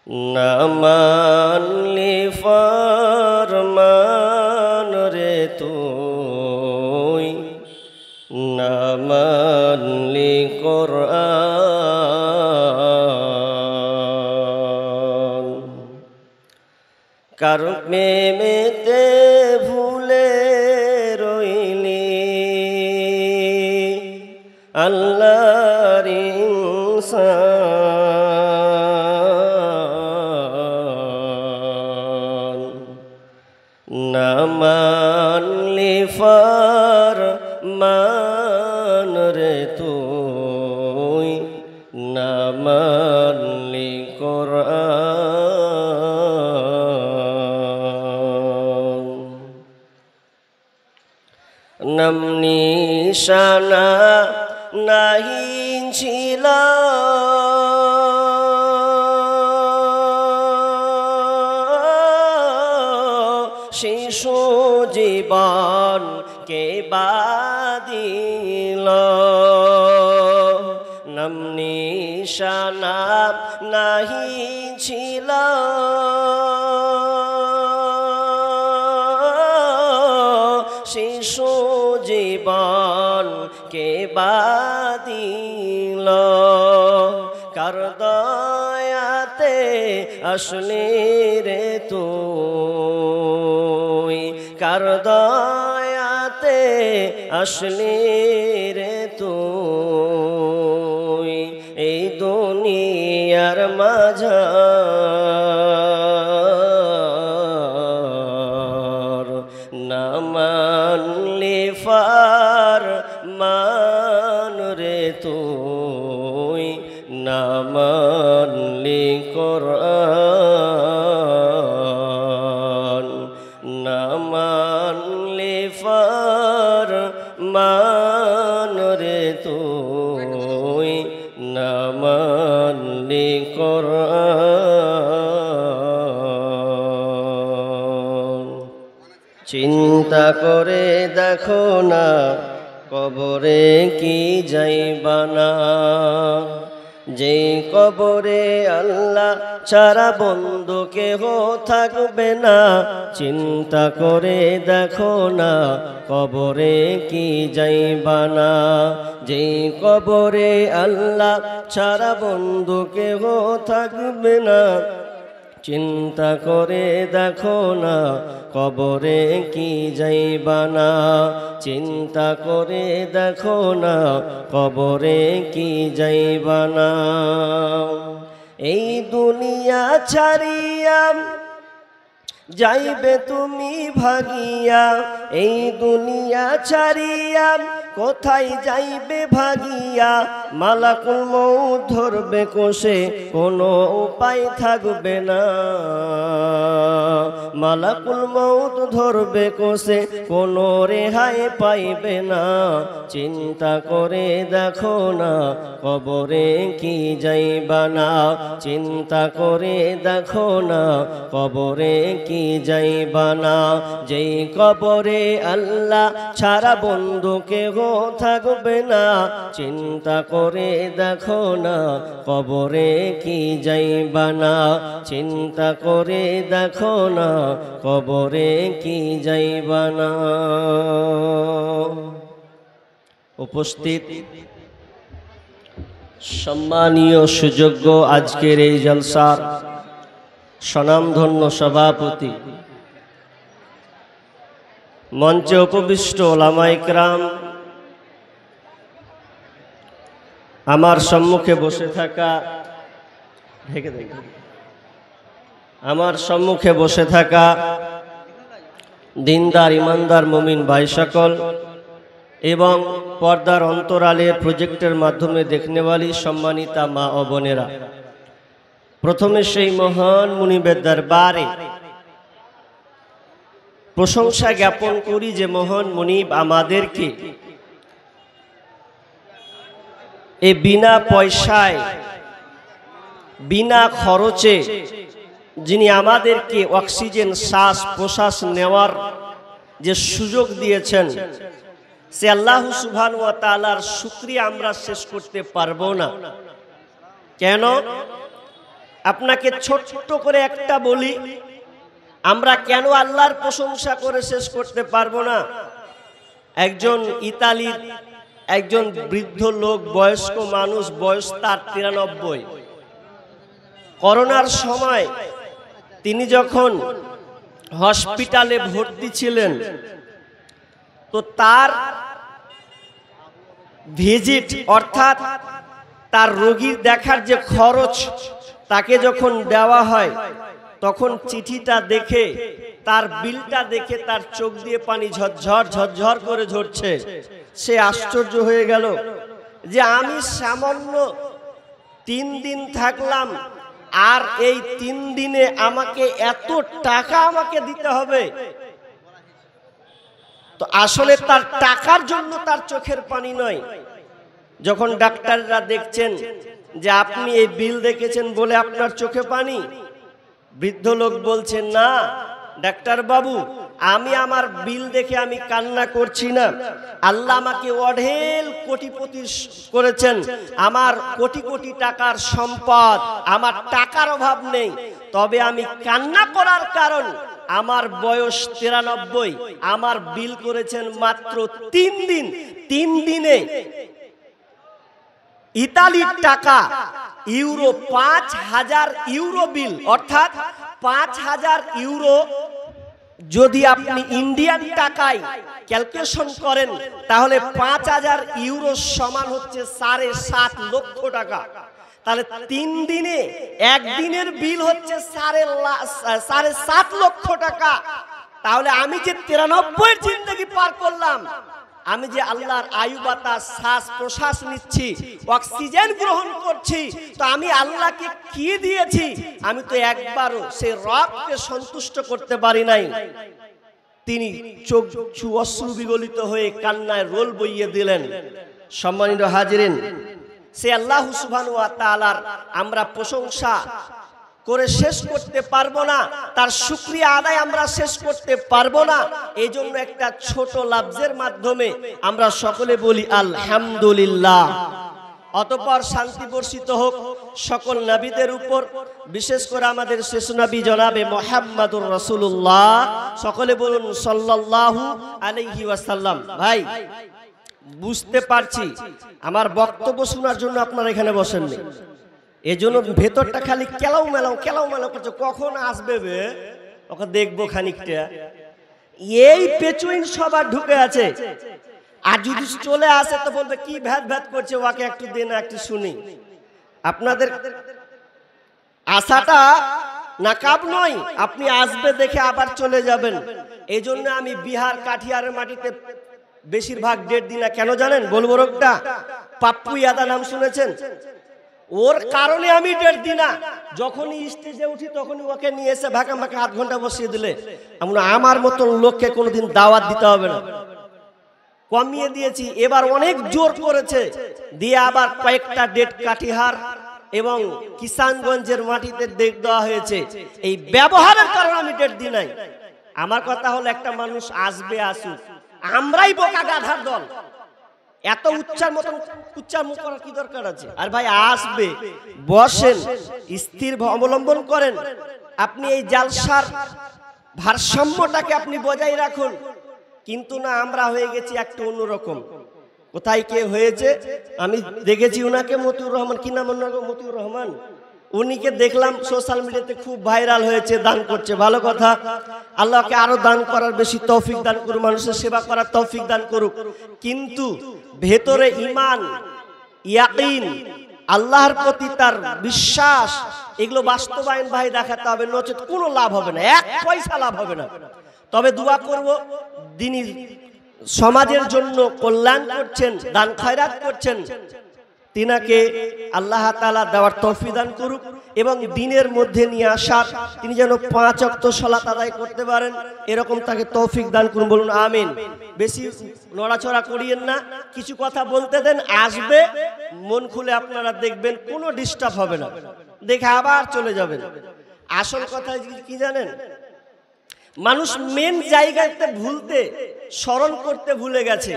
না মানলি ফরমান রে তুই, না মানলি কোরআন। কার প্রেমেতে ভুলে রইলি আল্লাহর ইনসান। না মানলি ফরমান রে তুই, না মানলি কোরআন। নাম নিশানা নাহি ছিল শিশু জীবন কে বাদিল। নাম নিশানা নাহি ছিল শিশু জীবন কে বাদিল। কার দয়াতে আসলি রে তুই, কার দয়াতে আসলি রে তুই এই দুনিয়ার মাঝার। না মানলি ফরমান রে তুই, না মানলি কোরআন। না মানলি ফরমান রে তুই, না মানলি কোরআন। চিন্তা করে দেখো না কবরে কি যাইবানা, যে কবরে আল্লাহ ছাড়া বন্ধু কেহ থাকবে না। চিন্তা করে দেখো না কবরে কি যাইবানা, যে কবরে আল্লাহ ছাড়া বন্ধু কেহ থাকবে না। চিন্তা করে দেখো না কবরে কি যাইবানা, চিন্তা করে দেখো না কবরে কি যাইবানা। এই দুনিয়া ছাড়িয়া যাইবে তুমি ভাগিয়া, এই দুনিয়া ছাড়িয়া কোথায় যাইবে ভাগিয়া। মালাকুল মউত ধরবে কোষে কোনো উপায় থাকবে না, মালাকুল মউত ধরবে কোষে কোনো রেহাই পাইবে না। চিন্তা করে দেখো না কবরে কি যাইবানা, চিন্তা করে দেখো না কবরে কি যাইবানা। যেই কবরে আল্লাহ ছাড়া বন্ধু কেহ থাকবে না। চিন্তা করে দেখো না কবরে কি যাইবানা, চিন্তা করে দেখো না কবরে কি যাইবানা। উপস্থিত সম্মানীয় সুযোগ্য আজকের এই জলসার স্বনামধন্য সভাপতি, মঞ্চে উপবিষ্ট ওলামায়ে কেরাম, আমার সম্মুখে বসে থাকা আমার সম্মুখে বসে থাকা দিনদার ইমানদার মুমিন ভাই সকল এবং পর্দার অন্তরালের প্রজেক্টের মাধ্যমে দেখনেওয়ালি সম্মানিতা মা ও বোনেরা, প্রথমে সেই মহান মুনিবের দরবারে প্রশংসা জ্ঞাপন করি যে মহান মুনিব আমাদেরকে এই বিনা পয়সায় বিনা খরচে যিনি আমাদেরকে অক্সিজেন শ্বাস প্রশ্বাস নেওয়ার যে সুযোগ দিয়েছেন, সে আল্লাহ সুবহান ওয়া তাআলার শুকরিয়া আমরা শেষ করতে পারবো না। কেন? আপনাকে ছোট্ট করে একটা বলি, আমরা কেন আল্লাহর প্রশংসা করে শেষ করতে পারবো না? একজন ইতালির একজন বৃদ্ধ লোক, বয়স্ক মানুষ, বয়স তার 93। করোনার সময় তিনি যখন হসপিটালে ভর্তি ছিলেন, তো তার ভিজিট অর্থাৎ তার রোগীর দেখার যে খরচ তাকে যখন দেওয়া হয়, তখন চিঠিটা দেখে, তার বিলটা দেখে তার চোখ দিয়ে পানি ঝরঝর ঝরঝর করে ঝরছে। সে আশ্চর্য হয়ে গেল যে আমি সামান্য 3 দিন থাকলাম, আর এই 3 দিনে আমাকে এত টাকা আমাকে দিতে হবে। তো আসলে তার টাকার জন্য তার চোখের পানি নয়। যখন ডাক্তাররা দেখছেন যে আপনি এই বিল দেখেছেন বলে আপনার চোখে পানি, বৃদ্ধ লোক বলছেন, না ডাক্তার বাবু, আমি আমার বিল দেখে আমি কান্না করছি না। আল্লাহ আমাকে অঢেল কোটিপতি করেছেন, আমার কোটি কোটি টাকার সম্পদ, আমার টাকার অভাব নেই। তবে আমি কান্না করার কারণ আমার বয়স 93, আমার বিল করেছেন মাত্র 3 দিন। 3 দিনে ইতালির টাকা ইউরো 5000 ইউরো বিল, অর্থাৎ 5000 ইউরো যদি আপনি ইন্ডিয়ান টাকায় ক্যালকুলেশন করেন, তাহলে 5000 ইউরো সমান হচ্ছে 7.5 লক্ষ টাকা। তাহলে 3 দিনে একদিনের বিল হচ্ছে 7.5 লক্ষ টাকা। তাহলে আমি যে 93 জিন্দেগি পার করলাম, আমি যে আল্লাহর আয়ু বাতাস, শ্বাস প্রশ্বাস নিচ্ছি, অক্সিজেন গ্রহণ করছি, তো আমি আল্লাহকে কি দিয়েছি? আমি তো একবারও সেই রবকে সন্তুষ্ট করতে পারি নাই। তিনি চোখ অশ্রু বিগলিত হয়ে কান্নায় রোল বইয়ে দিলেন। সম্মানিত হাজিরিন, সে আল্লাহ সুবহানাহু ওয়া তাআলার আমরা প্রশংসা করে শেষ করতে পারবো না, তার শুকরিয়া আদায় আমরা শেষ করতে পারবো না। এই জন্য একটা ছোট লফজের মাধ্যমে আমরা সকলে বলি আলহামদুলিল্লাহ। অতঃপর শান্তি বর্ষিত হোক সকল নবীদের উপর, বিশেষ করে আমাদের শেষ নবী জনাবে মুহাম্মদুর রাসূলুল্লাহ। সকলে বলুন সাল্লাল্লাহু আলাইহি ওয়াসাল্লাম। ভাই, বুঝতে পারছি আমার বক্তব্য শোনার জন্য আপনারা এখানে বসেননি, এজন্য ভেতরটা খালি কেলাও মেলাও করছে, কখন আসবে বে, ওকে দেখবো খানিকটা। এই পেচুইন সবার ঢুকে আছে, আর যদি চলে আসে তো বলবে কি ভ্যাত ভ্যাত করছে, ওকে একটু দে না, একটু শুনি। আপনাদের আশাটা নাকাব নয়, আপনি আসবে দেখে আবার চলে যাবেন। এই জন্য আমি বিহার কাঠিয়ারের মাটিতে বেশিরভাগ ডেট দিই না। কেন জানেন? বলবো রোগটা, পাপ্পু ইয়াদা নাম শুনেছেন? ওর কারণে আমি ডেট দিই না। যখনই স্টেজে উঠি তখনই ওকে নিয়ে এসে ভাকা ভাকা 8 ঘন্টা বসিয়ে দিলে আমার মতন লোককে কোনোদিন দাওয়াত দিতে হবে না। কমিয়ে দিয়েছি, এবার অনেক জোর করেছে, দিয়ে আবার কয়েকটা ডেট কাটিহার এবং কিষানগঞ্জের মাটিতে ডেট দেওয়া হয়েছে। এই ব্যবহারের কারণে আমি ডেট দিই নাই। আমার কথা হলো, একটা মানুষ আসবে আসুক, আমরাই বোকা গাধার দল। এত উচ্চার মুখ করার কি দরকার আছে? আর ভাই আসবে, বসেন, স্থির অবলম্বন করেন। আপনি এই জালসার ভারসাম্যটাকে আপনি বজায় রাখুন। কিন্তু না, আমরা হয়ে গেছি একটু অন্যরকম। কোথায় কে হয়েছে? আমি দেখেছি উনাকে, মতিউর রহমান, কি নাম ওনার? মতিউর রহমান। উনিকে দেখলাম সোশ্যাল মিডিয়াতে খুব ভাইরাল হয়েছে, দান করছে, ভালো কথা। আল্লাহকে আরো দান করার বেশি তৌফিক দান করুক, মানুষের সেবা করার তৌফিক দান করুক। কিন্তু ভেতরে ঈমান, ইয়াকিন, আল্লাহর প্রতি তার বিশ্বাস, এগুলো বাস্তবায়ন ভাই দেখাতে হবে, নচেত কোনো লাভ হবে না, 1 পয়সা লাভ হবে না। তবে দোয়া করব, দিনী সমাজের জন্য কল্যাণ করছেন, দান খয়রাত করছেন, তিনাকে আল্লাহ তাআলা দেওয়ার তৌফিক দান করুক এবং দিনের মধ্যে নিয়ে আসার, তিনি যেন 5 ওয়াক্ত সালাত আদায় করতে পারেন, এরকম তাকে তৌফিক দান করুন। বলুন আমিন। বেশি নড়াচড়া করিয়েন না, কিছু কথা বলতে দেন, আসবে, মন খুলে আপনারা দেখবেন, কোনো ডিস্টার্ব হবে না, দেখে আবার চলে যাবেন। আসল কথা কি জানেন? মানুষ মেন জায়গাতে ভুলতে, স্মরণ করতে ভুলে গেছে।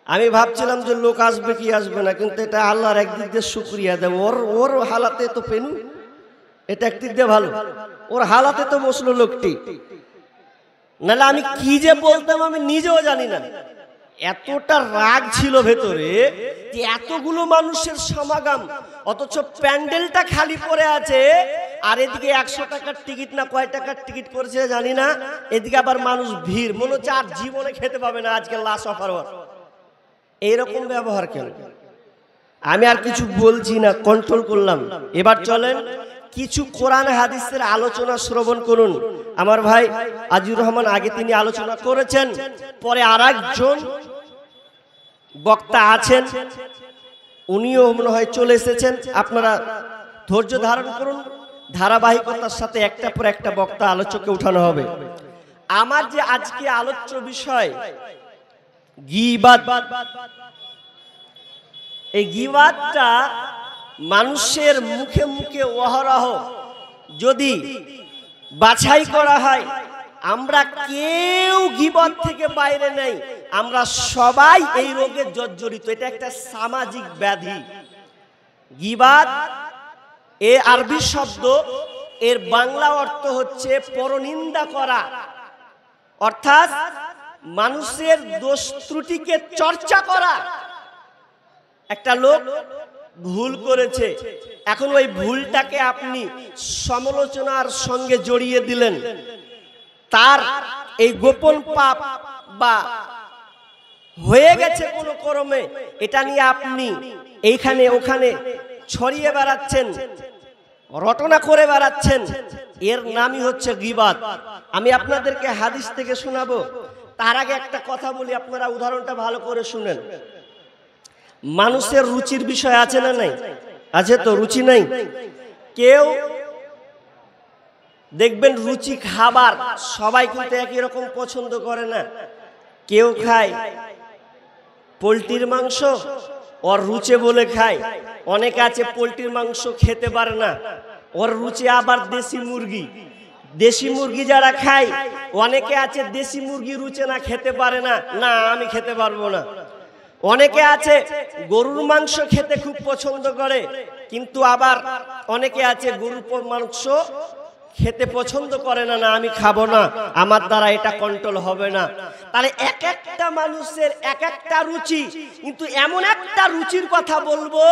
আমি ভাবছিলাম যে লোক আসবে কি আসবে না, কিন্তু এটা আল্লাহর একদিক দিয়ে শুকরিয়া দেব। ওর হালাতে তো পেনু, এটা একদিক দিয়ে ভালো, ওর হালাতে তো বসলো লোকটি, নাহলে আমি কি যে বলতাম আমি নিজেও জানি না। এতটা রাগ ছিল ভেতরে যে এতগুলো মানুষের সমাগম, অথচ প্যান্ডেলটা খালি পড়ে আছে, আর এদিকে 100 টাকার টিকিট না কয় টাকার টিকিট করেছে জানি না, এদিকে আবার মানুষ ভিড়, মনে হচ্ছে আর জীবনে খেতে পাবে না আজকে লাস্ট অফার। এইরকম ব্যবহার কেন? আমি আর কিছু বলছি না, কন্ট্রোল করলাম। এবার চলেন কিছু কোরআন হাদিসের আলোচনা শ্রবণ করুন। আমার ভাই আজিউর রহমান আগে তিনি আলোচনা করেছেন, পরে আরেকজন বক্তা আছেন, উনিও মনে হয় চলে এসেছেন। আপনারা ধৈর্য ধারণ করুন, ধারাবাহিকতার সাথে একটা পর একটা বক্তা আলোচককে উঠানো হবে। আমার যে আজকে আলোচ্য বিষয় গীবাত, এই গীবাতটা মানুষের মুখে মুখে অহরহ যদি বাছাই করা হয়, আমরা কেউ গীবত থেকে বাইরে নেই, আমরা সবাই এই রোগে জর্জরিত। এটা একটা সামাজিক ব্যাধি। গীবাত এ আরবি শব্দ, এর বাংলা অর্থ হচ্ছে পরনিন্দা করা, অর্থাৎ মানুষের দোষ ত্রুটিকে চর্চা করা। একটা লোক ভুল করেছে, এখন ওই ভুলটাকে আপনি সমালোচনার সঙ্গে জড়িয়ে দিলেন, তার এই গোপন পাপ বা হয়ে গেছে কোনো কর্মে, এটা নিয়ে আপনি এইখানে ওখানে ছড়িয়ে বেড়াচ্ছেন, রটনা করে বেড়াচ্ছেন, এর নামই হচ্ছে গীবাত। আমি আপনাদেরকে হাদিস থেকে শোনাবো। তার আগে একটা কথা বলি, আপনারা উদাহরণটা ভালো করে শুনেন। মানুষের রুচির বিষয় আছে না নাই? আছে তো, রুচি নাই? কেউ দেখবেন রুচি খাবার সবাই কিন্তু একই রকম পছন্দ করে না। কেউ খায় পোলট্রির মাংস, ওর রুচে বলে খায়। অনেকে আছে পোলট্রির মাংস খেতে পারে না, ওর রুচি আবার দেশি মুরগি। দেশি মুরগি যারা খায়, অনেকে আছে দেশি মুরগি রুচে না, খেতে পারে না, না আমি খেতে পারবো না। অনেকে আছে গরুর মাংস খেতে খুব পছন্দ করে, কিন্তু আবার অনেকে আছে গরুর মাংস খেতে পছন্দ করে না, না আমি খাবো না, আমার দ্বারা এটা কন্ট্রোল হবে না। তাহলে এক একটা মানুষের এক একটা রুচি, কিন্তু এমন একটা রুচির কথা বলবো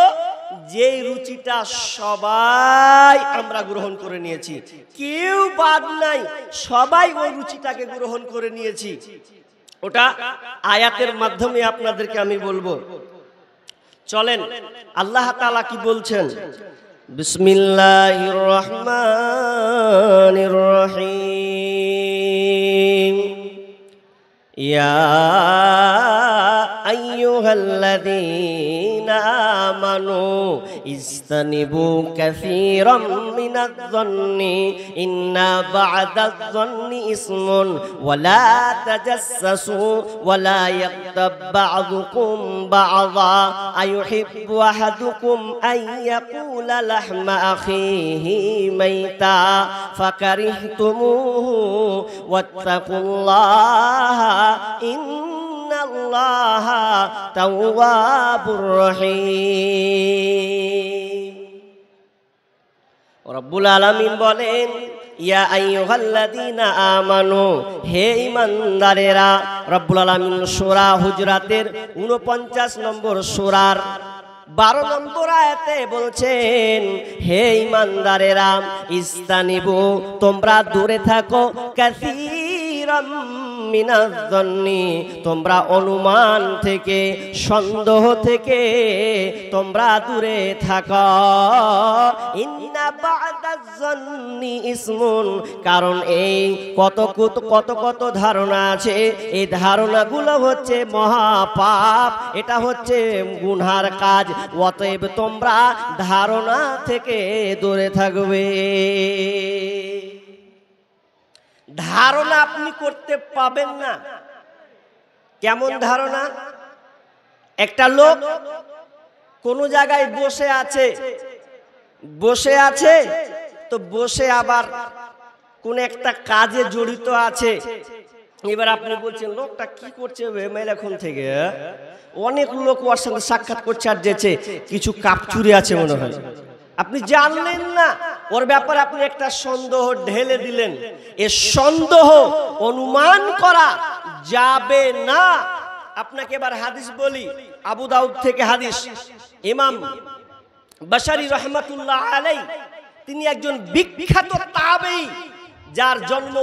যেই রুচিটা সবাই আমরা গ্রহণ করে নিয়েছি, কেউ বাদ নাই, সবাই ওই রুচিটাকে গ্রহণ করে নিয়েছি। ওটা আয়াতের মাধ্যমে আপনাদেরকে আমি বলবো। চলেন আল্লাহ তাআলা কি বলছেন। বিসমিল্লাহির রহমানির রহিম। ইয়া আইয়ুহাল্লাযীনা আমানু ইসতানিবু কাসীরাম মিনাজ-যন্নি ইন্না বা'দাজ-যন্নি ইসমুন ওয়া লা তাজাসসু ওয়া লা ইয়াগতাব বা'দুকুম বা'যা আইয়ুহিব্বু আহাদুকুম আইয়াকুলা লাহমা আখিহি মাইতা ফাকারিহতুমুহু ওয়াত্তাকুল্লাহা ইন্নাল্লাহা তাওয়াবুর রহিম। রব্বুল আলামিন বলেন, ইয়া আইয়ুহাল্লাযীনা আমানু, হে ঈমানদারেরা। রব্বুল আলামিন সূরা হুজরাতের 49 নম্বর সূরার 12 নম্বর আয়াতে বলছেন, হে ঈমানদারেরা, ইস্তানিবু, তোমরা দূরে থাকো, কাসীরাম মিনাজ-যন্নি, তোমরা অনুমান থেকে, সন্দেহ থেকে তোমরা দূরে থাকো। ইন্না বা'দাজ-যন্নি ইসমুন, কারণ এই কত কত ধারণা আছে, এই ধারণাগুলো হচ্ছে মহাপাপ, এটা হচ্ছে গুনার কাজ। অতএব তোমরা ধারণা থেকে দূরে থাকবে। ধারণা আপনি করতে পাবেন না। কেমন ধারণা? একটা লোক কোন জায়গায় বসে আছে তো বসে আবার কোন একটা কাজে জড়িত আছে, এবার আপনি বলছেন লোকটা কি করছে মেলাখন থেকে, অনেক লোক ওর সঙ্গে সাক্ষাৎ করছে আর যেছে কিছু কাপচুরি আছে মনে হয়, আপনি জানলেন না ওর ব্যাপারে আপনি একটা সন্দেহ ঢেলে দিলেন। এ সন্দেহ অনুমান করা যাবে না। আপনাকে এবার হাদিস বলি, আবু দাউদ থেকে হাদিস, ইমাম বাশারি রহমাতুল্লাহ আলাইহি তিনি একজন বিখ্যাত তাবেঈ, যার জন্ম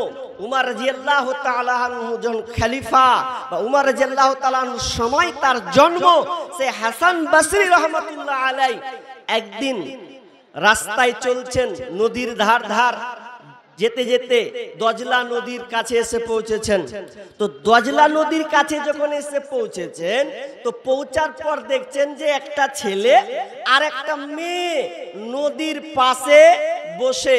উমর রাদিয়াল্লাহু তাআলা আনহু যখন খলিফা বা উমর রাদিয়াল্লাহু তাআলা আনহুর সময় তার জন্ম। সে হাসান বসরি রহমাতুল্লাহ আলাইহি একদিন রাস্তায় চলছেন, নদীর ধার যেতে যেতে দজলা নদীর কাছে এসে পৌঁছেছেন। তো দজলা নদীর কাছে যখন এসে পৌঁছেছেন, তো পৌঁছার পর দেখছেন যে একটা ছেলে আর একটা মেয়ে নদীর পাশে বসে,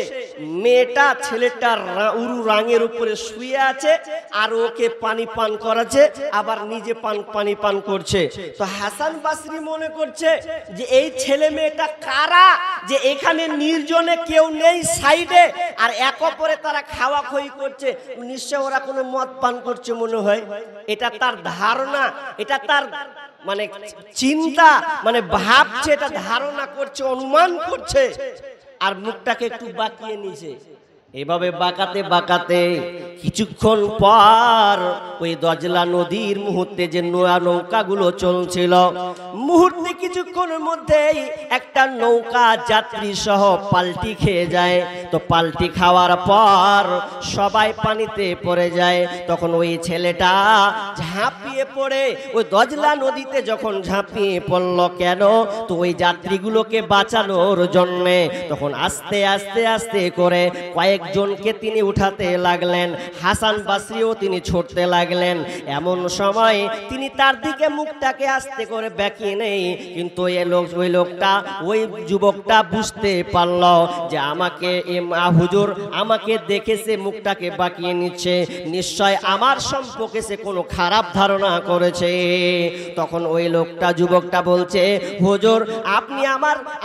মেয়েটা ছেলেটার উরু রাঙের উপরে শুয়ে আছে আর ওকে পানি পান করাচ্ছে, আবার নিজে পানি পান করছে। তো হাসান বসরি মনে করছে যে এই ছেলে মেয়েটা কারা, যে এখানে নির্জনে কেউ নেই সাইডে, আর এক অপরে তারা খাওয়া খই করছে, নিশ্চয় ওরা কোনো মদ পান করছে মনে হয়। এটা তার ধারণা, এটা তার মানে চিন্তা, মানে ভাবছে, এটা ধারণা করছে, অনুমান করছে, আর মুখটাকে একটু বাঁকিয়ে নিছে। এভাবে বাঁকাতে বাঁকাতে কিছুক্ষণ পর ওই দজলা নদীর মুহূর্তে যে নৌকাগুলো চলছিল, মুহূর্তে কিছুক্ষণের মধ্যেই একটা নৌকা যাত্রী সহ পাল্টি খেয়ে যায়। তো পাল্টি খাওয়ার পর সবাই পানিতে পড়ে যায়। তখন ওই ছেলেটা ঝাঁপিয়ে পড়ে ওই দজলা নদীতে যখন ঝাঁপিয়ে পড়ল, কেন? তো ওই যাত্রীগুলোকে বাঁচানোর জন্যে। তখন আস্তে আস্তে আস্তে করে কয়েকজনকে তিনি উঠাতে লাগলেন, হাসান বসরিও তিনি ছুটতে লাগলেন। এমন সময় তিনি তার দিকে মুখটাকে আস্তে করে বাঁকিয়ে নেই, কিন্তু ওই লোকটা, ওই যুবকটা বুঝতে পারল যে আমাকে হুজুর আমাকে দেখে সে মুখটাকে বাঁকিয়ে নিচ্ছে, নিশ্চয় আমার সম্পর্কে সে কোনো খারাপ ধারণা করেছে। তখন ওই লোকটা, যুবকটা বলছে, হুজুর আপনি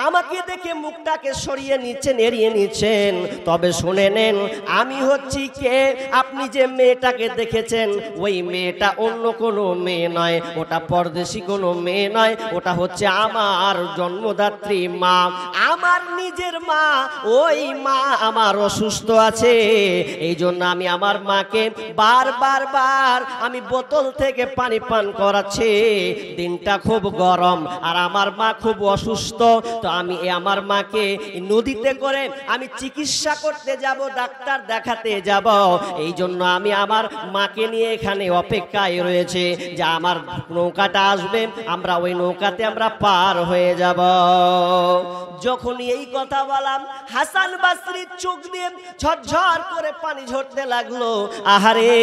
আমাকে দেখে মুখটাকে সরিয়ে নিচ্ছেন, এড়িয়ে নিচ্ছেন, তবে শুনে নেন আমি হচ্ছি কে। আপনি যে মেয়েটাকে দেখেছেন ওই মেয়েটা অন্য কোনো মেয়ে নয়, ওটা পরদেশি কোনো মেয়ে নয়, ওটা হচ্ছে আমার জন্মদাত্রী মা, আমার নিজের মা। ওই মা আমার অসুস্থ আছে, এই জন্য আমি আমার মাকে বার আমি বোতল থেকে পানি পান করাচ্ছি। দিনটা খুব গরম আর আমার মা খুব অসুস্থ, তো আমি আমার মাকে নদীতে করে আমি চিকিৎসা করতে যাব, ডাক্তার দেখাতে যাব, এই জন্য আমি আমার মাকে নিয়ে এখানে অপেক্ষায় রয়েছে যে আমার নৌকাটা আসবে, আমরা ওই নৌকাতে আমরা পার হয়ে যাব। যখন এই কথা বললাম, হাসান বসরির চোখ দিয়ে ঝরঝর করে পানি ঝরতে লাগলো। আহারে,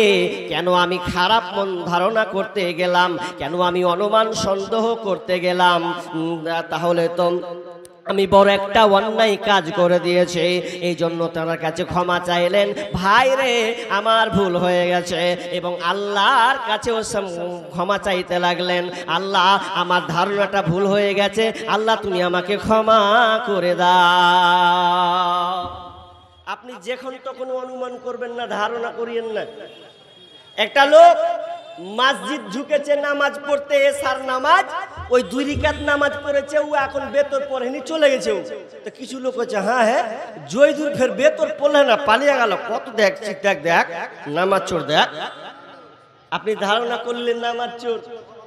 কেন আমি খারাপ মন ধারণা করতে গেলাম, কেন আমি অনুমান সন্দেহ করতে গেলাম, তাহলে তো আমি বড় একটা অন্যায় কাজ করে দিয়েছে। এই জন্য তার কাছে ক্ষমা চাইলেন, ভাই রে আমার ভুল হয়ে গেছে, এবং আল্লাহর কাছেও ক্ষমা চাইতে লাগলেন, আল্লাহ আমার ধারণাটা ভুল হয়ে গেছে, আল্লাহ তুমি আমাকে ক্ষমা করে দাও। আপনি যখন তখন অনুমান করবেন না, ধারণা করিয়েন না। একটা লোক মসজিদ ঝুঁকেছে নামাজ পড়তে, এশার নামাজ, ওই 2 রাকাত নামাজ পড়েছে, ও এখন বেতর পড়েনি, চলে গেছে। তো কিছু লোক হচ্ছে হ্যাঁ জয় দূর ফের বেতর পড়লে না, পালিয়ে গেল, কত দেখ দেখ নামাজ চোর দেখ। আপনি ধারণা করলেন নামাজ চোর,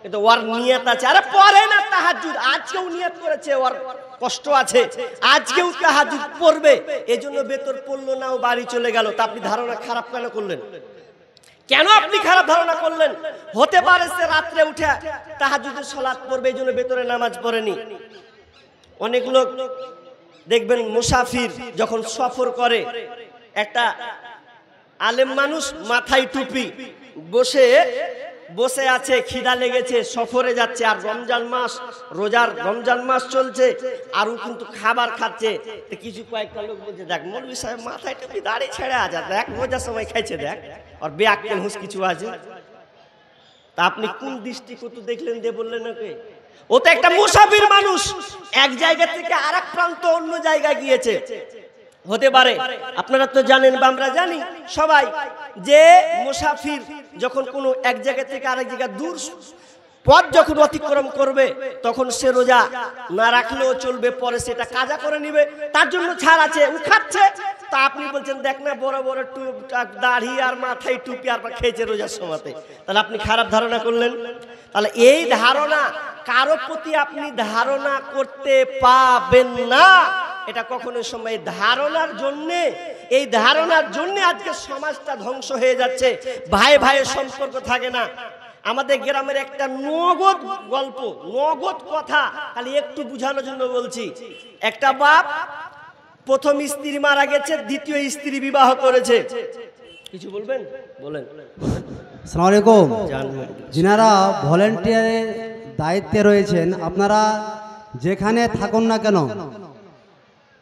কিন্তু ওর নিয়ত আছে, আরে পড়ে না তাহাজ্জুদ, আজকেও নিয়ত করেছে, ওর কষ্ট আছে, আজকেও তাহাজ্জুদ পড়বে, এজন্য বেতর পড়লো না, ও বাড়ি চলে গেল। তা আপনি ধারণা খারাপ কেন করলেন? কেন আপনি খারাপ ধারণা করলেন? হতে পারে সে রাত্রে উঠে তাহাজ্জুদের সালাত পড়বে, এই জন্য ভেতরে নামাজ পড়েনি। অনেক লোক দেখবেন মুসাফির যখন সফর করে, একটা আলেম মানুষ মাথায় টুপি বসে আছে, খিদা লেগেছে, সফরে যাচ্ছে, আর রমজান মাস, রমজান মাস চলছে, আর ও কিন্তু খাবার খাচ্ছে। তো কিছু কয়েকটা লোক বলছে, দেখ মৌলভী সাহেব মাথায় টুপি দাড়ি ছেড়ে আছে, দেখ রোজার সময় খাইছে, দেখ আর বেআক্কেল হুঁশ কিছু আছে। তা আপনি কোন দৃষ্টিকোণ দেখলেন দিয়ে বললেন ওকে? ও তো একটা মুসাফির মানুষ, এক জায়গা থেকে আরেক প্রান্ত অন্য জায়গায় গিয়েছে। হতে পারে। আপনারা তো জানেন বা আমরা জানি সবাই যে মুসাফির যখন কোনো এক জায়গা থেকে আরেক জায়গা দূর পথ যখন অতিক্রম করবে তখন সে রোজা না রাখলেও চলবে, পরে সেটা কাজা করে নিবে, তার জন্য ছাড় আছে। ও খাচ্ছে, তা আপনি বলছেন দেখ না বড় বড় দাড়ি আর মাথায় টুপি আর খেয়েছে রোজার সময়তে, তাহলে আপনি খারাপ ধারণা করলেন। তাহলে এই ধারণা কারো প্রতি আপনি ধারণা করতে পাবেন না, এটা কখনো সময় ধারণার জন্যে, এই ধারণার জন্য আজকে সমাজটা ধ্বংস হয়ে যাচ্ছে, ভাই ভাইয়ের সম্পর্ক থাকে না। আমাদের গ্রামের একটা নগদ গল্প, নগদ কথা, খালি একটু বুঝানোর জন্য বলছি। একটা বাপ প্রথম স্ত্রী মারা গেছে, দ্বিতীয় স্ত্রী বিবাহ করেছে। কিছু বলবেন? বলেন। আসসালামু আলাইকুম। যিনারা ভলেন্টিয়ারের দায়িত্বে রয়েছেন, আপনারা যেখানে থাকুন না কেন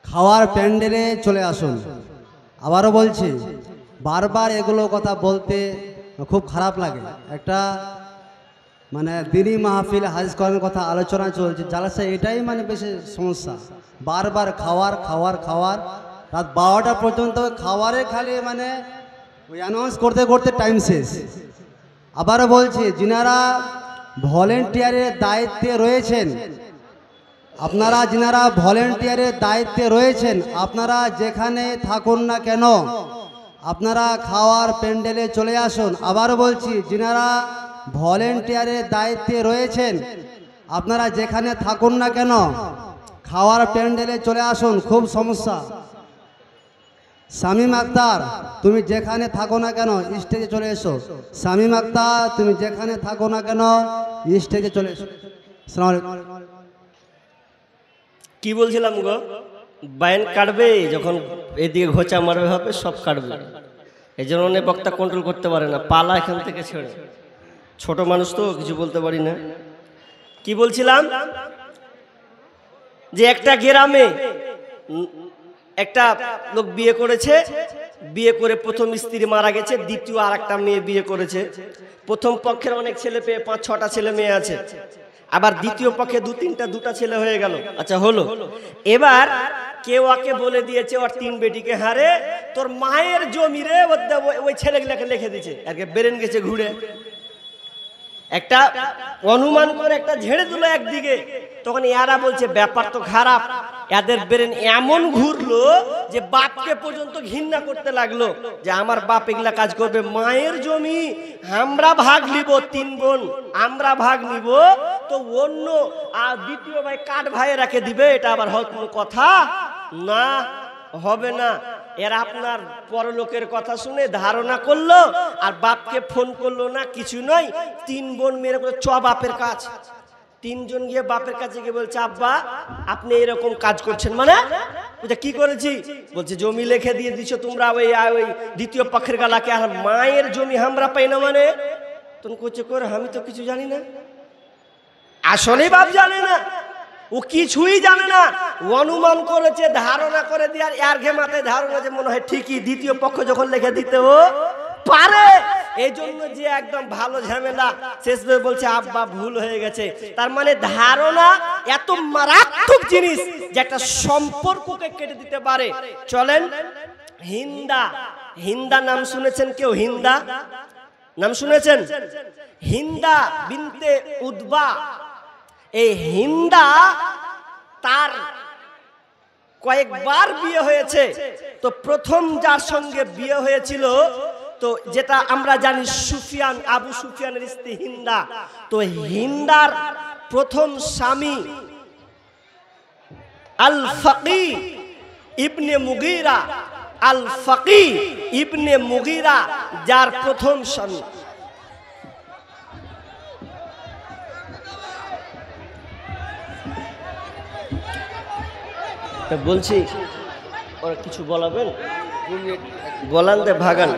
খাওয়ার প্যান্ডেলে চলে আসুন। আবারও বলছি, বারবার এগুলো কথা বলতে খুব খারাপ লাগে। একটা মানে দিনী মাহফিল হাদিস কোরআনের কথা আলোচনা চলছে, জালসা, এটাই মানে বেশি সমস্যা। বারবার খাওয়ার খাওয়ার খাওয়ার, রাত 12টা পর্যন্ত খাওয়ারে খালি মানে ওই অ্যানাউন্স করতে করতে টাইম শেষ। আবারও বলছি, যিনারা ভলেন্টিয়ারের দায়িত্বে রয়েছেন, আপনারা যিনারা ভলেন্টিয়ারের দায়িত্বে রয়েছেন, আপনারা যেখানে থাকুন না কেন আপনারা খাওয়ার প্যান্ডেলে চলে আসুন। আবারও বলছি, যিনারা ভলেন্টিয়ারের দায়িত্বে রয়েছেন, আপনারা যেখানে থাকুন না কেন খাওয়ার প্যান্ডেলে চলে আসুন। খুব সমস্যা। শামীম আক্তার, তুমি যেখানে থাকো না কেন স্টেজে চলে এসো। শামীম আক্তার, তুমি যেখানে থাকো না কেন স্টেজে চলে এসো। আসসালামু আলাইকুম। কি বলছিলাম গো? বায়ান কাটবে, যখন এদিকে ঘোচা মারবে হবে সব কাটবে, এই জন্য অনেক বক্তা কন্ট্রোল করতে পারে না, পালা এখান থেকে ছেড়ে। ছোট মানুষ তো কিছু বলতে পারি না। কি বলছিলাম যে একটা গ্রামে একটা লোক বিয়ে করেছে, বিয়ে করে প্রথম স্ত্রী মারা গেছে, দ্বিতীয় আর একটা মেয়ে বিয়ে করেছে। প্রথম পক্ষের অনেক ছেলে পেয়ে 5-6টা ছেলে মেয়ে আছে, আবার দ্বিতীয় পক্ষে 2-3টা ছেলে হয়ে গেল। আচ্ছা হলো, এবার কেউ আকে বলে দিয়েছে ওর 3 বেটিকে, হারে তোর মায়ের জমি রে, ওই ছেলেগুলাকে লিখে দিয়েছে, আগে বেরেন গেছে ঘুরে। একটা অনুমান করে একটা ঝেড়ে দিল একদিকে, তখন এরা বলছে ব্যাপার তো খারাপ, এদের ব্রেন এমন ঘুরলো যে বাপকে পর্যন্ত ঘৃণা করতে লাগলো, যে আমার বাপ এগুলা কাজ করবে, মায়ের জমি আমরা ভাগ নিব, 3 বোন আমরা ভাগ নিব, তো অন্য আর দ্বিতীয় ভাই কাঠ ভাইয়েরাকে দিবে, এটা আবার কোনো কথা না, হবে না। এরা আপনার পরলোকের কথা শুনে ধারণা করলো আর বাপকে ফোন করলো না, কিছু নয়। 3 বোন মেরে চ বাপের কাজ, 3 জন গিয়ে বাপের কাছে গিয়ে বলছে, আব্বা আপনি এরকম কাজ করছেন, মানে এটা কি করেছি? বলছে জমি লিখে দিয়ে দিছো তোমরা ওই দ্বিতীয় পক্ষের গালাকে, আর মায়ের জমি আমরা পাই না, মানে তখন করছে করে আমি তো কিছু জানি না। আসলে বাপ জানে না, ও কিছুই জানে না, অনুমান করেছে, ধারণা করে দিয়ে আর এর ঘেমাতে ধারণা যে মনে হয় ঠিকই দ্বিতীয় পক্ষ যখন লিখে দিতেও পারে, এই জন্য যে একদম ভালো ঝামেলা, শেষ বলছে আব্বা ভুল হয়ে গেছে। তার মানে ধারণা এত মারাত্মক জিনিস যে একটা সম্পর্ককে কেটে দিতে পারে। চলেন, হিন্দা, হিন্দা নাম শুনেছেন কেউ? হিন্দা নাম শুনেছেন? হিন্দা বিনতে উতবা, এই হিন্দা তার কয়েকবার বিয়ে হয়েছে। তো প্রথম যার সঙ্গে বিয়ে হয়েছিল, তো যেটা আমরা জানি সুফিয়ান, আবু সুফিয়ানের স্ত্রী হিন্দা। তো হিন্দার প্রথম স্বামী আল ফাকি ইবনে মুগীরা, আল ফাকি ইবনে মুগীরা যার প্রথম স্বামী। বলছি ওরা কিছু বলাবেন, বলান দে ভাগান,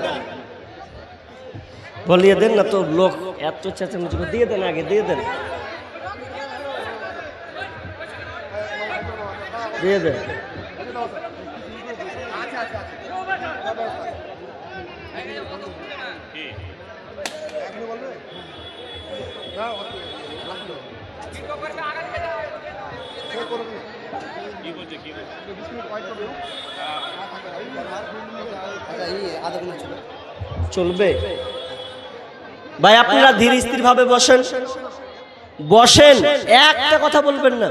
বলিয়ে দেন না তো, লোক এত চেঁচামেচি দিয়ে দেন, আগে দিয়ে দেন, দিয়ে দেন। চলবে ভাই, আপনারা ধীর স্থির ভাবে বসেন, বসেন, একটা কথা বলবেন না।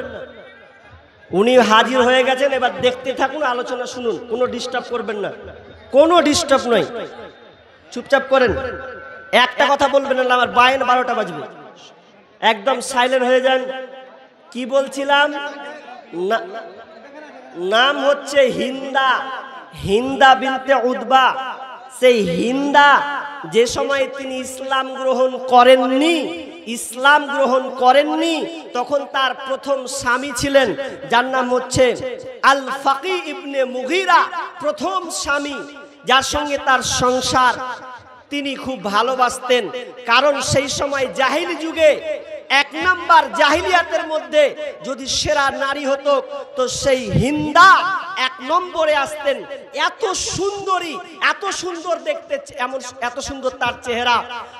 উনি হাজির হয়ে গেছেন, এবার দেখতে থাকুন, আলোচনা শুনুন, কোনো ডিস্টার্ব করবেন না, কোনো ডিস্টার্ব নয়, চুপচাপ করেন, একটা কথা বলবেন না, আমার বায়েন 12টা বাজবে, একদম সাইলেন্ট হয়ে যান। কি বলছিলাম? নাম হচ্ছে হিন্দা, হিন্দা বিনতে উতবা। সেই হিন্দা যে সময় তিনি ইসলাম গ্রহণ করেননি, ইসলাম গ্রহণ করেননি, তখন তার প্রথম স্বামী ছিলেন যার নাম হচ্ছে আল ফাকি ইবনে মুগিরা। প্রথম স্বামী যার সঙ্গে তার সংসার, তিনি খুব ভালোবাসতেন, কারণ সেই সময় জাহিলি যুগে 1 নাম্বার জাহিলিয়াতের মধ্যে যদি সেরা নারী হতো তো সেই হিন্দা 1 নম্বরে আসতেন। এত সুন্দরী, এত সুন্দর দেখতে, এত সুন্দর তার চেহারা।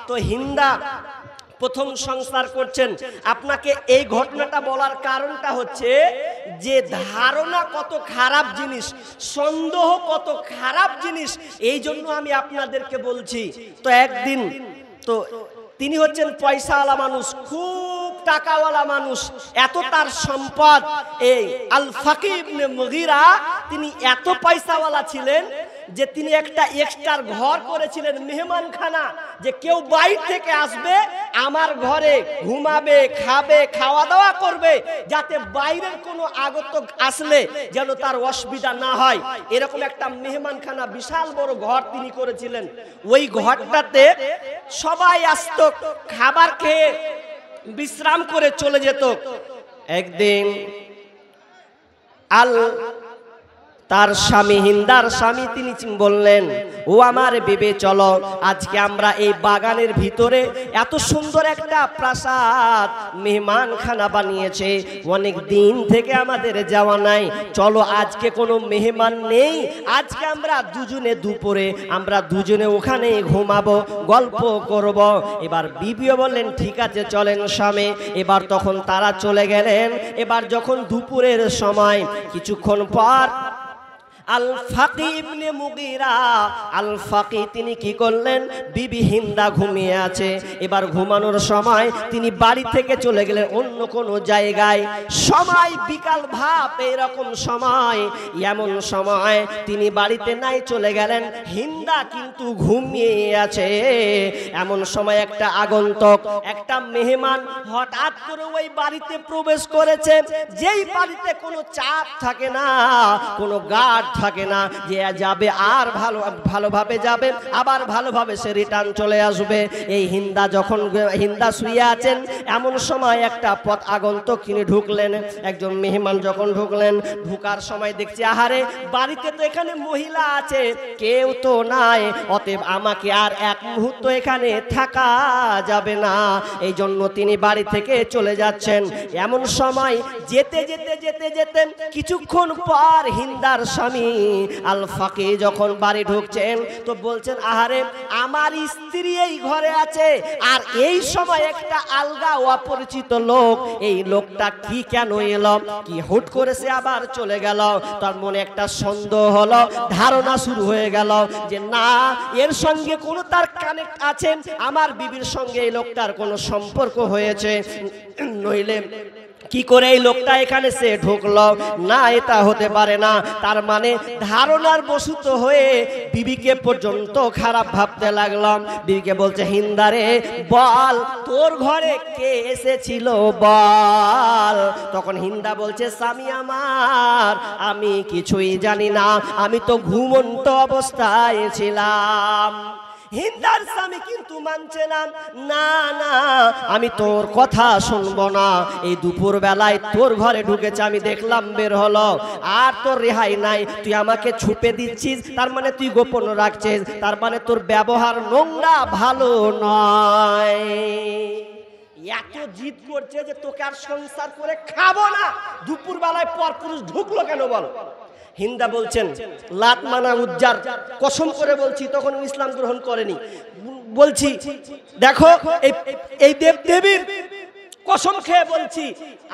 তো হিন্দা প্রথম সংসার করছেন। আপনাকে এই ঘটনাটা বলার কারণটা হচ্ছে যে ধারণা কত খারাপ জিনিস, সন্দেহ কত খারাপ জিনিস, এই জন্য আমি আপনাদেরকে বলছি। তো একদিন তো তিনি হচ্ছেন পয়সাওয়ালা মানুষ, খুব টাকাওয়ালা মানুষ, এত তার সম্পদ। এই আল ফাকি ইবনে মুগিরা তিনি এত পয়সাওয়ালা ছিলেন যে তিনি একটা এক্সট্রা ঘর করেছিলেন, মেহমানখানা, যে কেউ বাইরে থেকে আসবে আমার ঘরে ঘুমাবে, খাবে, খাওয়া দাওয়া করবে, যাতে বাইরের কোনো আগন্তুক আসলে যেন তার অসুবিধা না হয়। এরকম একটা মেহমানখানা, বিশাল বড় ঘর তিনি করেছিলেন। ওই ঘরটাতে সবাই আসতো, খাবার খেয়ে বিশ্রাম করে চলে যেত। একদিন তার স্বামী, হিন্দার স্বামী, তিনি বললেন, ও আমার বিবি, চলো আজকে আমরা এই বাগানের ভিতরে এত সুন্দর একটা প্রাসাদ মেহমানখানা বানিয়েছে, অনেক দিন থেকে আমাদের যাওয়া নাই, চলো আজকে কোনো মেহমান নেই, আজকে আমরা দুজনে দুপুরে আমরা দুজনে ওখানে ঘুমাবো, গল্প করব। এবার বিবিও বললেন ঠিক আছে চলেন স্বামী। এবার তখন তারা চলে গেলেন। এবার যখন দুপুরের সময়, কিছুক্ষণ পর আল ফাকি ইবনে মুগিরা, আল ফাকি তিনি কি করলেন, বিবি হিন্দা ঘুমিয়ে আছে, এবার ঘুমানোর সময় তিনি বাড়ি থেকে চলে গেলেন অন্য কোনো জায়গায়। সময় বিকাল ভাব, এরকম সময়, এমন সময় তিনি বাড়িতে নাই, চলে গেলেন, হিন্দা কিন্তু ঘুমিয়ে আছে। এমন সময় একটা আগন্তুক, একটা মেহমান হঠাৎ করে ওই বাড়িতে প্রবেশ করেছে, যেই বাড়িতে কোনো চাপ থাকে না, কোনো গার্ড থাকে না, যে যাবে আর ভালোভাবে যাবে, আবার ভালোভাবে সে রিটার্ন চলে আসবে। এই হিন্দা যখন, হিন্দা শুয়ে আছেন, এমন সময় একটা পথ আগন্তুক তিনি ঢুকলেন, একজন মেহমান যখন ঢুকলেন, ঢুকার সময় দেখছি আহারে বাড়িতে তো এখানে মহিলা আছে, কেউ তো নাই, অতএব আমাকে আর এক মুহূর্ত এখানে থাকা যাবে না, এই জন্য তিনি বাড়ি থেকে চলে যাচ্ছেন। এমন সময় যেতে যেতে যেতে যেতে কিছুক্ষণ পর হিন্দার স্বামী আল ফাকি যখন বাড়ি ঢুকছেন, তো বলছেন আহারে আমার স্ত্রী এই ঘরে আছে, আর এই সময় একটা আলগা অপরিচিত লোক, এই লোকটা কি কেন এলো, কি হুট করেছে আবার চলে গেল। তার মনে একটা সন্দেহ হলো, ধারণা শুরু হয়ে গেল যে না, এর সঙ্গে কোনো তার কানেক্ট আছে, আমার বিবির সঙ্গে এই লোকটার কোনো সম্পর্ক হয়েছে, নইলে কি করে এই লোকটা এখানে সে ঢুকলো, না এটা হতে পারে না। তার মানে ধারণার বশত হয়ে বিবিকে পর্যন্ত খারাপ ভাবতে লাগলাম। বিবিকে বলছে হিন্দারে বল তোর ঘরে কে এসেছিল বল। তখন হিন্দা বলছে স্বামী আমার, আমি কিছুই জানি না, আমি তো ঘুমন্ত অবস্থায় ছিলাম। হিন্দার স্বামী কিন্তু মানছে না, না না আমি তোর কথা শুনবো না, এই দুপুর বেলায় তোর ঘরে ঢুকেছে, আমি দেখলাম বের হলো, আর তোর রেহাই নাই, তুই আমাকে ছুপে দিচ্ছিস, তার মানে তুই গোপন রাখছিস, তার মানে তোর ব্যবহার নোংরা, ভালো নয়। এত জিদ করছে যে তোকে আর সংসার করে খাবো না, দুপুর বেলায় পরপুরুষ ঢুকলো কেন বল। হিন্দা বলছেন লাত মানা উজ্জার কসম করে বলছি, তখন ইসলাম গ্রহণ করেনি, বলছি দেখো এই দেবদেবীর কসম খেয়ে বলছি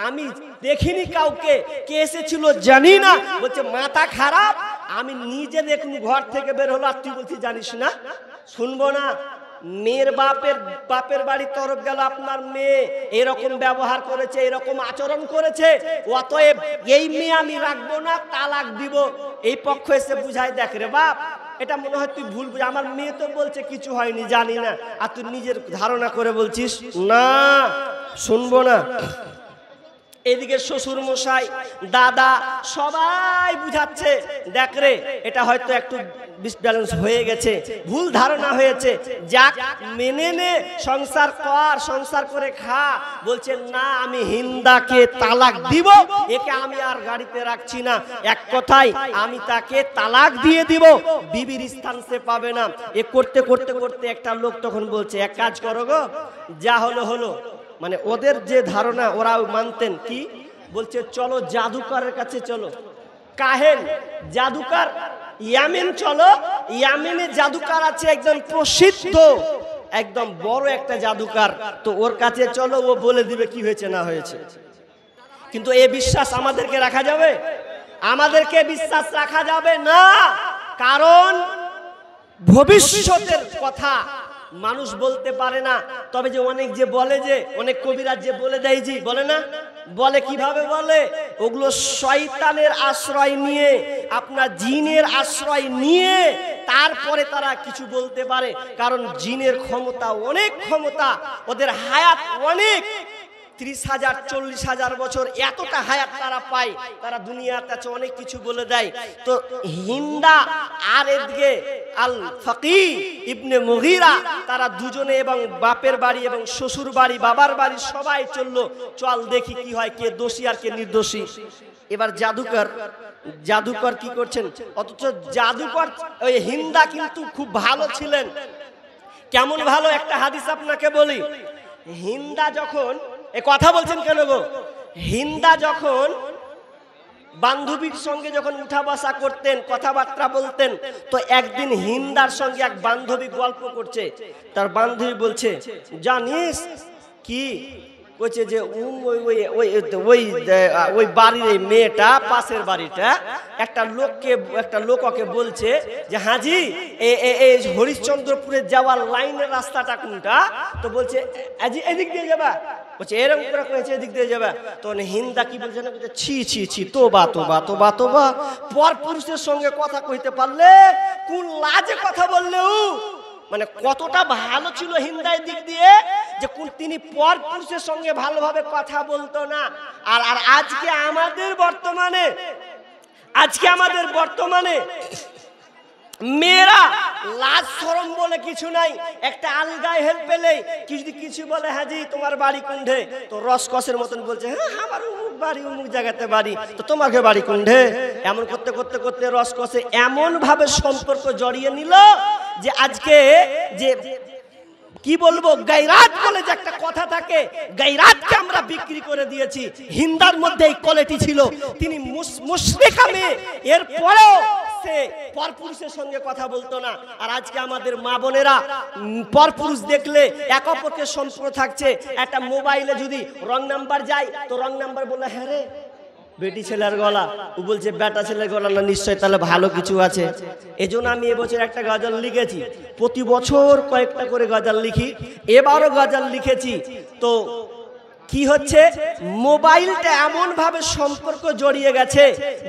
আমি দেখিনি কাউকে, কে এসেছিল জানি না, বলছে মাথা খারাপ, আমি নিজে দেখুন ঘর থেকে বের হলো আর তুই বলছি জানিস না। শুনবো না। মেয়ের বাপের বাড়ির তরফ গেল, আপনার মেয়ে এরকম ব্যবহার করেছে, এরকম আচরণ করেছে, অতএব এই মেয়ে আমি রাখবো না, তালাক দিব। এই পক্ষ এসে বুঝাই, দেখ রে বাপ, এটা মনে হয় তুই ভুল বুঝ, আমার মেয়ে তো বলছে কিছু হয়নি, জানি না, আর তুই নিজের ধারণা করে বলছিস না, শুনবো না। এদিকে শ্বশুর মশাই, দাদা সবাই বুঝাচ্ছে, দেখ রে এটা হয়তো একটু ডিসব্যালেন্স হয়ে গেছে, ভুল ধারণা হয়েছে, যাক মেনে নে, সংসার কর, সংসার করে খা। বলছে না, আমি হিন্দাকে তালাক দিব, একে আমি আর গাড়িতে রাখছি না, এক কথায় আমি তাকে তালাক দিয়ে দিব, বিবির স্থান সে পাবে না। এ করতে করতে করতে একটা লোক তখন বলছে, এক কাজ করো গো, যা হলো হলো, মানে ওদের যে ধারণা ওরা মানতেন কি, বলছে চলো জাদুকরের কাছে চলো, কাহেন জাদুকর, ইয়ামেন চলো, ইয়ামেনে জাদুকর আছে একজন প্রসিদ্ধ, একদম বড় একটা জাদুকর, তো ওর কাছে চলো, ও বলে দিবে কি হয়েছে না হয়েছে। কিন্তু এ বিশ্বাস আমাদেরকে রাখা যাবে? আমাদেরকে বিশ্বাস রাখা যাবে না, কারণ ভবিষ্যতের কথা মানুষ বলতে পারে না। তবে যে অনেক যে বলে, যে অনেক কবিরাজ যে বলে দেয়, জি বলে না, বলে কিভাবে বলে, ওগুলো শয়তানের আশ্রয় নিয়ে, আপনার জিনের আশ্রয় নিয়ে তারপরে তারা কিছু বলতে পারে, কারণ জিনের ক্ষমতা অনেক, ক্ষমতা ওদের, হায়াত অনেক, 30,000 40,000 বছর এতটা হায়াত তারা পায়, তারা দুনিয়ার কাছে অনেক কিছু বলে দেয়। তো হিন্দা আর এদিকে আল ফাকি ইবনে মুগীরা, তারা দুজনে এবং বাপের বাড়ি এবং শ্বশুর বাড়ি, বাবার বাড়ি সবাই চললো, চল দেখি কি হয়, কে দোষী আর কে নির্দোষী। এবার জাদুকর কি করছেন, অথচ জাদুকর ওই হিন্দা কিন্তু খুব ভালো ছিলেন। কেমন ভালো, একটা হাদিস আপনাকে বলি। হিন্দা যখন, এ কথা বলছেন কেন গো, হিন্দা যখন বান্ধবীর সঙ্গে যখন উঠা বসা করতেন, কথাবার্তা বলতেন, তো একদিন হিন্দার সঙ্গে এক বান্ধবী গল্প করছে, তার বান্ধবী বলছে, জানিস কি, বলছে যে ওই বাড়ির এই মেয়েটা, পাশের বাড়িটা, একটা লোক ওকে বলছে যে হাজি এই হরিশ্চন্দ্রপুরে যাওয়ার লাইনের রাস্তাটা কোনটা, তো বলছে এদিক দিয়ে যাবা, বলছে এরকম করে কয়েছে এদিক দিয়ে যাবে। তখন হিন্দা কি বলছে না, ছি ছি ছি, তোবা তোবা তোবা তোবা, পর পুরুষের সঙ্গে কথা কইতে পারলে কোন লাজে কথা বললেও, মানে কতটা ভালো ছিল হিন্দার দিক দিয়ে, যে তিনি পর পুরুষের সঙ্গে ভালোভাবে কথা বলতো না। আর আজকে আমাদের বর্তমানে মেয়েরা লাজ শরম বলে কিছু নাই, একটা আলগায় হেল্প পেলে যদি কিছু বলে, হাজি তোমার বাড়ি কোনঢে, তো রসকসের মতন বলছে, হ্যাঁ আমার অমুক বাড়ি, অমুক জায়গাতে বাড়ি, তো তোমাকে বাড়ি কোনঢে, এমন করতে করতে করতে রসকসে এমন ভাবে সম্পর্ক জড়িয়ে নিল, যে আজকে যে কি বলবো, গায়রাত বলে যে একটা কথা থাকে, গায়রাতকে আমরা বিক্রি করে দিয়েছি। হিন্দার মধ্যে এই কোয়ালিটি ছিল, তিনি মুশরিকা মেয়ে, এরপরেও সে পরপুরুষের সঙ্গে কথা বলতো না। আর আজকে আমাদের মা বোনেরা পরপুরুষ দেখলে এক অপরকে সম্পর্ক থাকছে, একটা মোবাইলে যদি রং নাম্বার যায়, তো রং নাম্বার বলে, হ্যাঁ রে বেটি ছেলের গলা, ও বলছে বেটা ছেলের গলা না, নিশ্চয় তাহলে ভালো কিছু আছে। এজন্য আমি এবছর একটা গজল লিখেছি, প্রতি বছর কয়েকটা করে গজল লিখি, এবারও গজল লিখেছি। তো কি হচ্ছে, মোবাইলটা এমন ভাবে সম্পর্ক জড়িয়ে গেছে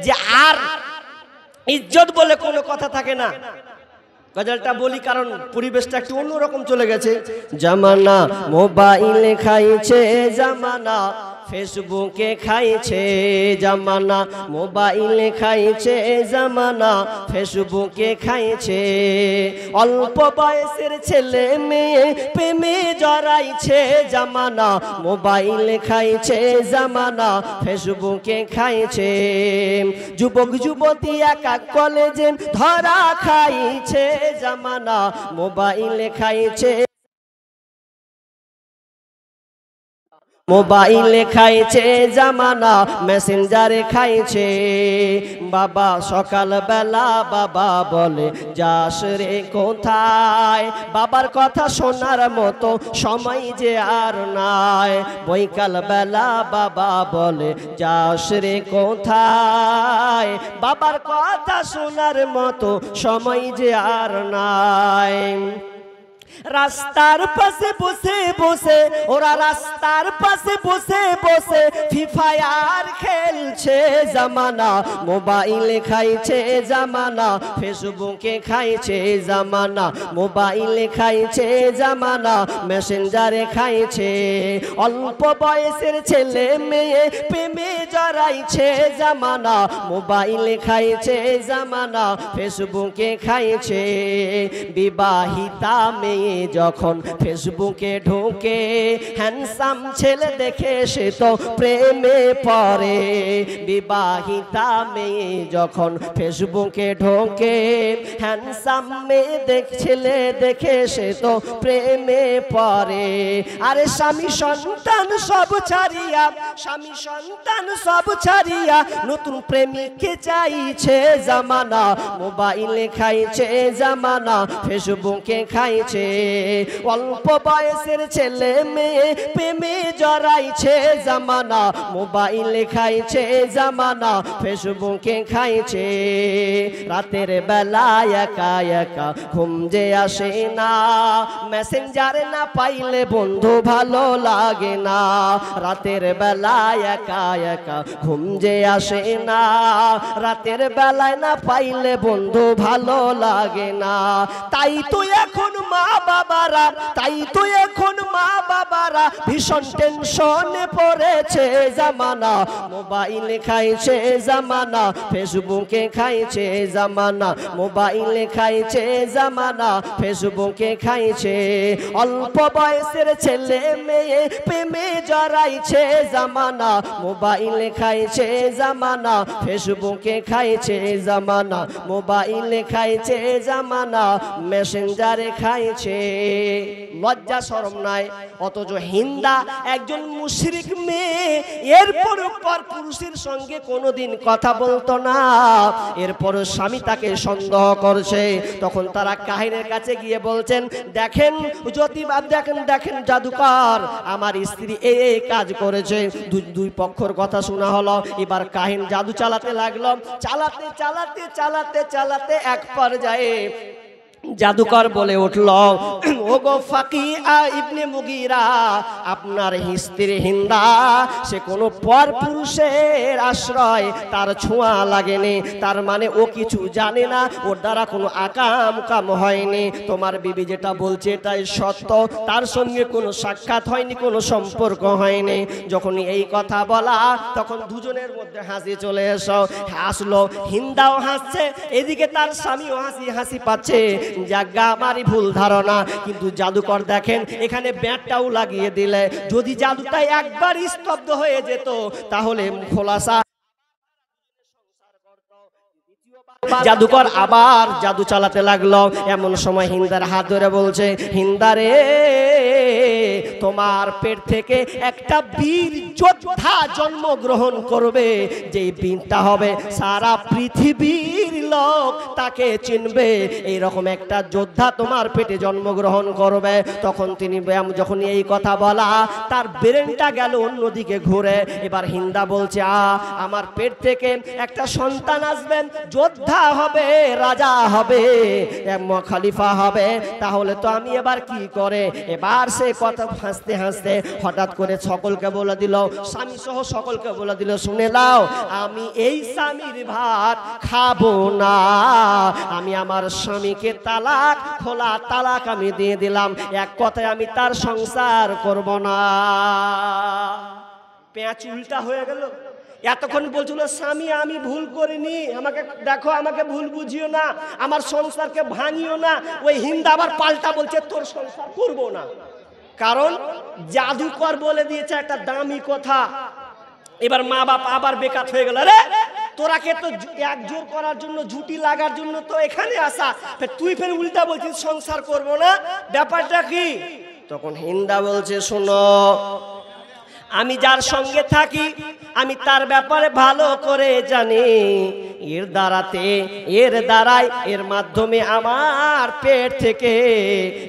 যে আর ইজ্জত বলে কোনো কথা থাকে না। গজলটা বলি কারণ পরিবেশটা একটু অন্যরকম চলে গেছে। জামানা মোবাইলে খাইছে, জামানা ফেসবুকে খাইছে, জামানা মোবাইলে খাইছে, জামানা ফেসবুকে খাইছে, অল্প বয়সের ছেলে মেয়ে প্রেমে জড়াইছে, জামানা মোবাইলে খাইছে, জামানা ফেসবুকে খাইছে, যুবক যুবতী একা কলেজে ধরা খাইছে, জামানা মোবাইলে খাইছে, মোবাইলে খাইছে জামানা, মেসেঞ্জারে খাইছে। বাবা সকালবেলা বাবা বলে যাস রে কোথায়, বাবার কথা শোনার মতো সময় যে আর নাই। বৈকাল বেলা বাবা বলে যাস রে কোথায়, বাবার কথা শোনার মতো সময় যে আর নাই। রাস্তার পাশে বসে বসে ওরা রাস্তার পাশে বসে বসে ফ্রি ফায়ার খেলছে জামানা, মোবাইলে খাইছে জামানা, ফেসবুকে খাইছে জামানা, মোবাইলে খাইছে জামানা, মেসেঞ্জারে খাইছে। অল্প বয়সের ছেলে মেয়ে প্রেমে জড়াইছে জামানা, মোবাইলে খাইছে জামানা, ফেসবুকে খাইছে। বিবাহিতা মেয়ে যখন ফেসবুকে ঢোকে, হ্যান্ডসাম ছেলে দেখে সে তো প্রেমে পড়ে। বিবাহিতা মেয়ে যখন ফেসবুকে ঢোকে, হ্যান্ডসাম মেয়ে ছেলে দেখে সে তো প্রেমে পড়ে। আরে স্বামী সন্তান সব ছাড়িয়া, স্বামী সন্তান সব ছাড়িয়া নতুন প্রেমিককে চাইছে জামানা, মোবাইলে খাইছে জামানা, ফেসবুকে খাইছে। অল্প বয়সের ছেলে মেয়ে প্রেমে জড়াইছে জামানা, মোবাইলে খাইছে জামানা, ফেসবুকে খাইছে। রাতের বেলা একা একা ঘুম যে আসে না, মেসেঞ্জারে না পাইলে বন্ধু ভালো লাগে না। রাতের বেলা একা একা ঘুম যে আসে না, রাতের বেলায় না পাইলে বন্ধু ভালো লাগে না। তাই তো এখন মা বাবারা, তাই তো এখন মা বাবারা ভীষণ টেনশনে পড়েছে জামানা, মোবাইলে খাইছে জামানা, ফেসবুকে খাইছে জামানা, মোবাইলে খাইছে জামানা, ফেসবুকে খাইছে। অল্প বয়সের ছেলে মেয়ে প্রেমে জড়াইছে জামানা, মোবাইলে খাইছে জামানা, ফেসবুকে খাইছে জামানা, মোবাইলে খাইছে জামানা, মেসেঞ্জারে খাইছে। লজ্জা শরম নাই, অথচ হিন্দা একজন মুশরিক মেয়ে, এরপর পুরুষের সঙ্গে কোনোদিন কথা বলতো না। এরপর স্বামী তাকে সন্দেহ করছে, তখন তারা কাহিনের কাছে গিয়ে বলছেন, দেখেন জ্যোতিবাদ, দেখেন দেখেন জাদুকর, আমার স্ত্রী এই কাজ করেছে। দুই পক্ষর কথা শোনা হলো। এবার কাহিন জাদু চালাতে লাগলো, চালাতে চালাতে চালাতে চালাতে এক পর্যায়ে জাদুকর বলে উঠল, ওগো ফাকিয়া ইবনে মুগীরা, আপনার স্ত্রী হিন্দা সে কোনো পর পুরুষের আশ্রয় তার ছোঁয়া লাগেনি, তার মানে ও কিছু জানে না, ওর দ্বারা কোনো আকাম কাম হয়নি। তোমার বিবি যেটা বলছে এটাই সত্য, তার সঙ্গে কোনো সাক্ষাৎ হয়নি, কোনো সম্পর্ক হয়নি। যখন এই কথা বলা, তখন দুজনের মধ্যে হাসি চলে আসলো। হিন্দাও হাসছে, এদিকে তার স্বামীও হাসি পাচ্ছে। জায়গা আমারই ভুল ধারণা, কিন্তু জাদুকর দেখেন এখানে ব্যাটটাও লাগিয়ে দিলে, যদি জাদুটা একবার স্তব্ধ হয়ে যেত তাহলে খোলাসা। জাদুকর আবার জাদু চালাতে লাগলো। এমন সময় হিন্দার হাত ধরে বলছে, হিন্দারে তোমার পেট থেকে একটা বীর যোদ্ধা জন্মগ্রহণ করবে, যে বীরটা হবে সারা পৃথিবীর লোক তাকে চিনবে। এইরকম একটা যোদ্ধা তোমার পেটে জন্মগ্রহণ করবে। তখন তিনি যখন এই কথা বলা, তার ব্রেনটা গেল অন্যদিকে ঘুরে। এবার হিন্দা বলছে, আমার পেট থেকে একটা সন্তান আসবেন, যোদ্ধা হবে, রাজা হবে, খলিফা হবে, তাহলে তো আমি এবার কি করে। এবার সে কথা হাসতে হাসতে হঠাৎ করে সকলকে বলে দিল, স্বামী সহ সকলকে বলে দিল, শুনে নাও, আমি এই স্বামীর ভাত খাবো না, আমি আমার স্বামীকে তালাক, খোলা তালাক আমি দিয়ে দিলাম, এক কথায় আমি তার সংসার করব না। পেঁচ উল্টা হয়ে গেল। এতক্ষণ বলছিল স্বামী আমি ভুল করিনি, আমাকে দেখো, আমাকে ভুল বুঝিও না, আমার সংসারকে ভাঙিও না। ওই হিন্দা আবার পাল্টা বলছে তোর সংসার করবো না, কারণ জাদুকর বলে দিয়েছে একটা দামি কথা। এবার মা বাপ আবার বেকার হয়ে গেল, রে তোরাকে তো একজোর করার জন্য, ঝুটি লাগার জন্য তো এখানে আসা, তুই ফের উল্টা বলছিস সংসার করবো না, ব্যাপারটা কি? তখন হিন্দা বলছে, শোনো, আমি যার সঙ্গে থাকি আমি তার ব্যাপারে ভালো করে জানি। এর দ্বারাই এর মাধ্যমে আমার পেট থেকে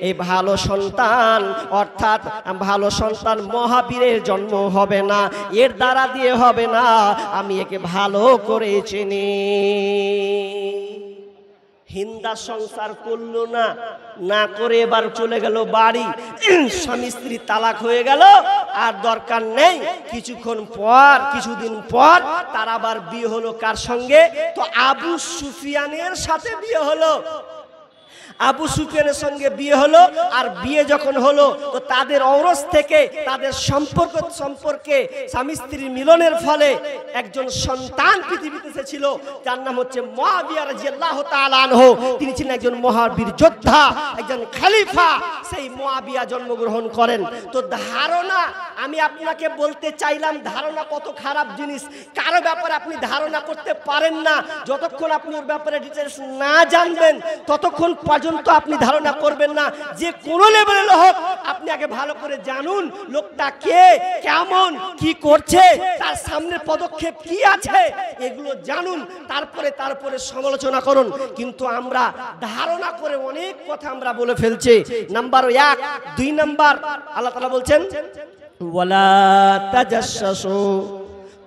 এই ভালো সন্তান অর্থাৎ ভালো সন্তান মহাবীরের জন্ম হবে না, এর দ্বারা দিয়ে হবে না, আমি একে ভালো করে চিনি। হিন্দা সংসার করলো না, না করে এবার চলে গেল বাড়ি, স্বামী স্ত্রী তালাক হয়ে গেল, আর দরকার নেই। কিছুদিন পর তার আবার বিয়ে হলো কার সঙ্গে? তো আবু সুফিয়ানের সাথে বিয়ে হলো। আবু সুফিয়ানের সঙ্গে বিয়ে হলো, আর বিয়ে যখন হলো তো তাদের ঔরস থেকে তাদের সম্পর্কে স্বামী স্ত্রীর মিলনের ফলে একজন সন্তান পৃথিবীতে এসেছিল, যার নাম হচ্ছে মুআবিয়া রাদিয়াল্লাহু তাআলা আনহু। তিনি ছিলেন একজন মহাবীর যোদ্ধা, একজন খলিফা। সেই মুআবিয়া জন্মগ্রহণ করেন। তো ধারণা, আমি আপনাকে বলতে চাইলাম ধারণা কত খারাপ জিনিস। কারো ব্যাপারে আপনি ধারণা করতে পারেন না, যতক্ষণ আপনি ওর ব্যাপারে ডিটেলস না জানবেন ততক্ষণ পর্যন্ত আপনি ধারণা করবেন না। যে কোনো লেভেলের হোক, আপনি আগে ভালো করে জানুন লোকটা কে, কেমন, কি করছে, তার সামনের পদক্ষেপ কি আছে, এগুলো জানুন, তারপরে সমালোচনা করুন। কিন্তু আমরা ধারণা করে অনেক কথা আমরা বলে ফেলছি। নাম্বার 1, 2 নাম্বার, আল্লাহ তাআলা বলছেন ওয়ালা তাজাসসু,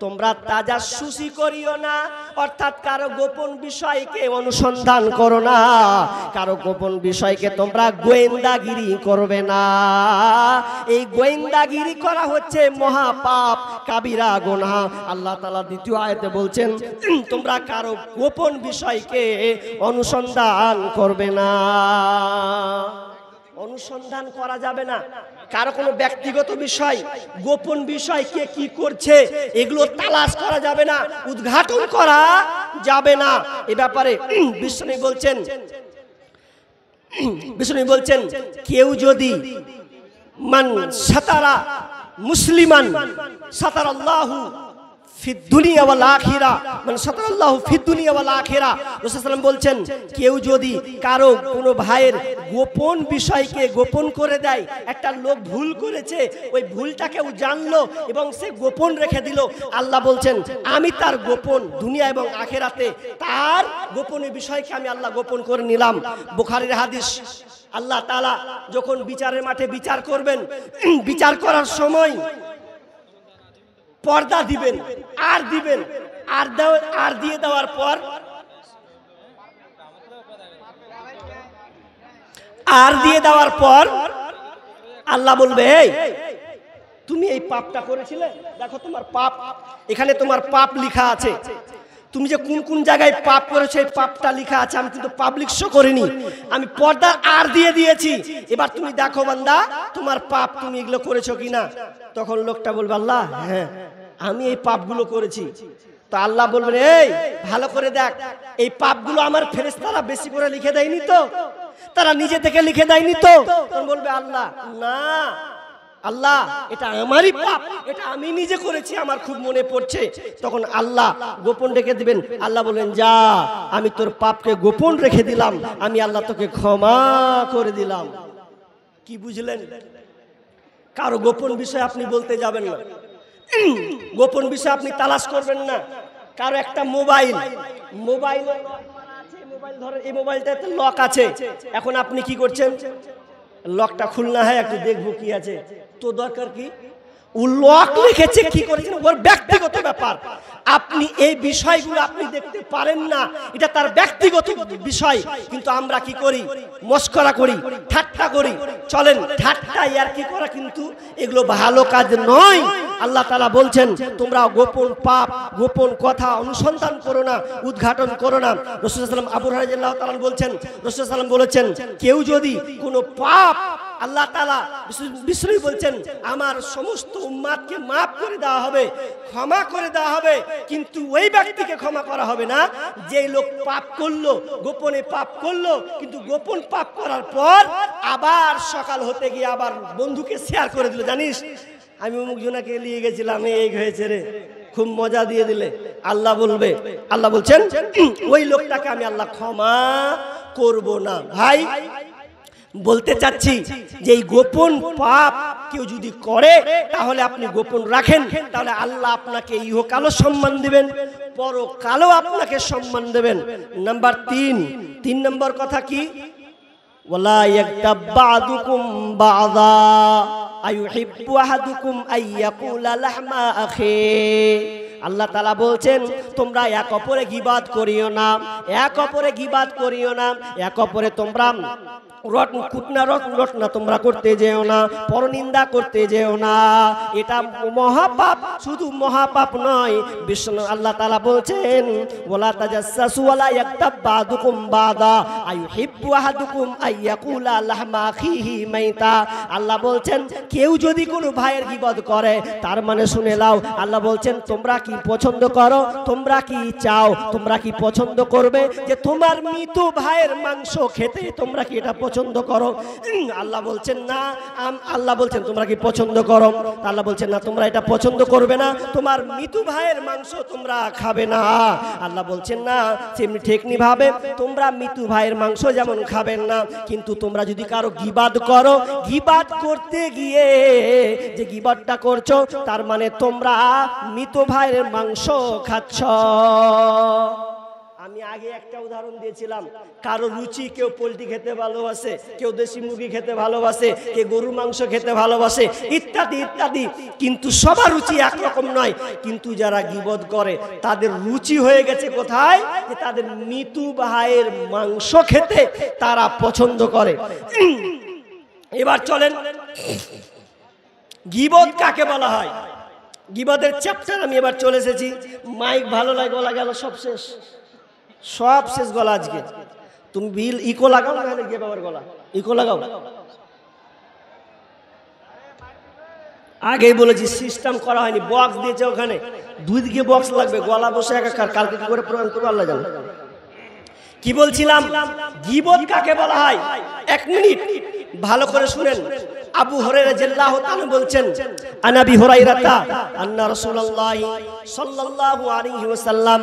তোমরা তাজাসসুসি করিও না, অর্থাৎ কারো গোপন বিষয়কে অনুসন্ধান করো না, কারো গোপন বিষয়কে তোমরা গোয়েন্দাগিরি করবে না। এই গোয়েন্দাগিরি করা হচ্ছে মহাপাপ, কাবিরা গুনাহ। আল্লাহ তাআলা দ্বিতীয় আয়াতে বলছেন তোমরা কারো গোপন বিষয়কে অনুসন্ধান করবে না। অনুসন্ধান করা যাবে না, কারো কোনো ব্যক্তিগত বিষয়, গোপন বিষয়, কে কি করছে এগুলো তালাশ করা যাবে না, উদ্ঘাটন করা যাবে না। এ ব্যাপারে বিষ্ণু বলছেন কেউ যদি মান সাতারা মুসলিমান সাতারাল্লাহু ফিদ দুনিয়া ওয়াল আখিরা, মানে সাতারাল্লাহু ফিদ দুনিয়া ওয়াল আখিরা। রাসূল সাল্লাল্লাহু আলাইহি ওয়াসাল্লাম বলছেন কেউ যদি কারো কোনো ভাইয়ের গোপন বিষয়কে গোপন করে দেয়, একটা লোক ভুল করেছে, ওই ভুলটাকেও জানলো এবং সে গোপন রেখে দিল, আল্লাহ বলছেন আমি তার গোপন দুনিয়া এবং আখিরাতে তার গোপনীয় বিষয়কে আমি আল্লাহ গোপন করে নিলাম। বুখারীর হাদিস। আল্লাহ তাআলা যখন বিচারের মাঠে বিচার করবেন, বিচার করার সময় পর্দা দিবেন, আর দিয়ে দেওয়ার পর আল্লাহ বলবে এই তুমি এই পাপটা করেছিলে, দেখো তোমার পাপ, এখানে তোমার পাপ লেখা আছে, তুমি যে কোন কোন জায়গায় পাপ করেছো এই পাপটা লেখা আছে, আমি কিন্তু পাবলিক শো করিনি, আমি পর্দা আর দিয়ে দিয়েছি, এবার তুমি দেখো বান্দা তোমার পাপ তুমি এগুলো করেছো কিনা। তখন লোকটা বলবে আল্লাহ হ্যাঁ আমি এই পাপগুলো করেছি। তো আল্লাহ বলবেন এই ভালো করে দেখ, এই পাপগুলো আমার ফেরেশতারা বেশি করে লিখে দেয়নি তো, তারা নিজে থেকে লিখে দেয়নি তো। তখন বলবে আল্লাহ না আল্লাহ এটা আমারই পাপ, এটা আমি নিজে করেছি, আমার খুব মনে পড়ছে। তখন আল্লাহ গোপন রেখে দিবেন। আল্লাহ বলেন যা আমি তোর পাপকে গোপন রেখে দিলাম, আমি আল্লাহ তোকে ক্ষমা করে দিলাম। কি বুঝলেন? কারো গোপন বিষয় আপনি বলতে যাবেন না, গোপন বিষয় আপনি তালাশ করবেন না। কারো একটা মোবাইল ধরেন এই মোবাইলটাতে লক আছে, এখন আপনি কি করছেন, লকটা খুলনা হয় একটু দেখবো কি আছে, তো দরকার কি, ও লক লিখেছে কি করেছেন ওর ব্যক্তিগত ব্যাপার, আপনি এই বিষয়গুলো আপনি দেখতে পারেন না, এটা তার ব্যক্তিগত বিষয়। কিন্তু আমরা কি করি, মস্করা করি, ঠাট্টা করি। চলেন ঠাট্টা আর কি করা কিন্তু এগুলো ভালো কাজ নয়। আল্লাহ তাআলা বলছেন তোমরা গোপন পাপ, গোপন কথা অনুসন্ধান করো না, উদ্ঘাটন করো না। রাসূল সাল্লাল্লাহু আলাইহি ওয়াসাল্লাম আবু হুরায়রা রাদিয়াল্লাহু তাআলা বলছেন, রাসূল সাল্লাল্লাহু আলাইহি ওয়াসাল্লাম বলেছেন কেউ যদি কোনো পাপ, আল্লাহ তাআলা বিষ্ণু বলছেন আমার সমস্ত উম্মাতকে মাফ করে দেওয়া হবে, ক্ষমা করে দেওয়া হবে, কিন্তু ওই ব্যক্তিকে ক্ষমা করা হবে না যে লোক পাপ করলো, গোপনে পাপ করলো, কিন্তু গোপন পাপ করার পর আবার সকাল হতে গিয়ে আবার বন্ধুকে শেয়ার করে দিল, জানিস আমি অমুক জনাকে নিয়ে গেছিলাম, এই হয়েছে রে, খুব মজা দিয়ে দিলে। আল্লাহ বলছেন ওই লোকটাকে আমি আল্লাহ ক্ষমা করব না। ভাই বলতে চাচ্ছি যে এই গোপন পাপ কেউ যদি করে তাহলে আপনি গোপন রাখেন, তাহলে আল্লাহ আপনাকে ইহকালও সম্মান দিবেন, পরকালও আপনাকে সম্মান দেবেন। নাম্বার 3 নম্বর কথা কি? ওয়ালা ইয়াগতাব বা'দুকুম বা'দা আইয়ুহিব্বু আহাদুকুম আইয়াকুলা লাহমা আখি। আল্লাহ তাআলা বলছেন তোমরা এক অপরে গীবাত করিও না, এক অপরে গীবাত করিও না, এক অপরে তোমরা রটনা তোমরা করতে যেও না, পরনিন্দা করতে যেও না। এটা মহাপাপ, শুধু মহাপাপ নয়, বিষ্ণু আল্লাহ তাআলা বলছেন ওয়ালা তাজাসসু ওয়ালা ইয়াগতাব বা'দুকুম বা'দা আইয়ুহিব্বু আহাদুকুম আইয়াকুলা লাহমা আখিহি মাইতা। আল্লাহ বলছেন কেউ যদি কোনো ভাইয়ের গীবত করে, তার মানে শুনে নাও, আল্লাহ বলছেন তোমরা কি পছন্দ করো, তোমরা কি চাও, তোমরা কি পছন্দ করবে যে তোমার মৃত ভাইয়ের মাংস খেতে? তোমরা কি এটা পছন্দ করো? আল্লাহ বলছেন না। আল্লাহ বলছেন তোমরা কি পছন্দ করো? আল্লাহ বলছেন না, তোমরা এটা পছন্দ করবে না, তোমার মৃত ভাইয়ের মাংস তোমরা খাবে না। আল্লাহ বলছেন না, সেমনি ঠিকনি ভাবে তোমরা মৃত ভাইয়ের মাংস যেমন খাবেন না, কিন্তু তোমরা যদি কারো গীবাত করো, গীবাত করতে গিয়ে যে গীবাতটা করছো, তার মানে তোমরা মৃত ভাইয়ের মাংস খাচ্ছ। আমি আগে একটা উদাহরণ দিয়েছিলাম, কারো রুচি, কেউ পোলট্রি খেতে ভালোবাসে, কেউ দেশি মুরগি খেতে ভালোবাসে, কেউ গরুর মাংস খেতে ভালোবাসে, ইত্যাদি ইত্যাদি, কিন্তু সবার রুচি একরকম নয়। কিন্তু যারা গীবত করে তাদের রুচি হয়ে গেছে কোথায়? যে তাদের মৃত ভাইয়ের মাংস খেতে তারা পছন্দ করে। এবার চলেন, গীবত কাকে বলা হয়? গীবতের চ্যাপ্টার আমি এবার চলে এসেছি। মাইক ভালো লাগে, গলা গেল, সব শেষ, সব শেষ গলা আজকে। তুমি বিল ইকো লাগাও, নাহলে গিয়ে বাবার গলা ইকো লাগাও। আগেই বলেছি সিস্টেম করা হয়নি, বক্স দিয়েছে ওখানে, 2 দিকে বক্স লাগবে, গলা বসে একাকার। কালকে কি করে প্রমাণ করবো আল্লাহ জানে। কি বলছিলাম? গীবত কাকে বলা হয়? 1 মিনিট ভালো করে শুনেন। আবু হুরায়রা রাদিয়াল্লাহু তাআলা বলছেন, আনাবি হুরায়রাতা আন্না রাসূলুল্লাহ সাল্লাল্লাহু আলাইহি ওয়াসাল্লাম,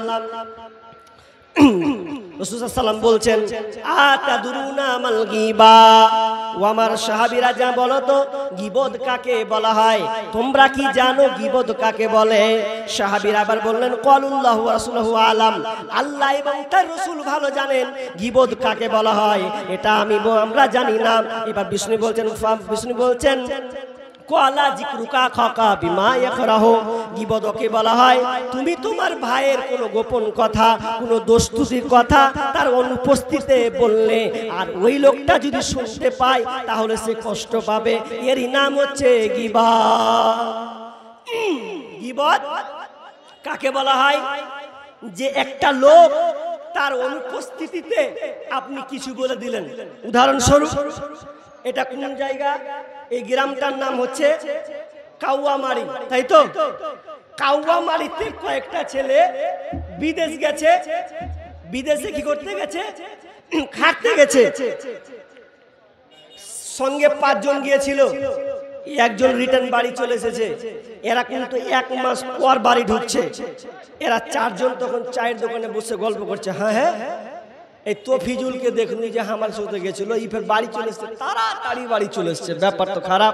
রাসূল সাল্লাল্লাহু আলাইহি ওয়াসাল্লাম বলছেন, আতাদুরুনা মাল গীবা। ও আমার সাহাবীরা, যা বলো তো গীবত কাকে বলা হয়? তোমরা কি জানো গীবত কাকে বলে? সাহাবীরা আবার বললেন, ক্বালুল্লাহু ওয়া রাসূলুহু আলাম, আল্লাহ এবং তার রাসূল ভালো জানেন গীবত কাকে বলা হয়, এটা আমরা জানি না। এবার বিষ্ণু বলছেন কোয়ালা জিকরুকা খাকা বিমা ইয়াকরাহু। গীবত ওকে বলা হয় তুমি তোমার ভাইয়ের কোনো গোপন কথা, কোনো দোস্তুতির কথা তার অনুপস্থিতিতে বললে, আর ওই লোকটা যদি শুনতে পায় তাহলে সে কষ্ট পাবে। এরই নাম হচ্ছে গীবত। গীবত কাকে বলা হয়? যে একটা লোক তার অনুপস্থিতিতে আপনি কিছু বলে দিলেন। উদাহরণস্বরূপ, এটা কোন জায়গা? এই গ্রামটার নাম হচ্ছে কাউয়ামারি, তাই তো? কাউয়ামারিতে কয়েকটা ছেলে বিদেশ গেছে। বিদেশে কি করতে গেছে? খাটতে গেছে। সঙ্গে 5 জন গিয়েছিল, একজন রিটার্ন বাড়ি চলে এসেছে। এরা কিন্তু 1 মাস পর বাড়ি ঢুকছে। এরা 4 জন তখন চায়ের দোকানে বসে গল্প করছে। হ্যাঁ, এই তফিজুলকে দেখুন যে আমার সাথে গেছিল, ফের বাড়ি চলে এসছে, তাড়াতাড়ি বাড়ি চলে এসছে। ব্যাপার তো খারাপ।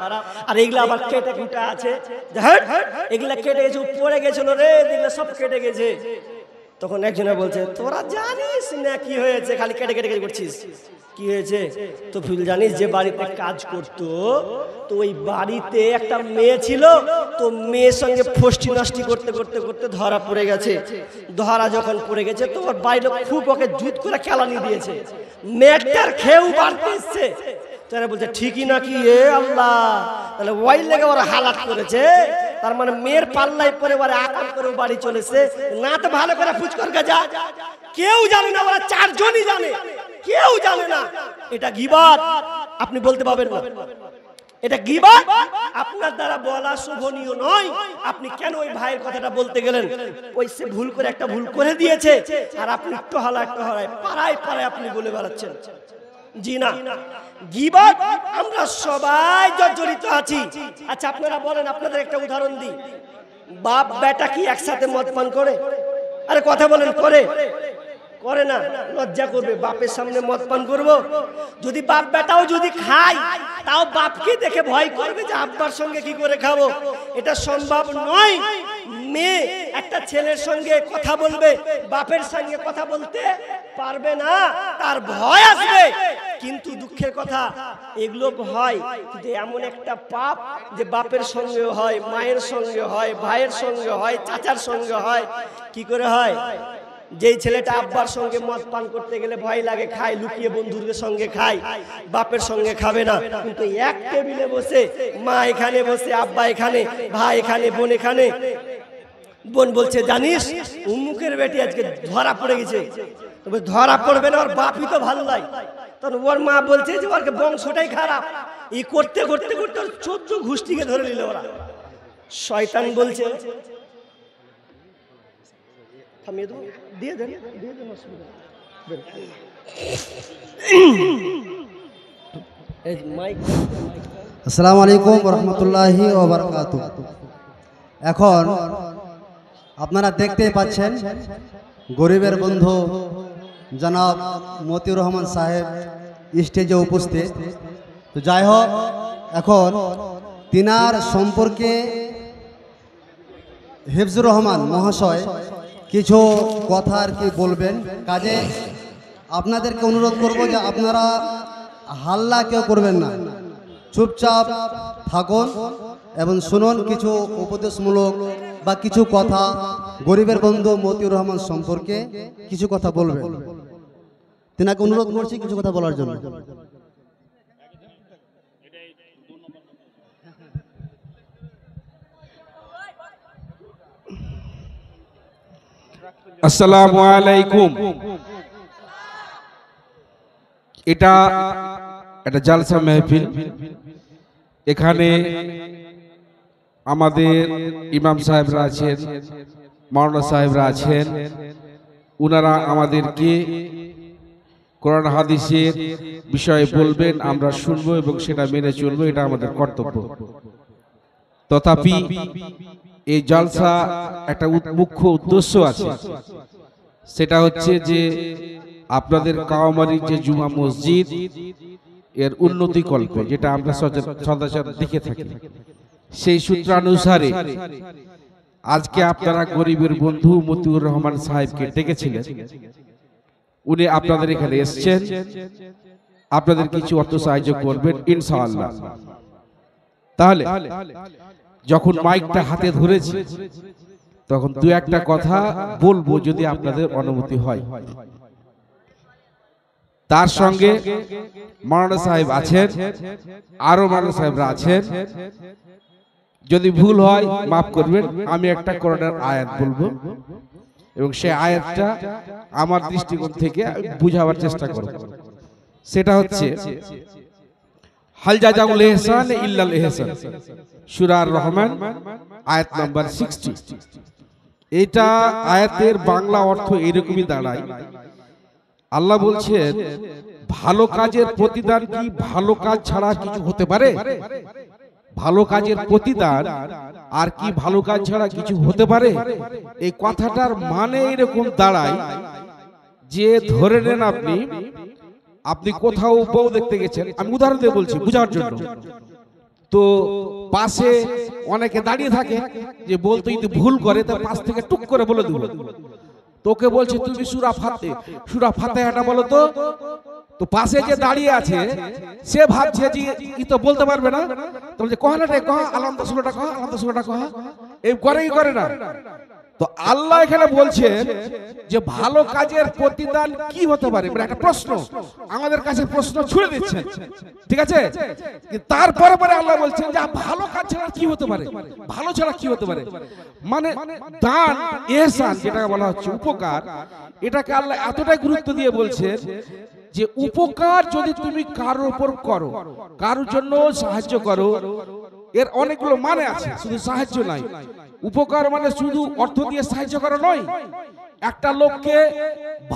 আর এগুলা আবার কেটে কুটা আছে, এগুলা কেটে গেছে, পড়ে গেছিল রে, এগুলা সব কেটে গেছে। তখন একজনে বলছে, তোরা জানিস না কি হয়েছে, খালি কেটে কেটে করছিস। কি হয়েছে? তো ফুল জানিস, যে বাড়িতে কাজ করতো, তো ওই বাড়িতে একটা মেয়ে ছিল, তো মেয়ের সঙ্গে ফষ্টি নষ্টি করতে করতে করতে ধরা পড়ে গেছে। ধরা যখন পড়ে গেছে, তো ওর বাড়ির লোক খুব ওকে জুত করে কেলানি দিয়েছে। মেয়েটার খেউ বাড়তে এসছে। তারা বলছে, ঠিকই নাকি? এ আল্লাহ, তাহলে ওই লেগে ওরা হালাত করেছে। তার মানে মেয়ের পাল্লাই পরে ওরা আকাম করে বাড়ি চলেছে। না তো ভালো করে ফুচকর গাজা, কেউ জানে না, ওরা 4 জনই জানে, কেউ জানে না। এটা গীবত। আপনি বলতে পারবেন না এটা গীবত। আপনার দ্বারা বলা শোভনীয় নয়। আপনি কেন ওই ভাইয়ের কথাটা বলতে গেলেন? ওই সে ভুল করে একটা ভুল করে দিয়েছে, আর আপনি টহলায় পাড়ায় পাড়ায় আপনি বলে বেড়াচ্ছেন। জি না, গীবত আমরা সবাই জড়িত আছি। আচ্ছা আপনারা বলেন, আপনাদের একটা উদাহরণ দিই। বাপ বেটা কি একসাথে মদ পান করে? আরে কথা বলেন, করে না, লজ্জা করবে। বাপের সামনে মদ পান করবো, যদি বাপ বেটাও যদি খায় তাও বাপকে দেখে ভয় করবে যে আব্বার সঙ্গে কি করে খাবো। এটা সম্ভব নয়। মেয়ে একটা ছেলের সঙ্গে কথা বলবে, বাপের সঙ্গে কথা বলতে পারবে না, তার ভয় আসবে। কিন্তু দুঃখের কথা, এগুলো ভয় কিন্তু এমন একটা পাপ যে বাপের সঙ্গে হয়, মায়ের সঙ্গে হয়, ভাইয়ের সঙ্গে হয়, চাচার সঙ্গে হয়। কি করে হয়? যেই ছেলেটা আব্বার সঙ্গে মদ পান করতে গেলে ভয় লাগে, খায় লুকিয়ে, বন্ধুদের সঙ্গে খায়, বাপের সঙ্গে খাবে না। কিন্তু এক টেবিলে বসে, মা এখানে বসে, আব্বা এখানে, ভাই এখানে, বোন এখানে, বোন বলছে জানিস উমুকের বেটি আজকে ধরা পড়ে গেছে। তবে ধরা পড়বে না, ওর বাপই তো ভালো লাগে। তখন ওর মা বলছে যে ওর বংশটাই খারাপ। এই করতে করতে করতে 14 গোষ্ঠীকে ধরে নিল ওরা। শয়তান বলছে থামিয়ে দেবো, দিয়ে দেন, দিয়ে দেন, অসুবিধা আসসালামু আলাইকুম রহমতুল্লাহি ওয়া বারাকাতুহু। এখন আপনারা দেখতে পাচ্ছেন গরিবের বন্ধু জনাব মতিউর রহমান সাহেব স্টেজে উপস্থিত। তো যাই হোক, এখন তিনার সম্পর্কে হিফজুর রহমান মহাশয় কিছু কথা আর কি বলবেন। কাজে আপনাদেরকে অনুরোধ করব যে আপনারা হাল্লা কেউ করবেন না, চুপচাপ থাকুন এবং শুনুন কিছু উপদেশমূলক বা কিছু কথা গরিবের বন্ধু মতিউর রহমান সম্পর্কে কিছু কথা বলবেন। তিনাকে অনুরোধ করছি কিছু কথা বলার জন্য। আসসালামু আলাইকুম। এটা একটা জালসা মেহফিল। এখানে আমাদের ইমাম সাহেবরা আছেন, মাওলানা সাহেবরা আছেন। ওনারা আমাদেরকে কোরআন হাদিসের বিষয়ে বলবেন, আমরা শুনবো এবং সেটা মেনে চলবো, এটা আমাদের কর্তব্য। তথাপি এই জলসা একটা মুখ্য উদ্দেশ্য আছে, সেটা হচ্ছে যে আপনাদের কাওয়ামারির যে জুমা মসজিদ এর উন্নতি কল্পে, যেটা আমরা সচরাচর দেখে থাকি, সেই সূত্রানুসারে আজকে আপনারা গরিবের বন্ধু মতিউর রহমান সাহেবকে ডেকেছিলেন। উনি আপনাদের এখানে এসেছেন, আপনাদের কিছু অর্থ সাহায্য করবেন ইনশাআল্লাহ। তাহলে যখন মাইকটা হাতে ধরেছি তখন দু একটা কথা বলবো, যদি আপনাদের অনুমতি হয়। তার সঙ্গে মাওলানা সাহেব আছেন, আরো মাওলানা সাহেবরা আছেন। যদি ভুল হয় মাফ করবেন। আমি একটা কোরআনের আয়াত বলবো এবং সেই আয়াতটা আমার দৃষ্টিকোণ থেকে বুঝাবার চেষ্টা করব। সেটা হচ্ছে হাল জাযাউল ইহসান ইল্লাল ইহসান, সূরা আর-রহমান আয়াত নাম্বার 60। এটা আয়াতের বাংলা অর্থ এরকমই দাঁড়ায়, আল্লাহ বলছেন ভালো কাজের প্রতিদান কি ভালো কাজ ছাড়া কিছু হতে পারে? ভালো কাজের প্রতিদান আর কি ভালো কাজ ছাড়া কিছু হতে পারে? এই কথাটার মানে এরকম দাঁড়ায় যে ধরে নেন আপনি কোথাও বউ দেখতে গেছেন, আমি উদাহরণ দিয়ে বলছি বুঝার জন্য। তো পাশে অনেকে দাঁড়িয়ে থাকে, যে বলতে যদি ভুল করে তার পাশ থেকে টুক করে বলে দেব। তোকে বলছে তুমি সূরা ফাতিহাটা বলো তো। তো পাশে যে দাঁড়িয়ে আছে সে ভাবছে যে ই তো বলতে পারবে না, তো বলছে কহানাটা কহা, আলামদা সূরাটা কহা, আলামদা সূরাটা কহা। এই করে না। তো আল্লাহ এখানে বলছেন যে ভালো কাজের প্রতিদান কি হতে পারে, মানে একটা প্রশ্ন আমাদের কাছে প্রশ্ন ছুড়ে দিচ্ছেন, ঠিক আছে? তারপরে পরে আল্লাহ বলছেন যে ভালো কাজ ছাড়া কি হতে পারে, ভালো ছাড়া কি হতে পারে। মানে দান, ইহসান যেটাকে বলা হচ্ছে উপকার, এটাকে আল্লাহ এতটাই গুরুত্ব দিয়ে বলছেন যে উপকার যদি তুমি কারোর উপর করো, কারোর জন্য সাহায্য করো, এর অনেকগুলো মানে আছে, শুধু সাহায্য নাই। উপকার মানে শুধু অর্থ দিয়ে সাহায্য করা নয়, একটা লোককে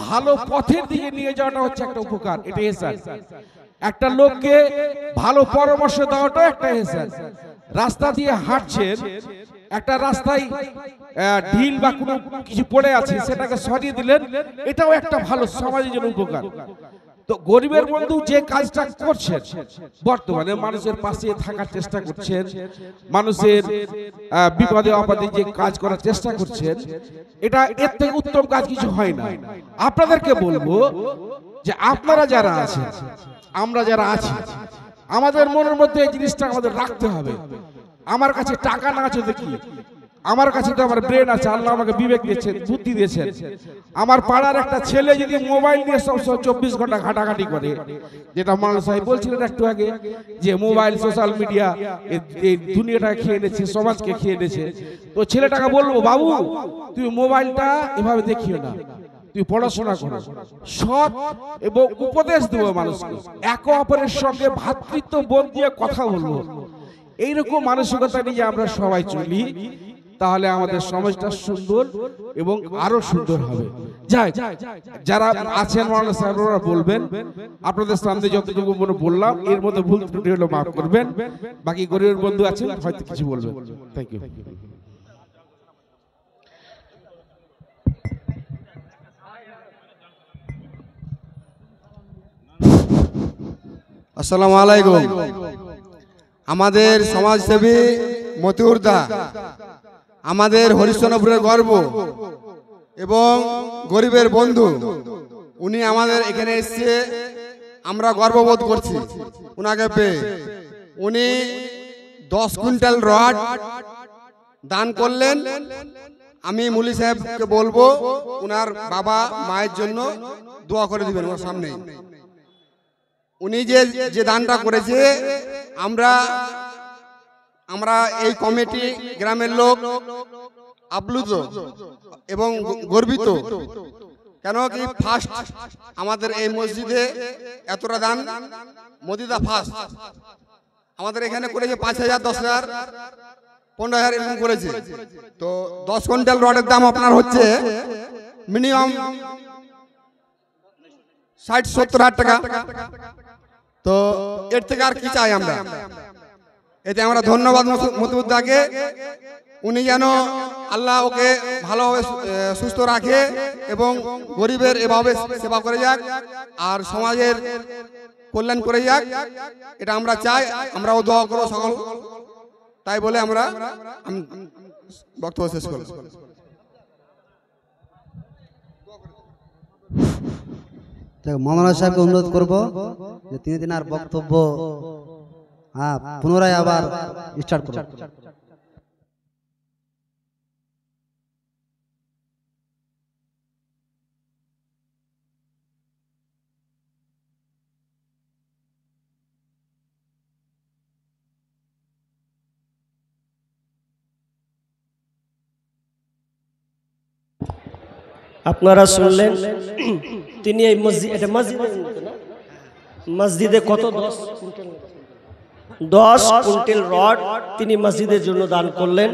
ভালো পথের দিকে নিয়ে যাওয়াটা হচ্ছে একটা উপকার, এটা ইহসান। একটা লোককে ভালো পরামর্শ দেওয়াটা একটা ইহসান। রাস্তা দিয়ে হাঁটছেন, একটা রাস্তায় ঢিল বা কোনো কিছু পড়ে আছে সেটাকে সরিয়ে দিলেন, এটাও একটা ভালো সমাজের জন্য উপকার। তো গরিবের বন্ধু যে কাজটা করছেন, বর্তমানে মানুষের পাশে থাকার চেষ্টা করছেন, মানুষের বিপদে আপদে যে কাজ করার চেষ্টা করছেন, এটা এর থেকে উত্তম কাজ কিছু হয় না। আপনাদেরকে বলবো যে আপনারা যারা আছেন, আমরা যারা আছি, আমাদের মনের মধ্যে এই জিনিসটা আমাদের রাখতে হবে। আমার কাছে টাকা না আছে দেখি, আমার কাছে তো আমার ব্রেন আছে, আল্লাহ আমাকে বিবেক দিয়েছেন, বুদ্ধি দিয়েছেন। আমার পাড়ার একটা ছেলে যদি মোবাইল নিয়ে সবসময় 24 ঘন্টা ঘাটাঘাটি করে, যেটা মাওলানা সাহেব বলছিলেন একটু আগে, যে মোবাইল সোশ্যাল মিডিয়া এই দুনিয়াটা খেয়ে নিয়েছে, সমাজকে খেয়ে নিয়েছে, তো ছেলেটাকে বলবো, বাবু তুমি মোবাইলটা এভাবে দেখিও না, তুই পড়াশোনা করো, সৎ এবং উপদেশ দেবো মানুষকে, একে অপরের সঙ্গে ভ্রাতৃত্ব বোধ দিয়ে কথা বলবো। এইরকম মানসিকতা নিয়ে আমরা সবাই চলি, তাহলে আমাদের সমাজটা সুন্দর এবং আরো সুন্দর হবে। যাই, যারা আছেন মাওলানা সাহেবরা বলবেন, আপনাদের সামনে যতটুকু মনে বললাম এর মধ্যে ভুল ত্রুটি হলো মাফ করবেন। বাকি গরিবের বন্ধু আছেন হয়তো কিছু বলবেন। Thank you. আসসালামু আলাইকুম। আমাদের সমাজসেবী মতিউর দা আমাদের হরিশ্চন্দ্রপুরের গর্ব এবং গরিবের বন্ধু, উনি আমাদের এখানে এসে আমরা গর্ববোধ করছি উনাকে পেয়ে। উনি 10 কুইন্টাল রড দান করলেন। আমি মুলি সাহেবকে বলবো উনার বাবা মায়ের জন্য দোয়া করে দিবেন ওর সামনে। উনি যে দানটা করেছে, আমরা এই কমিটি গ্রামের লোক আপ্লুত এবং গর্বিত। কেন কি ফার্স্ট আমাদের এই মসজিদে এতটা দান মোদিদা ফার্স্ট আমাদের এখানে করেছে। 5,000, 10,000, 15,000 এরকম করেছে। তো 10 কুইন্টাল রডের দাম আপনার হচ্ছে মিনিমাম 60-70 হাজার টাকা। তো এর থেকে আর কি চাই আমরা? এতে আমরা ধন্যবাদ মতিউদ্দাকে। উনি যেন আল্লাহ ওকে ভালোভাবে সুস্থ রাখে এবং গরিবের এভাবে সেবা করে যাক আর সমাজের কল্যাণ করে যাক, এটা আমরা চাই। আমরাও দোয়া করব সকল। তাই বলে আমরা বক্তব্য শেষ করব। মাওলানা সাহেবকে অনুরোধ করব যে তিনি আর বক্তব্য পুনরায় আবার স্টার্ট করুন। আপনারা শুনলেন তিনি এই মসজিদে কত 10 কুইন্টাল রড তিনি মসজিদের জন্য দান করলেন।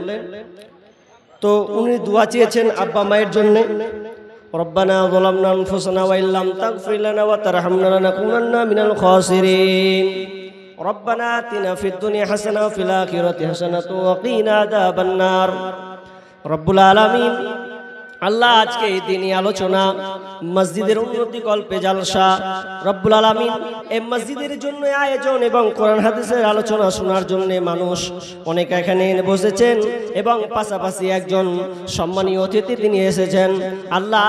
তো উনি দোয়া চেয়েছেন আব্বা মায়ের জন্য। রব্বানা যালামনা আনফুসানা ওয়া ইল্লাম তাগফির লানা ওয়া তারহামনা লানাকুনান্না মিনাল খাসিরিন। রব্বানা আতিনা ফিদ দুনিয়া হাসানাহ ওয়া ফিল আখিরাতি হাসানাহ ওয়া কিনা আযাবান নার। রব্বুল আলামিন, আল্লাহ আজকে এই দিনই আলোচনা মসজিদের উন্নতি কল্পে জালসা, রব্বুল আলামিন এই মসজিদের জন্য আয়োজন এবং কোরআন হাদিসের আলোচনা শোনার জন্য মানুষ অনেক এখানে বসেছেন এবং পাশাপাশি একজন সম্মানীয় অতিথি তিনি এসেছেন। আল্লাহ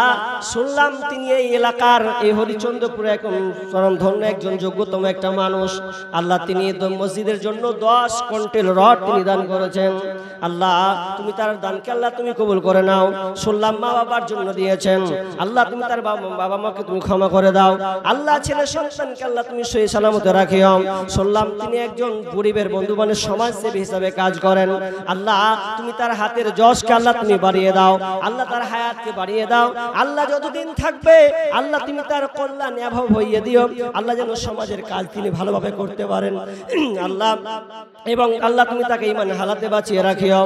শুনলাম তিনি এই এলাকার এই হরিচন্দ্রপুরে এখন স্বনামধন্য একজন যোগ্যতম একটা মানুষ। আল্লাহ তিনি মসজিদের জন্য 10 কুইন্টাল রড তিনি দান করেছেন। আল্লাহ তুমি তার দানকে আল্লাহ তুমি কবুল করে নাও। শুনলাম মা বাবার জন্য দিয়েছেন, আল্লাহ তুমি তার বাবা মাকে তুমি ক্ষমা করে দাও। আল্লাহ ছেলে সন্তানকে আল্লাহ তুমি সহি সালামতে রাখিও। শুনলাম তিনি একজন গরিবের বন্ধু মানে সমাজসেবী হিসাবে কাজ করেন। আল্লাহ তুমি তার হাতের যশকে আল্লাহ তুমি বাড়িয়ে দাও, আল্লাহ তার হায়াতকে বাড়িয়ে দাও। আল্লাহ যতদিন থাকবে আল্লাহ তুমি তার কল্যাণ এভাব হইয়ে দিও। আল্লাহ যেন সমাজের কাজ তিনি ভালোভাবে করতে পারেন আল্লাহ, এবং আল্লাহ তুমি তাকে ঈমান হালাতে বাঁচিয়ে রাখিও।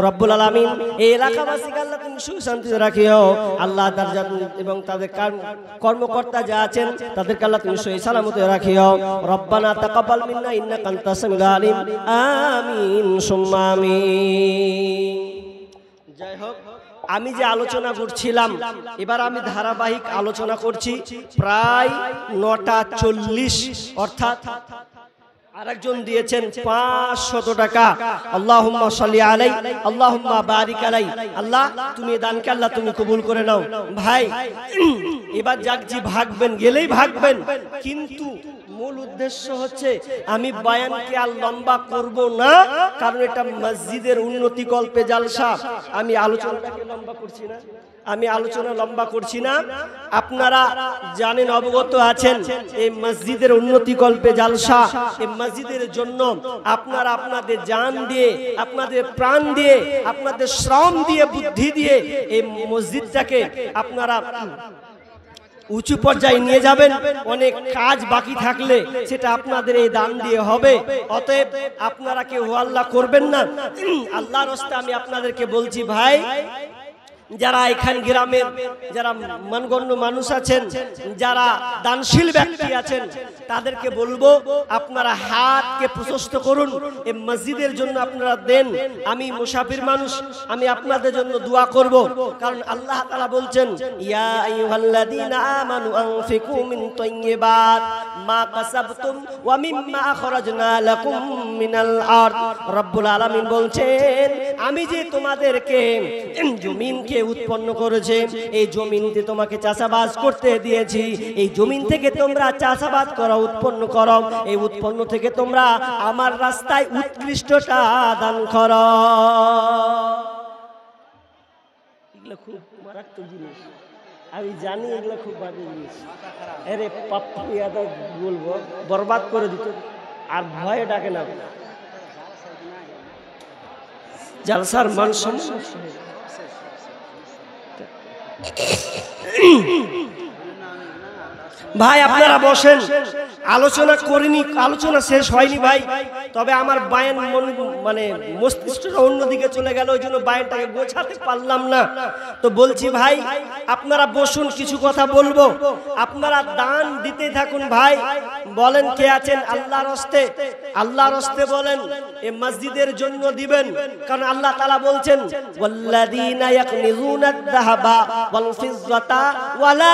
রব্বুল আলামিন এই এলাকাবাসীকে আল্লাহ তুমি সুখ শান্তিতে রাখিও। আল্লাহ তার এবং তাদের কর্মকর্তা যা আছেন তাদেরকে আল্লাহ তুমি সহি সালামতে রাখিও। রব্বানা তাকাব্বাল মিন্না ইন্নাকা আনতাস সামিউল আলিম। আমিন সুম্মা আমিন। যাই হোক, আমি যে আলোচনা করছিলাম, এবার আমি ধারাবাহিক আলোচনা করছি প্রায় 9:40, অর্থাৎ আরেকজন দিয়েছেন 500 টাকা। আল্লাহুম্মা সাল্লি আলাই, আল্লাহুম্মা বারিক আলাই। আল্লাহ তুমি দানকে আল্লাহ তুমি কবুল করে নাও। ভাই এবার যাকজি ভাগবেন, গেলেই ভাগবেন, কিন্তু মূল উদ্দেশ্য হচ্ছে আমি বয়ানকে আর লম্বা করব না, কারণ এটা মসজিদের উন্নতি কল্পে জালসা। আমি আলোচনাটাকে লম্বা করছি না, আমি আলোচনা লম্বা করছি না। আপনারা জানেন, অবগত আছেন, এই মসজিদের উন্নতি কল্পে জালসা, এই মসজিদের জন্য আপনারা আপনাদের জান দিয়ে, আপনাদের প্রাণ দিয়ে, আপনাদের শ্রম দিয়ে, বুদ্ধি দিয়ে এই মসজিদটাকে আপনারা উঁচু পর্যায়ে নিয়ে যাবেন। অনেক কাজ বাকি থাকলে সেটা আপনাদের এই দান দিয়ে হবে। অতএব আপনারা কেউ আল্লাহ করবেন না। আল্লাহর রাস্তায় আমি আপনাদেরকে বলছি, ভাই যারা এখান গ্রামের যারা মানগণ্য মানুষ আছেন, যারা দানশীল ব্যক্তি আছেন, তাদেরকে বলবো আপনারা হাতকে প্রশস্ত করুন, এই মসজিদের জন্য আপনারা দেন। আমি মুসাফির মানুষ, আমি আপনাদের জন্য দোয়া করব, কারণ আল্লাহ তাআলা বলছেন, ইয়া আইয়ুহাল্লাযীনা আমানু আনফিকু মিন তাইয়্যিবাত মা কাসাবতুম ওয়া মিম্মা আখরাজনা লাকুম মিনাল আরদ। রব্বুল আলামিন বলছেন, আমি যে তোমাদেরকে জমিনকে উৎপন্ন করেছে, এই জমিনতে তোমাকে চাষাবাদ করতে দিয়েছি, এই জমিন থেকে তোমরা চাষাবাদ করো, উৎপন্ন করো, এই উৎপন্ন থেকে তোমরা আমার রাস্তায় উৎকৃষ্টতা দান করো। এগুলো খুব মারাত্মক জিনিস, আমি জানি এগুলো খুব বাজে জিনিস। আরে পাপ্পু ইয়াদা বলবো বরবাদ করে দিত, আর ভয়ে ডাকে না। জালসার মান সম্মান ভাই আপনারা বসেন, আলোচনা করিনি, আলোচনা শেষ হয়নি ভাই। তবে আমার বায়ান মানে মস্তিষ্কটা অন্যদিকে চলে গেল, ওই জন্য বায়ানটাকে গোছাতে পারলাম না। তো বলছি ভাই আপনারা বসুন, কিছু কথা বলবো, আপনারা দান দিতে থাকুন। ভাই বলেন কে আছেন আল্লাহর রাস্তে, আল্লাহর রাস্তে বলেন এই মসজিদের জন্য দিবেন, কারণ আল্লাহ তাআলা বলছেন, ওয়াল্লাযীনা ইয়াকনিজুনাদ যাহাবা ওয়াল ফিজ্জাতা ওয়ালা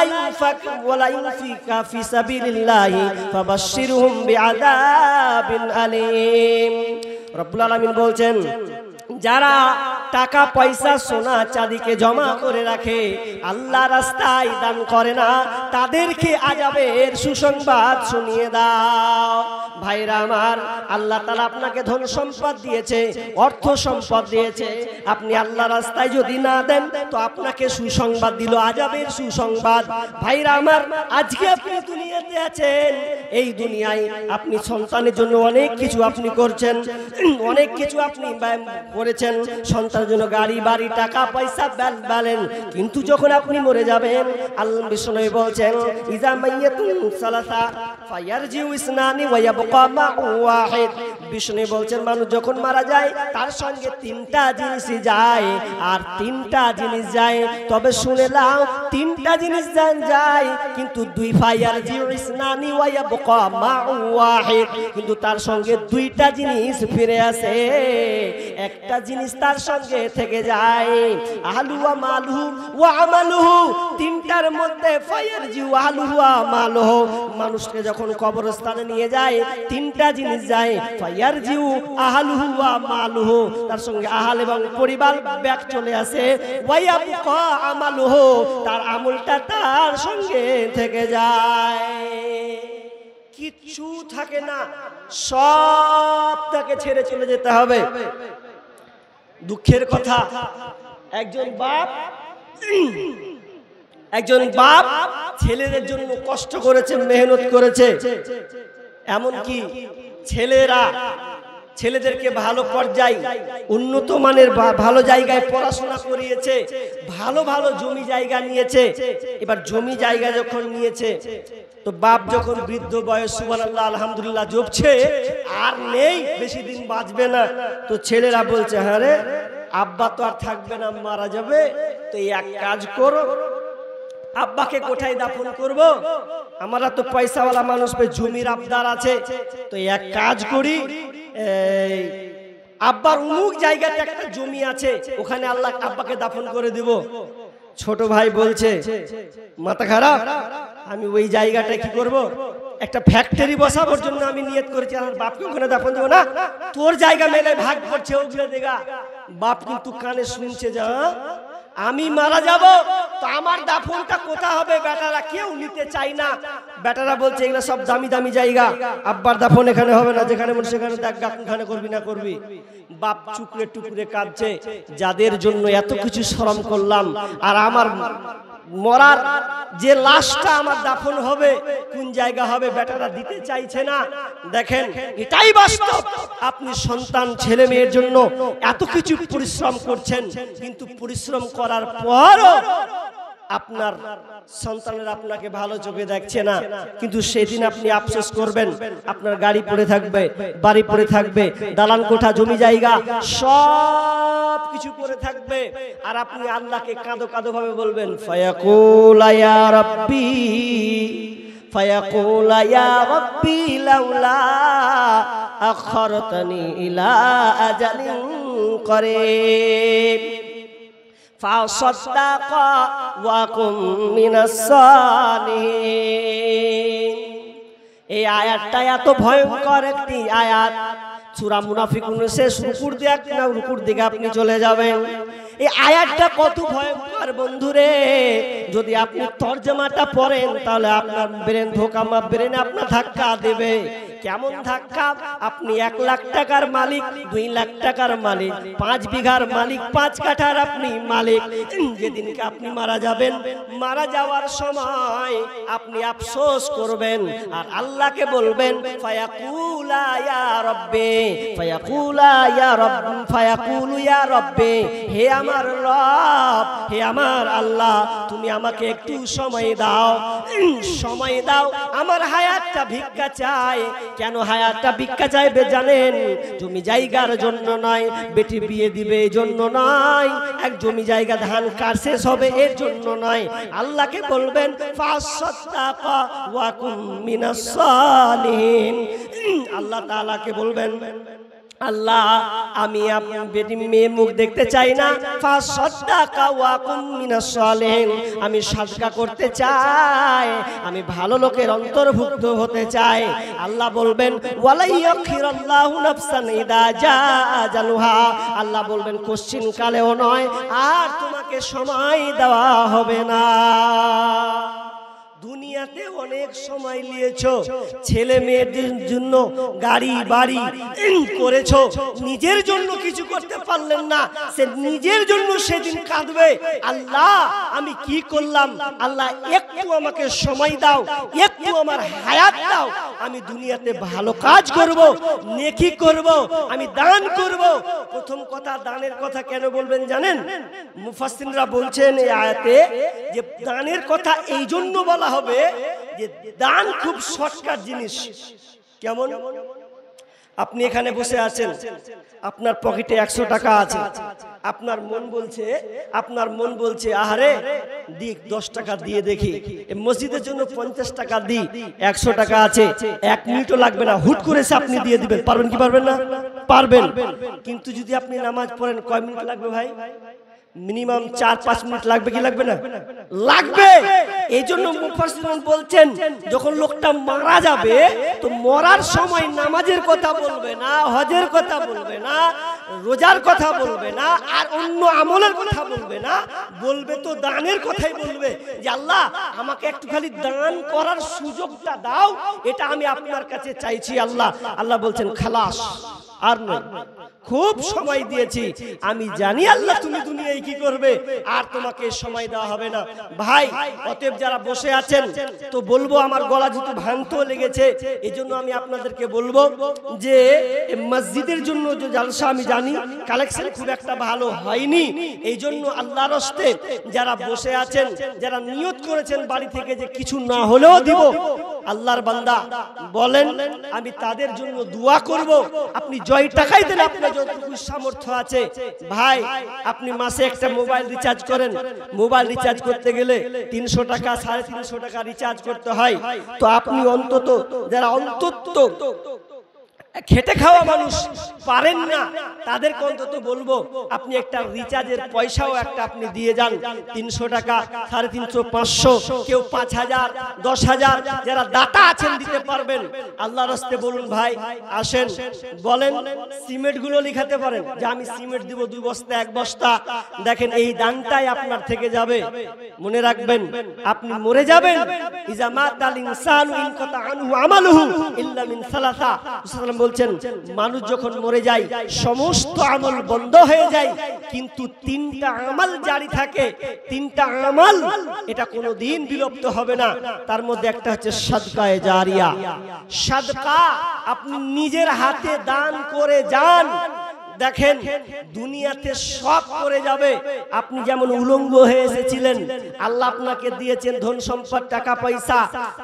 ইউনফিকুনা ফি সাবিলিল্লাহি ফাবাশশিরহুম বিআযাবিন আলীম। রব্বুল আলামিন বলছেন, যারা টাকা পয়সা সোনা চাঁদিকে জমা করে রাখে, আল্লাহ রাস্তায় দান করে না, তাদেরকে আযাবের সুসংবাদ শুনিয়ে দাও। ভাইরা আমার, আল্লাহ তাআলা আপনাকে ধন সম্পদ দিয়েছে, অর্থ সম্পদ দিয়েছে, আপনি আল্লাহ রাস্তায় যদি না দেন তো আপনাকে সুসংবাদ দিল, আযাবের সুসংবাদ। ভাইরা আমার, আজকে আপনি দুনিয়াতে আছেন, এই দুনিয়ায় আপনি সন্তানের জন্য অনেক কিছু আপনি করছেন, অনেক কিছু আপনি করেছেন, সন্তানের জন্য গাড়ি বাড়ি টাকা পয়সা বেলেন, কিন্তু যখন আপনি মরে যাবেন, আল্লাহ বিষ্ণু বলছেন, ইজা মাইয়াতুন সালাসা ফায়ারজিউ ইসনানি ওয়া ইয়াবকা মা'উ ওয়াহিদ। বিষ্ণু বলছেন, মানুষ যখন মারা যায় তার সঙ্গে তিনটা জিনিসই যায়, আর তিনটা জিনিস যায়, তবে শুনে নাও, তিনটা জিনিস যায়, কিন্তু দুই ফায়ারজিউ ইসনানি ওয়া ইয়াবকা মা'উ ওয়াহিদ, কিন্তু তার সঙ্গে দুইটা জিনিস ফিরে আসে, একটা জিনিস তার সঙ্গে থেকে যায়, আহলু ওয়া মালুহু ওয়া আমালুহু। তিনটার মধ্যে ফায়ারজি ওয়া আহলুহু ওয়া আমালুহু, মানুষকে যখন কবরস্থানে নিয়ে যায় তিনটা জিনিস যায়, ফায়ারজি আহলুহু ওয়া মালুহু, তার সঙ্গে আহল এবং পরিবার ব্যাক চলে আসে, ওয়া ইয়াবকা আমালুহু, তার আমলটা তার সঙ্গে থেকে যায়, কিচ্ছু থাকে না, সব তাকে ছেড়ে চলে যেতে হবে। দুঃখের কথা, একজন বাপ ছেলেদের জন্য কষ্ট করেছে, মেহনত করেছে, এমনকি ছেলেদেরকে ভালো পর্যায়ে উন্নত মানের ভালো জায়গায় পড়াশোনা করিয়েছে, ভালো ভালো জমি জায়গা নিয়েছে। এবার জমি জায়গা যখন নিয়েছে তো বাপ যখন বৃদ্ধ বয়স, সুবহানাল্লাহ আলহামদুলিল্লাহ জপছে, আর নেই, বেশি দিন বাঁচবে না, তো ছেলেরা বলছে, হ্যাঁ রে আব্বা তো আর থাকবে না, মারা যাবে, তো এক কাজ করো, আব্বাকে কোথায় দাফন করব, আমরা তো পয়সাওয়ালা মানুষ, জমির আবদার আছে, তো এক কাজ করি, আব্বার অমুক জায়গাতে একটা জমি আছে, ওখানে আল্লাহ আব্বাকে দাফন করে দেব। ছোট ভাই বলছে মাথা খারাপ, আমি ওই জায়গাটা কি করব, একটা ফ্যাক্টরি বসাবার জন্য আমি নিয়ত করেছি, আমার বাপকে ওখানে দাফন দেবো না। তোর জায়গা মেলে ভাগ করছে ওগুলো দেখা। বাপ কিন্তু কানে শুনছে যা আমি মারা যাব তো আমার দাফনটা কোথা হবে, বেটারা কেউ নিতে চাই না। বেটারা বলছে এগুলো সব দামি দামি জায়গা, আব্বার দাফন এখানে হবে না, যেখানে মন সেখানে দেখ এখানে করবি না করবি। বাপ চুকরে টুকরে কাঁদছে, যাদের জন্য এত কিছু শরম করলাম, আর আমার মরার যে লাশটা আমার দাফন হবে কোন জায়গা হবে বেটারা দিতে চাইছে না। দেখেন এটাই বাস্তব। আপনি সন্তান ছেলে মেয়ের জন্য এত কিছু পরিশ্রম করছেন, কিন্তু পরিশ্রম করার পরও আপনার সন্তানের আপনাকে ভালো চোখে দেখছে না, কিন্তু সেদিন আপনি আফসোস করবেন। আপনার গাড়ি পড়ে থাকবে, বাড়ি পড়ে থাকবে, দালান কোঠা জমি জায়গা সব কিছু পড়ে থাকবে, আর আপনি আল্লাহকে কাঁদো কাঁদো ভাবে বলবেন ফায়াকুল ইয়া রাব্বি ফায়াকুল ইয়া রাব্বি লাউলা আখরতনি ইলা আজালিন করিব فَصَدَّقَ وَكُن مِّنَ الصَّالِحِينَ। এই আয়াতটা এত ভয়ঙ্কর একটি আয়াত। সূরা মুনাফিকুনের শেষ রুকুর দিকে আপনি চলে যাবেন। এই আয়াতটা কত ভয়ঙ্কর বন্ধুরে, যদি আপনি তরজমাটা পড়েন তাহলে আপনার ব্রেন ব্রেনে আপনার ধাক্কা দেবে। কেমন ধাক্কা? আপনি 1 লাখ টাকার মালিক, 2 লাখ টাকার মালিক, 5 বিঘার মালিক, 5 কাঠার আপনি মালিক। যেদিনকে আপনি মারা যাবেন, মারা যাওয়ার সময় আপনি আফসোস করবেন আর আল্লাহকে বলবেন ফায়াকুলা ইয়া রাব্বি ফায়াকুলা ইয়া রাব্বি ফায়াকুলু ইয়া রাব্বি, হে আমার রব, হে আমার আল্লাহ, তুমি আমাকে একটু সময় দাও, সময় দাও, আমার হায়াতটা ভিক্ষা চাই। কেন হায়াতটা ভিক্ষা চাইবে জানেন? জমি জায়গার জন্য নয়, বেটি বিয়ে দিবে এই জন্য নয়, এক জমি জায়গা ধান কার শেষ হবে এর জন্য নয়। আল্লাহকে বলবেন ফাসাদাকা ওয়া কুম মিনাস সালিহিন। আল্লাহ তাআলাকে বলবেন আল্লাহ আমি আপনার বেটি মেয়ে মুখ দেখতে চাই না, ফাসাদাকা ওয়া কুম মিনাস সালিহিন, আমি সাদকা করতে চাই, আমি ভালো লোকের অন্তর্ভুক্ত হতে চাই। আল্লাহ বলবেন ওয়ালা ইয়াখিরাল্লাহু নাফসান ইদা জাআ আজালুহা, আল্লাহ বলবেন কোশ্চিন কালেও নয় আর তোমাকে সময় দেওয়া হবে না। দুনিয়াতে অনেক সময় নিয়েছো, ছেলে মেয়েদের জন্য গাড়ি বাড়ি করেছো, নিজের জন্য কিছু করতে পারলেন না, সে নিজের জন্য সেদিন কাঁদবে, আল্লাহ আমি কি করলাম, আল্লাহ একটু আমাকে সময় দাও, একটু আমার হায়াত দাও, আমি দুনিয়াতে ভালো কাজ করব, নেকি করব, আমি দান করব। প্রথম কথা, দানের কথা কেন বলবেন জানেন? মুফাসসিররা বলছেন এই আয়াতে যে দানের কথা এই জন্য বলা হবে যে দান খুব শর্টকাট জিনিস। কেমন? আপনি এখানে বসে আছেন, আপনার পকেটে 100 টাকা আছে, আপনার মন বলছে আহারে দিক 10 টাকা দিয়ে দেখি, মসজিদের জন্য 50 টাকা দিই, 100 টাকা আছে, 1 মিনিটও লাগবে না, হুট করে আপনি দিয়ে দিবেন। পারবেন কি পারবেন না? পারবেন। কিন্তু যদি আপনি নামাজ পড়েন কয় মিনিট লাগবে ভাই? মিনিমাম 4-5 মিনিট লাগবে কি লাগবে না? লাগবে। এই জন্য মুফাসসিরুন বলছেন যখন লোকটা মারা যাবে তো মরার সময় নামাজের কথা বলবে না, হজের কথা বলবে না, রোজার কথা বলবে না, আর অন্য আমলের কথা বলবে না, বলবে তো দানের কথাই বলবে যে আল্লাহ আমাকে একটু খালি দান করার সুযোগটা দাও, এটা আমি আপনার কাছে চাইছি আল্লাহ। আল্লাহ বলছেন খালাস, আর নয়, খুব সময় দিয়েছি, আমি জানি আল্লাহ তুমি দুনিয়ায় কি করবে, আর তোমাকে সময় দেওয়া হবে না। ভাই অতএব যারা বসে আছেন তো বলবো, আমার গলা যেহেতু ভাঙতেও লেগেছে, এই জন্য আমি আপনাদেরকে বলবো যে মসজিদের জন্য যে জালসা আমি জানি কালেকশন খুব একটা ভালো হয়নি, এই জন্য আল্লাহর হস্তে যারা বসে আছেন, যারা নিয়ত করেছেন বাড়ি থেকে যে কিছু না হলেও দিব, আল্লাহর বান্দা বলেন আমি তাদের জন্য দোয়া করব। আপনি জয় টাকাই দেন, আপনার যতটুকু সামর্থ্য আছে। ভাই আপনি মাসে একটা মোবাইল রিচার্জ করেন, মোবাইল রিচার্জ করতে গেলে 300 টাকা 350 টাকা রিচার্জ করতে হয়, তো আপনি অন্তত যারা অন্তত খেটে খাওয়া মানুষ পারেন না, তাদেরকে অন্তত বলবো আপনি একটা রিচার্জের পয়সাও একটা আপনি দিয়ে যান, 300 টাকা, 350, 500, কেউ 5000, 10,000, যারা দাতা আছেন দিতে পারবেন, আল্লাহর রাস্তে বলুন ভাই আসেন, বলেন সিমেন্ট গুলো লিখাতে পারেন যে আমি সিমেন্ট দিব 2 বস্তা 1 বস্তা। দেখেন এই দানটাই আপনার থেকে যাবে। মনে রাখবেন আপনি মরে যাবেন, ইজা মাতাল ইনসানু ইনকাতা আনহু আমালুহু ইল্লা মিন সালাসা। রাসূলুল্লাহ বলছেন মানুষ যখন মরে যায় সমস্ত আমল বন্ধ হয়ে যায়, কিন্তু 3টা আমল জারি থাকে। 3টা আমল এটা কোনোদিন বিলুপ্ত হবে না। তার মধ্যে একটা হচ্ছে সাদকায়ে জারিয়া। সাদকা আপনি নিজের হাতে দান করে যান, দেখেন দুনিয়াতে সব করে যাবে। আপনি যেমন উলঙ্গ হয়ে এসেছিলেন, আল্লাহ আপনাকে দিয়েছেন ধন সম্পদ টাকা পয়সা,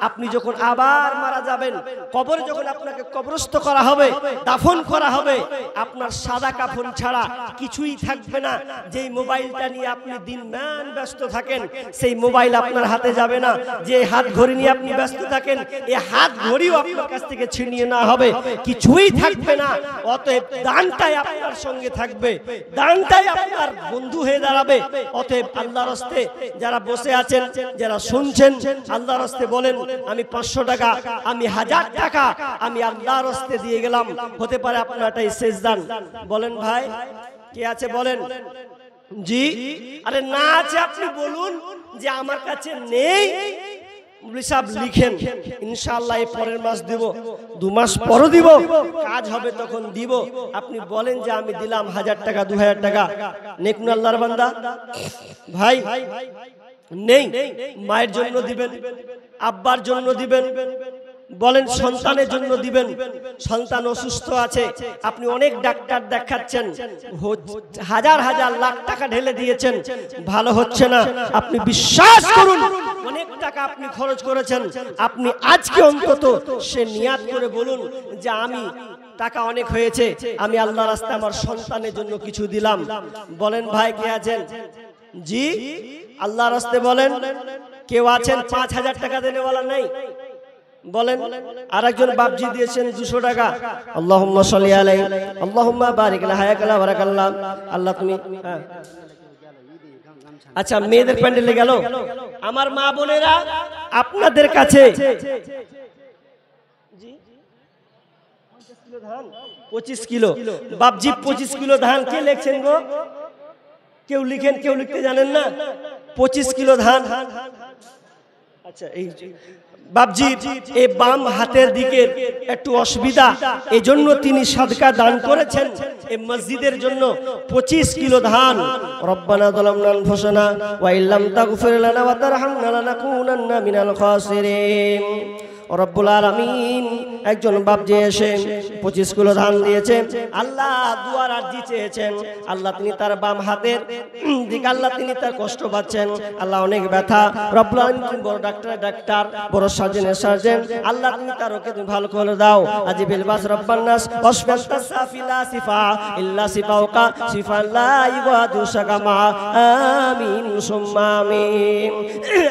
আপনি যখন আবার মারা যাবেন, কবরে যখন আপনাকে কবরস্থ করা হবে, দাফন করা হবে, আপনার সাদা কাফন ছাড়া কিছুই থাকবে না। যেই মোবাইলটা নিয়ে আপনি দিনমান ব্যস্ত থাকেন, সেই মোবাইল আপনার হাতে যাবে না। যে হাত ঘড়ি নিয়ে আপনি ব্যস্ত থাকেন, এই হাত ঘড়িও আপনার কাছ থেকে ছিনিয়ে নেওয়া হবে, কিছুই থাকবে না। অতএব দানটাই আপনার সঙ্গে থাকবে, দানটাই আপনার বন্ধু হয়ে দাঁড়াবে। অতএব আল্লাহর রাস্তে যারা বসে আছেন, যারা শুনছেন, আল্লাহর রাস্তে বলেন আমি 500 টাকা, আমি 1000 টাকা আমি আল্লাহর রাস্তে দিয়ে গেলাম। হতে পারে আপনার এটাই শেষ দান। বলেন ভাই কে আছে বলেন। জি, আরে না আছে আপনি বলুন যে আমার কাছে নেই। সাহেব লিখেন, ইনশাআল্লাহ এই পরের মাস দিব, 2 মাস পরও দিব, কাজ হবে তখন দিব। আপনি বলেন যে আমি দিলাম 1000 টাকা 2000 টাকা, নেকুন আল্লাহর বান্দা ভাই নেই। মায়ের জন্য দিবেন, আব্বার জন্য দিবেন, বলেন সন্তানের জন্য দিবেন। সন্তান অসুস্থ আছে, আপনি অনেক ডাক্তার দেখাচ্ছেন, হাজার হাজার লাখ টাকা ঢেলে দিয়েছেন, ভালো হচ্ছে না। আপনি বিশ্বাস করুন অনেক টাকা আপনি খরচ করেছেন, আপনি আজকে অন্তত সে নিয়াত করে বলুন যে আমি টাকা অনেক হয়েছে, আমি আল্লাহর রাস্তায় আমার সন্তানের জন্য কিছু দিলাম। বলেন ভাই কে আছেন। জি, আল্লাহর রাস্তায় বলেন কেউ আছেন 5000 টাকা দেনেওয়ালা নেই? বলেন। আরেকজন বাপজি দিয়েছেন 200 টাকা। আল্লাহুম্মা সাল্লি আলাইহি আল্লাহুম্মা বারিক লা হায়াকাল্লাহ বারাকাল্লাহ। আল্লাহ তুমি আচ্ছা মেয়েদের প্যান্ডেলে গেল। আমার মা বোনেরা আপনাদের কাছে 25 কিলো বাপজি 25 কিলো ধান কে লিখছেন গো? কেউ লিখেন, কেউ লিখতে জানেন না? 25 কিলো ধান। আচ্ছা এই বাপজি এই বাম হাতের দিকে একটু অসুবিধা, এজন্য তিনি সাদকা দান করেছেন এই মসজিদের জন্য 25 কিলো ধান। রব্বানা যালামনা আনফুসানা ওয়া ইল্লাম তাগফির লানা ওয়া তারহামনা লানাকুনান্না মিনাল খাসিরিন। রব্বুল আলামিন একজন বাপজি এসে 25 কিলো ধান দিয়েছেন। আল্লাহ দুয়ার আরজি চেয়েছেন, আল্লাহ তিনি তার বাম হাতের দিকে, আল্লাহ তিনি তার কষ্ট পাচ্ছেন, আল্লাহ অনেক ব্যথা। রব্বুল আলামিন বড় ডাক্তার, বড় সার্জন, আল্লাহ তুমি তার ওকে তুমি ভালো করে দাও। আজিবিল বাস রব্বান নাস ওয়াসফান্তা সাফিলা সিফা ইল্লা সিফাউকা সিফা লা ইগাদু সাকামা আমিন সুম্মা আমিন।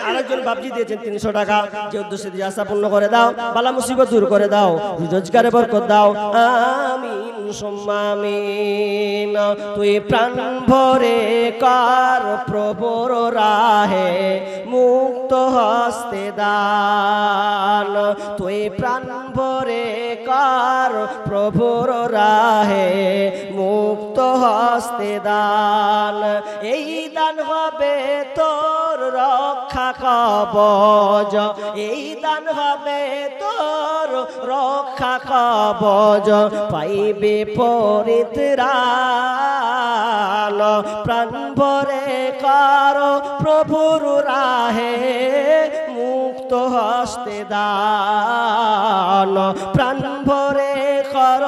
আরেকজন বাপজি দিয়েছেন 300 টাকা, যে উদ্দেশ্যে দিয়ে আশা পূর্ণ করে দাও, বালা মুসিবত দূর করে দাও, রোজগারে বরকত দাও, আমিন সুম্মা আমিন। তুই প্রাণ ভরে কার প্রভুর রাহে মুক্ত হস্তে দান, তুই প্রাণ ভরে কার প্রভুর রাহে মুক্ত হস্তে দান। এই দান হবে তোর রক্ষা কবচ, এই দান হবে তোর রক্ষা কবচ, পাইবে পরিত্রাণ। প্রাণ ভরে কর প্রভুর রাহে মুক্ত হস্তে দান, প্রাণ ভরে কর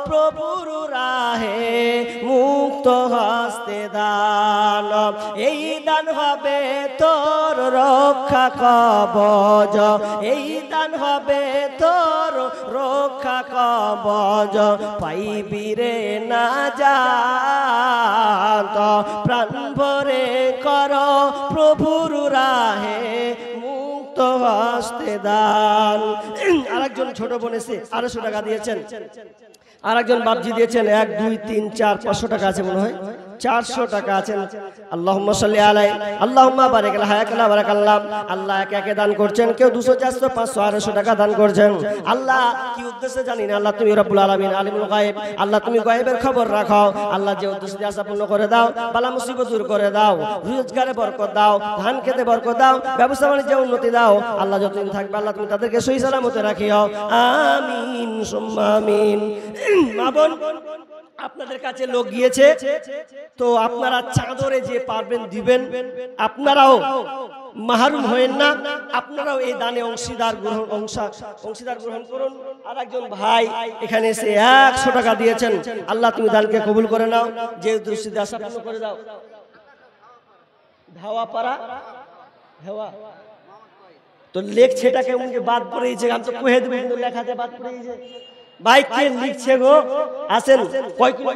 প্রভুর রাহে মুক্ত হস্তে দান। এই দান হবে তোর রক্ষা কবচ, এই দান হবে তোর রক্ষা কবচ, পাইবি রে নাজাত। প্রাণ ভরে কর প্রভুর রাহে মুক্ত ওয়াস্তে দান। আরেকজন ছোট বোন এসে 250 টাকা দিয়েছেন। আরেকজন বাপজি দিয়েছেন 1 2 3 4 500 টাকা আছে মনে হয়, 400 টাকা আছেন। আল্লাহুম্মা সাল্লি আলাইহি আল্লাহুম্মা বারিক আলা হায়াকাল্লাহ বারাকাল্লাহ। আল্লাহ একে একে দান করছেন, কেউ 200 400 500 250 টাকা দান করছেন। আল্লাহ কি উদ্দেশ্যে জানি না, আল্লাহ তুমি রব্বুল আলামিন আলিমুল গায়ব, আল্লাহ তুমি গায়বের খবর রাখো। আল্লাহ যে উদ্দেশ্যে দিয়ে আশা পূর্ণ করে দাও, বালা মুসিবত দূর করে দাও, রোজগারে বরকত দাও, ধান খেতে বরকত দাও, ব্যবসা বাণিজ্যে উন্নতি দাও। আল্লাহ যতদিন থাকবে আল্লাহ তুমি তাদেরকে সহি সালামতে রাখিও, আমিন সুম্মা আমিন। মা বোন, আপনাদের কাছে লোক গিয়েছে, তো আপনারা চাদরে যে পারবেন দিবেন, আপনারাও মাহরুম হয়েন না, আপনারাও এই দানে অংশীদার গ্রহণ করুন। আর একজন ভাই এখানে এসে 100 টাকা দিয়েছেন, আল্লাহ তুমি দানকে কবুল করে নাও, যে দৃষ্টিতে আশা পূর্ণ করে দাও। ধাওয়া পাড়া ধাওয়া তো লেখছে এটাকে উনি বাদ পড়েছে, আমি তো কহে দেবো কিন্তু লেখাতে বাদ পড়েছে। ভাই কে লিখছে গো? আসেন, কয় কিলো?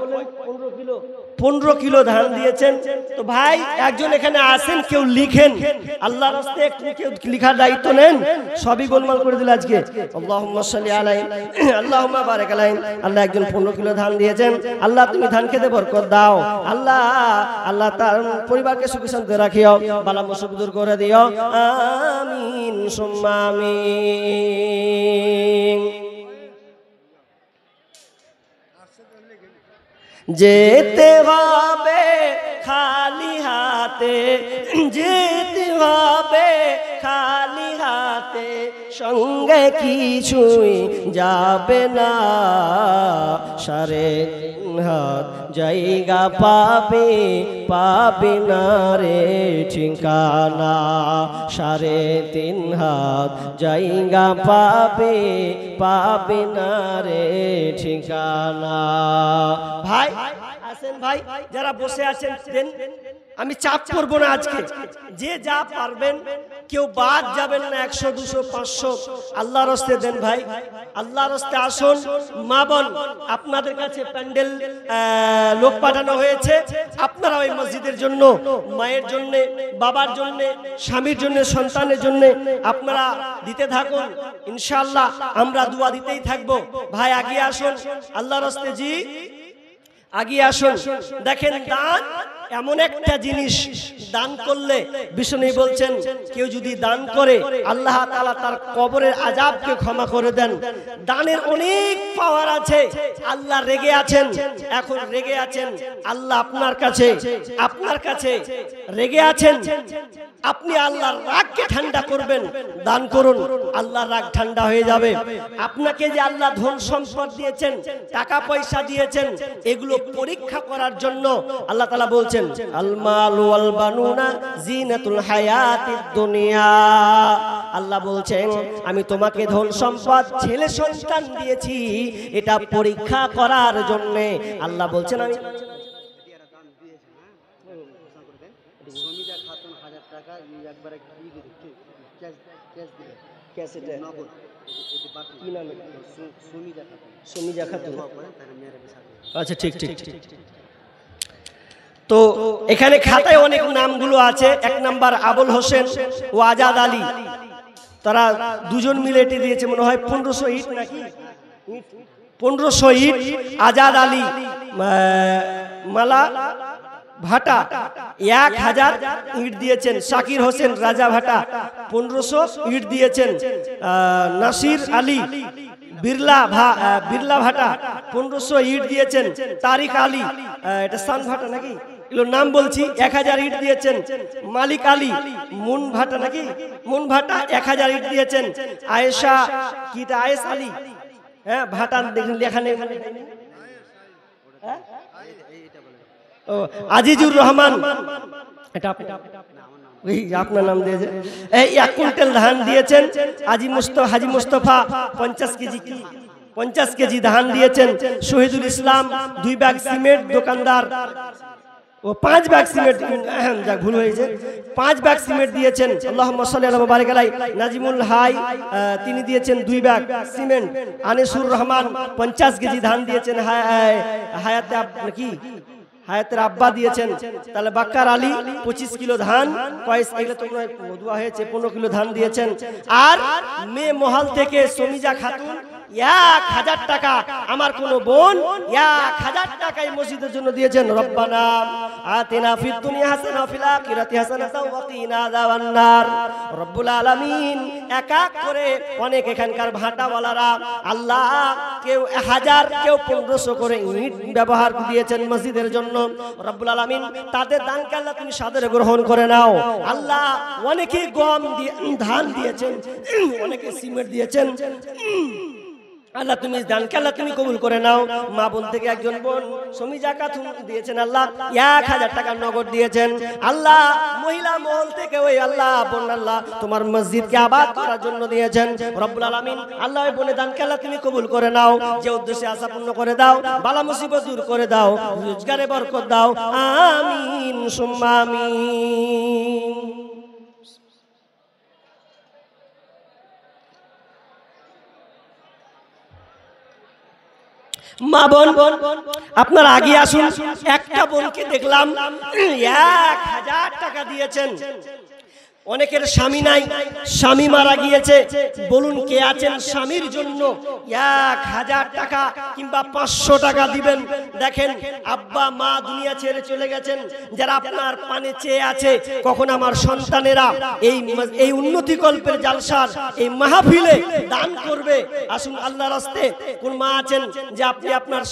15 কিলো। 15 কিলো ধান দিয়েছেন। তো ভাই একজন এখানে আসেন, কেউ লিখেন, আল্লাহর রাস্তায় একটু কেউ লিখার দায়িত্ব নেন। সবই গোলমাল করে দিল আজকে। আল্লাহুম্মা সাল্লি আলাইহি আল্লাহুম্মা বারিক আলাইহি। আল্লাহ একজন 15 কিলো ধান দিয়েছেন, আল্লাহ তুমি ধান খেতে বরকত দাও। আল্লাহ আল্লাহ তার পরিবারকে সুখী শান্তি রাখিও, বালা মুসিবত দূর করে দিও, আমিন সুম্মা আমিন। যেতে হবে খালি হাতে, যেতে হবে খালি হাতে, সঙ্গে কিছুই যাবে না, 3.5 হাত জায়গা পাবে, পাবে না রে ঠিকানা, 3.5 হাত জায়গা পাবে, পাবে না রে ঠিকানা। ভাই আসেন, ভাই যারা বসে আছেন দেন, আমি চাপ করব না আজকে, যে যা পারবেন, কেউ বাদ যাবেন না। 100 200 500 আল্লাহর রাস্তে দেন ভাই, আল্লাহর রাস্তে আসুন। মা বোন, আপনাদের কাছে প্যান্ডেল লোক পাঠানো হয়েছে, আপনারা ওই মসজিদের জন্য, মায়ের জন্য, বাবার জন্য, স্বামীর জন্য, সন্তানের জন্য আপনারা দিতে থাকুন। ইনশাআল্লাহ আমরা দোয়া দিতেই থাকবো। ভাই আগিয়ে আসুন, আল্লাহর রাস্তে জি আগিয়ে আসুন। দেখেন দান এমন একটা জিনিস, দান করলে বিষ্ণু বলছেন কেউ যদি দান করে আল্লাহ তাআলা তার কবরের আযাবকে ক্ষমা করে দেন। দানের অনেক পাওয়ার আছে। আল্লাহ রেগে আছেন, এখন রেগে আছেন আল্লাহ আপনার কাছে রেগে আছেন। আপনি আল্লাহর রাগকে ঠান্ডা করবেন, দান করুন, আল্লাহর রাগ ঠান্ডা হয়ে যাবে। আপনাকে যে আল্লাহ ধন সম্পদ দিয়েছেন, টাকা পয়সা দিয়েছেন, এগুলো পরীক্ষা করার জন্য আল্লাহ তাআলা বলছেন আল মালু ওয়াল বানুনা জিনাতুল হায়াতিদ দুনিয়া। আল্লাহ বলছেন আমি তোমাকে ধন সম্পদ, ছেলে সন্তান দিয়েছি, এটা পরীক্ষা করার জন্য। আল্লাহ বলছেন আমি আচ্ছা ঠিক ঠিক ঠিক। তো এখানে খাতায় অনেক নামগুলো আছে। 1 নাম্বার আবুল হোসেন ও আজাদ আলী, তারা দুজন মিলে এটি দিয়েছে মনে হয় 1500 ইট নাকি 1500 ইট। আজাদ আলী মালা ভাটা 1000 ইট দিয়েছেন। শাকির হোসেন রাজা ভাটা 1500 ইট দিয়েছেন। নাসির আলী বিরলা ভাটা 1500 ইট দিয়েছেন। তারিক আলী, এটা সান ভাটা নাকি, এগুলো নাম বলছি, 1000 ইট দিয়েছেন। মালিক আলী মুন ভাটা নাকি, মুন ভাটা 1000 ইট দিয়েছেন। আয়েশা কিটা আয়েশ আলী, হ্যাঁ ভাটা দেখুন লেখা নেই। আজিজুর রহমান, এটা আপনার নাম দিয়েছে, 1 কুইন্টাল ধান দিয়েছেন। হাজি মুস্তফা 50 কেজি ধান দিয়েছেন। শহীদুল ইসলাম 2 ব্যাগ সিমেন্ট দোকানদার, ও 5 ব্যাগ সিমেন্ট, যাক ভুল হয়েছে, 5 ব্যাগ সিমেন্ট দিয়েছেন। আল্লাহুম্মা সাল্লি আলা বারিক আলাই। নাজিমুল হাই তিনি দিয়েছেন 2 bag cement. Anisur Rahman 50 KG ধান দিয়েছেন। হায়াতে কি হায়াতের আব্বা দিয়েছেন, তাহলে বাক্কার আলী 25 কিলো ধান, কয়েস এগুলো তো দোয়া হয়েছে, 15 কিলো ধান দিয়েছেন। আর মেয়ে মহল থেকে সমিজা খাতুন 1000 টাকা, আমার কোন বোন 1000 টাকা এই মসজিদের জন্য দিয়েছেন। রব্বানা আতিনা ফিদ দুনিয়া হাসানাহ ওয়া ফিল আখিরাতি হাসানাতাও ওয়া কিনা আযাবান্নার। রব্বুল আলামিন এক এক করে অনেক এখানকার ভাটাওয়ালারা আল্লাহ কেউ 1000 কেউ 1500 করে ইট ব্যবহার দিয়েছেন মসজিদের জন্য। রব্বুল আলামিন তাদের দানকে আল্লাহ তুমি সাদরে গ্রহণ করে নাও। আল্লাহ অনেকে গম দিয়ে ধান দিয়েছেন, অনেকে সিমেন্ট দিয়েছেন, আল্লাহ তুমি দানকে আল্লাহ তুমি কবুল করে নাও। মা বোন থেকে একজন বোন সমিজা খাতুন দিয়েছেন, আল্লাহ 1000 টাকা নগদ দিয়েছেন। আল্লাহ মহিলা মহল থেকে ওই আল্লাহ বোন আল্লাহ তোমার মসজিদকে আবাদ করার জন্য দিয়েছেন। রব্বুল আলামিন আল্লাহ ওই বোনের দানকে আল্লাহ তুমি কবুল করে নাও, যে উদ্দেশ্যে আশা পূর্ণ করে দাও, বালা মুসিবত দূর করে দাও, রোজগারে বরকত দাও, আমিন সুম্মা আমিন। মা বোন আপনারা আগে আসুন। একটা বোনকে দেখলাম 1000 টাকা দিয়েছেন। অনেকের স্বামী নাই, স্বামী মারা গিয়েছে, বলুন কে আছেন স্বামীর জন্য 1000 টাকা কিংবা 500 টাকা দিবেন। দেখেন আব্বা মা দুনিয়া ছেড়ে চলে গেছেন, যারা আপনার পানে চেয়ে আছে কখন আমার সন্তানেরা এই উন্নতি কল্পের জালসার এই মাহফিলে দান করবে। আসুন আল্লাহর রাস্তে কোন মা আছেন যে আপনি আপনার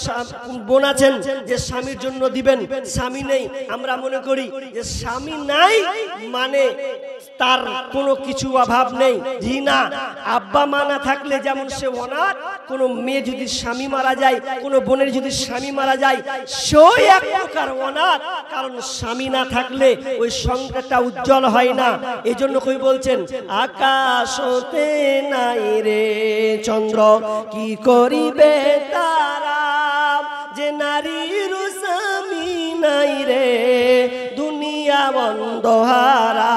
বোন আছেন যে স্বামীর জন্য দিবেন, স্বামী নেই, আমরা মনে করি যে স্বামী নাই মানে তার কোনো কিছু অভাব নেই। জি না, আব্বা মা না থাকলে যেমন সে অনাথ, কোন মেয়ে যদি স্বামী মারা যায়, কোন বোনের যদি স্বামী মারা যায়, সেই এক প্রকার অনাথ, কারণ স্বামী না থাকলে ওই সংসারটা উজ্জ্বল হয় না। এই জন্য কই বলছেন আকাশ হতে নাই রে চন্দ্র, কি করিবে তারা, যে নারীর স্বামী নাই রে দুনিয়া বন্ধহারা।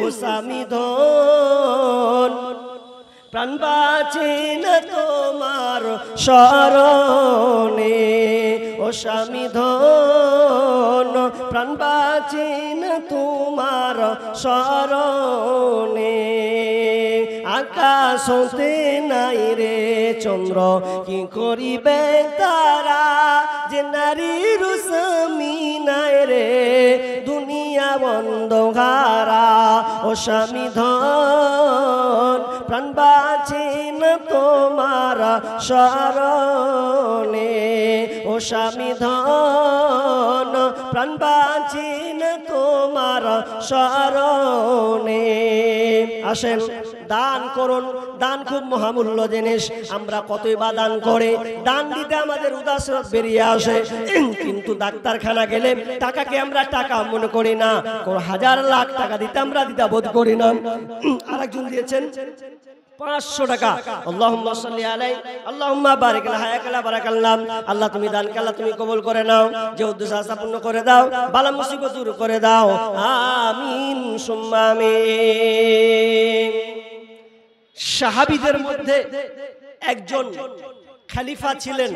ও স্বামী ধন প্রাণ বাঁচে না তোমার শরণে, ও স্বামী ধন প্রাণ বাঁচে না তোমার শরণে। আকাশ হতে নাই রে চন্দ্র, কি করিবে তারা, যে নারীর স্বামী নাই রে দুনিয়া বন্ধহারা। ও স্বামী ধন প্রাণ বাঁচে না তোমার শরণে, ও স্বামী ধন প্রাণ বাঁচে না তোমার শরণে। আসেন দান করুন, দান খুব মহামূল্য জিনিস। আমরা কতই বা দান করে, দান দিতে আমাদের উদাসীনতা বেরিয়ে আসে, কিন্তু ডাক্তারখানা গেলে টাকাকে আমরা টাকা মনে করি না, 1000 লাখ টাকা দিতে আমরা দ্বিধাবোধ করি না। আরেকজন দিয়েছেন 500 টাকা, আল্লাহুম্মা সাল্লি আলাইহি আল্লাহুম্মা বারিক লাহা বারাকাল্লাহ। আল্লাহ তুমি দানকে আল্লাহ তুমি কবুল করে নাও, যে উদ্দেশ্য আশা পূর্ণ করে দাও, বালা মুসিবত দূর করে দাও, আমিন সুম্মা আমিন। সাহাবীদের মধ্যে একজন খলিফা ছিলেন,